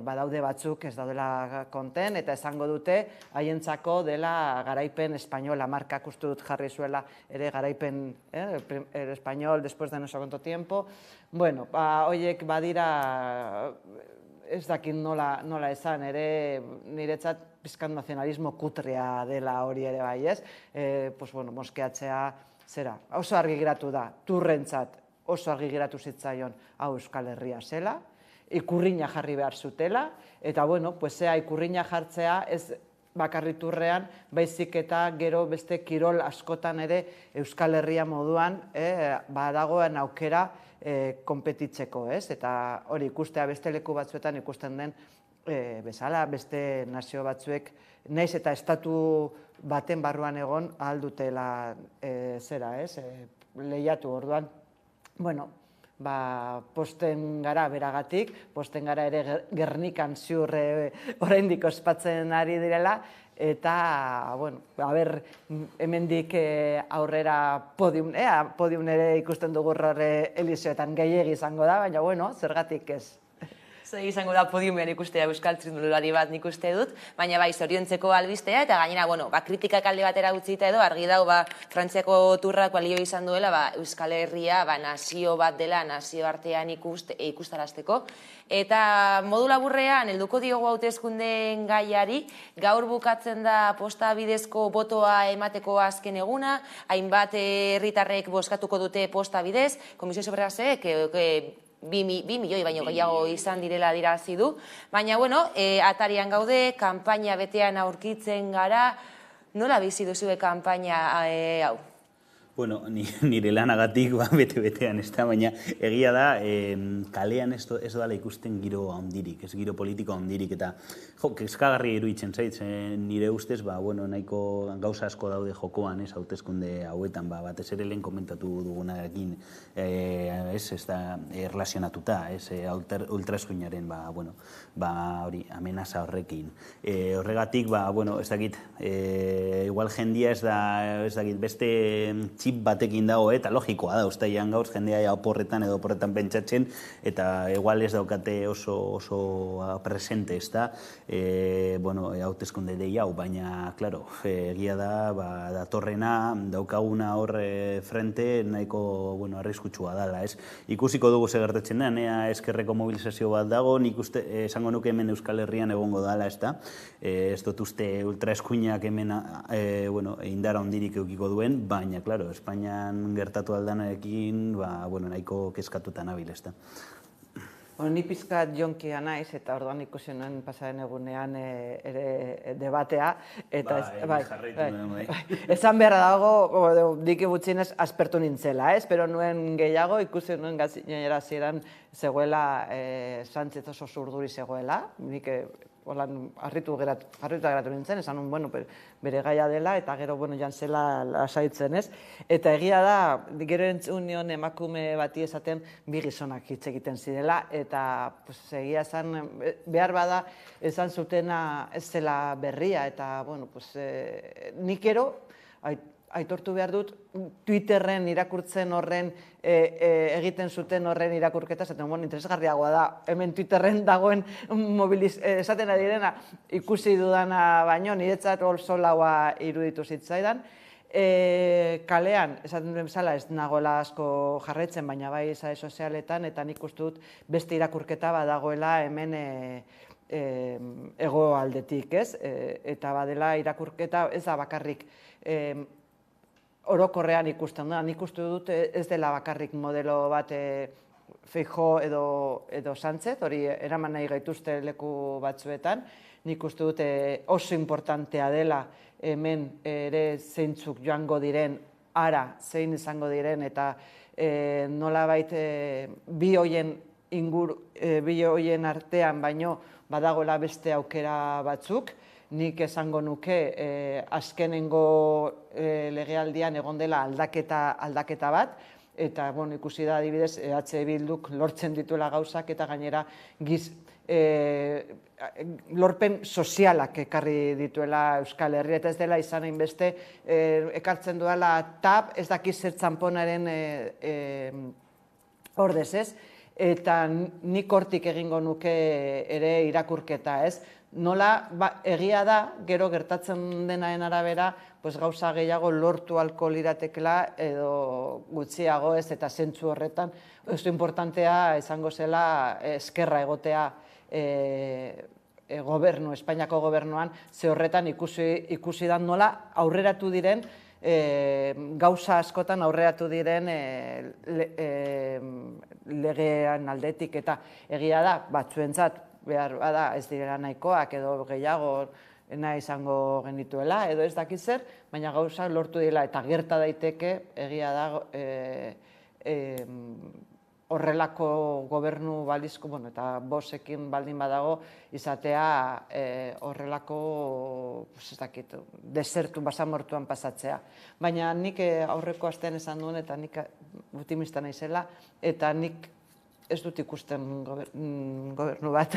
badaude batzuk ez daudela konten, eta esango dute haientzako dela garaipen espainola, markak uste dut jarri zuela ere garaipen el español después de no sé cuánto tiempo. Horiek badira ez dakit nola esan, ere niretzat pizkan nazionalismo kutrea dela hori ere bai, ez? Moskeatzea, zera, oso argi geratu da, Tourrentzat oso argi geratu zitzaion hau Euskal Herria zela, ikurrina jarri behar zutela, eta bueno, ikurrina jartzea ez bakarriturrean, baizik eta gero beste kirol askotan ere Euskal Herria moduan badagoen aukera konpetitzeko, eta hori ikustea beste leku batzuetan ikusten den bezala, beste nazio batzuek, naiz eta estatu baten barruan egon ahaldutela lehiatu orduan. Bueno, posten gara beragatik, posten gara ere Gernikan ziur oraindik ospatzen ari direla, eta, bueno, hemendik aurrera podium ere ikusten dugu horre Eliseoetan gehiegi izango da, baina, bueno, zergatik ez. Zer izango da podiumean ikustea euskal txirrindulari bat nik uste dut, baina zoriontzeko albistea, eta gainera, kritikak alde batera utzita edo, argi dau, Frantziako turrak balio izan duela, Euskal Herria nazio bat dela, nazio artean ikustarazteko. Eta modu laburrean, helduko diogu hauteskundeen gaiari, gaur bukatzen da posta bidezko botoa emateko azken eguna, hainbat herritarrek bozkatuko dute posta bidez, Komisio Soberasek, 2 milioi baino gehiago izan direla dirazi du, baina, atarian gaude, kanpaina betean aurkitzen gara, nola bizi duzue kanpaina hau? Bueno, nire lanagatik bete-betean ez da, baina egia da, kalean ez dala ikusten giro handirik, ez giro politiko handirik, eta kezkagarri iruditzen zait, nire ustez, nahiko gauza asko daude jokoan, ez hauteskunde hauetan, batez ere lehen komentatu dugunarekin, ez da erlazionatuta, ez ultraeskuinaren, hori, amenaza horrekin. Horregatik, ez dakit, igual jendia ez dakit, beste txip batekin dago, eta logikoa da, ustaian gaur, jendea oporretan edo oporretan pentsatzen, eta igual ez daukate oso presente, ez da, hauteskunde dei hau, baina, klaro, egia da, datorrena, daukaguna hor frente, nahiko, arriskutsua dela, ez? Ikusiko dugu segertatzen da, nea eskerreko mobilizazio bat dago, nik uste, esango nuke hemen Euskal Herrian egongo dela, ez da, ez dut uste ultraeskuinak hemen, indara hondirik eukiko duen, baina, klaro, Espainian gertatu aldanarekin, nahiko kezkatuta nabil, ez da. Ni pizkat jonkia naiz, eta orduan ikusi nuen pasaren egunean ere debatea. Esan beharra dago, diki gutxienez aspertu nintzela, espero nuen gehiago, ikusi nuen gazinera ziren zegoela, Sánchez oso zurduri zegoela, nik harritu geratu nintzen, esan nuen, bere gaia dela, eta gero, jan zela lasaitzen, ez? Eta egia da, gero entzun nion emakume bati esaten bi gizonak hitz egiten zirela, eta egia esan, behar bada, esan zutena ez zela berria, eta, nik ero, aitortu behar dut, Twitterren irakurtzen horren, egiten zuten horren irakurketa, zaten, interesgarriagoa da, hemen Twitterren dagoen esaten adirena, ikusi dudana baino, niretzat solaua iruditu zitzaidan. Kalean, esaten duen bezala, ez nagoela asko jarraitzen, baina bai sare sozialetan, eta nik uste dut beste irakurketa badagoela hemen hegoaldetik, ez? Eta badela irakurketa ez da bakarrik orokorrean ikusten da. Nik uste dut ez dela bakarrik modelo bat Feijóo edo Sánchez, hori eraman nahi gaituzte leku batzuetan. Nik uste dut oso importantea dela hemen ere zeintzuk joango diren, ara zein izango diren, eta nolabait bi hoien artean baino badagoela beste aukera batzuk. Nik esango nuke azkenengo legealdian egon dela aldaketa bat, eta ikusi da adibidez EH Bilduk lortzen dituela gauzak, eta gainera lorpen sozialak ekarri dituela Euskal Herria, eta ez dela izan hainbeste ekartzen duela TAP, ez dakiz zer txanponaren ordez, ez? Eta nik hortik egingo nuke ere irakurketa, ez? Nola, egia da, gero gertatzen denaren arabera, gauza gehiago lortu alko liratekela edo gutxiago, ez, eta zentzu horretan, oso importantea izango zela eskerra egotea Espainiako gobernuan, ze horretan ikusi da nola aurreratu diren gauza askotan aurreratu diren legean aldetik eta egia da, batzuentzat behar bada ez direla nahikoak edo gehiago nahi izango genituela edo ez dakit zer, baina gauza lortu dira eta gerta daiteke egia da horrelako gobernu balizko, eta bosekin baldin badago, izatea horrelako, ez dakit, desertu basamortuan pasatzea. Baina nik aurreko astean esan duen, eta nik optimista naizela, eta nik ez dut ikusten gobernu bat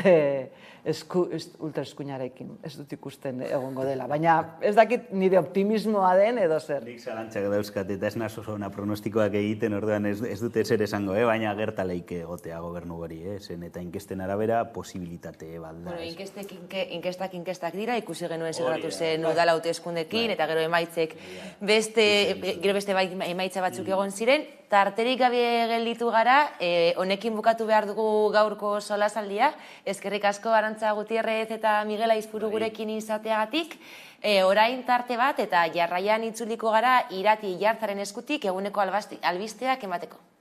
ultraeskuinarekin, ez dut ikusten egongo dela. Baina ez dakit nire optimismoa den edo zer. Nik zalantzak dauzkat eta ez naso zona pronostikoak egiten, orduan ez dut ezer esango, baina gertaleik egotea gobernu hori, zen eta inkesten arabera posibilitate balda. Inkestak dira, ikusi genuen segratu zen udala hauteskundekin eta gero emaitzek beste emaitza batzuk egon ziren, tarterik gabe gelditu gara, honekin bukatu behar dugu gaurko solasaldia. Eskerrik asko Arantza Gutierrez eta Miguel Aizpuru gurekin izateagatik. Orain tarte bat eta jarraian itzuliko gara Irati Jartzaren eskutik eguneko albisteak emateko.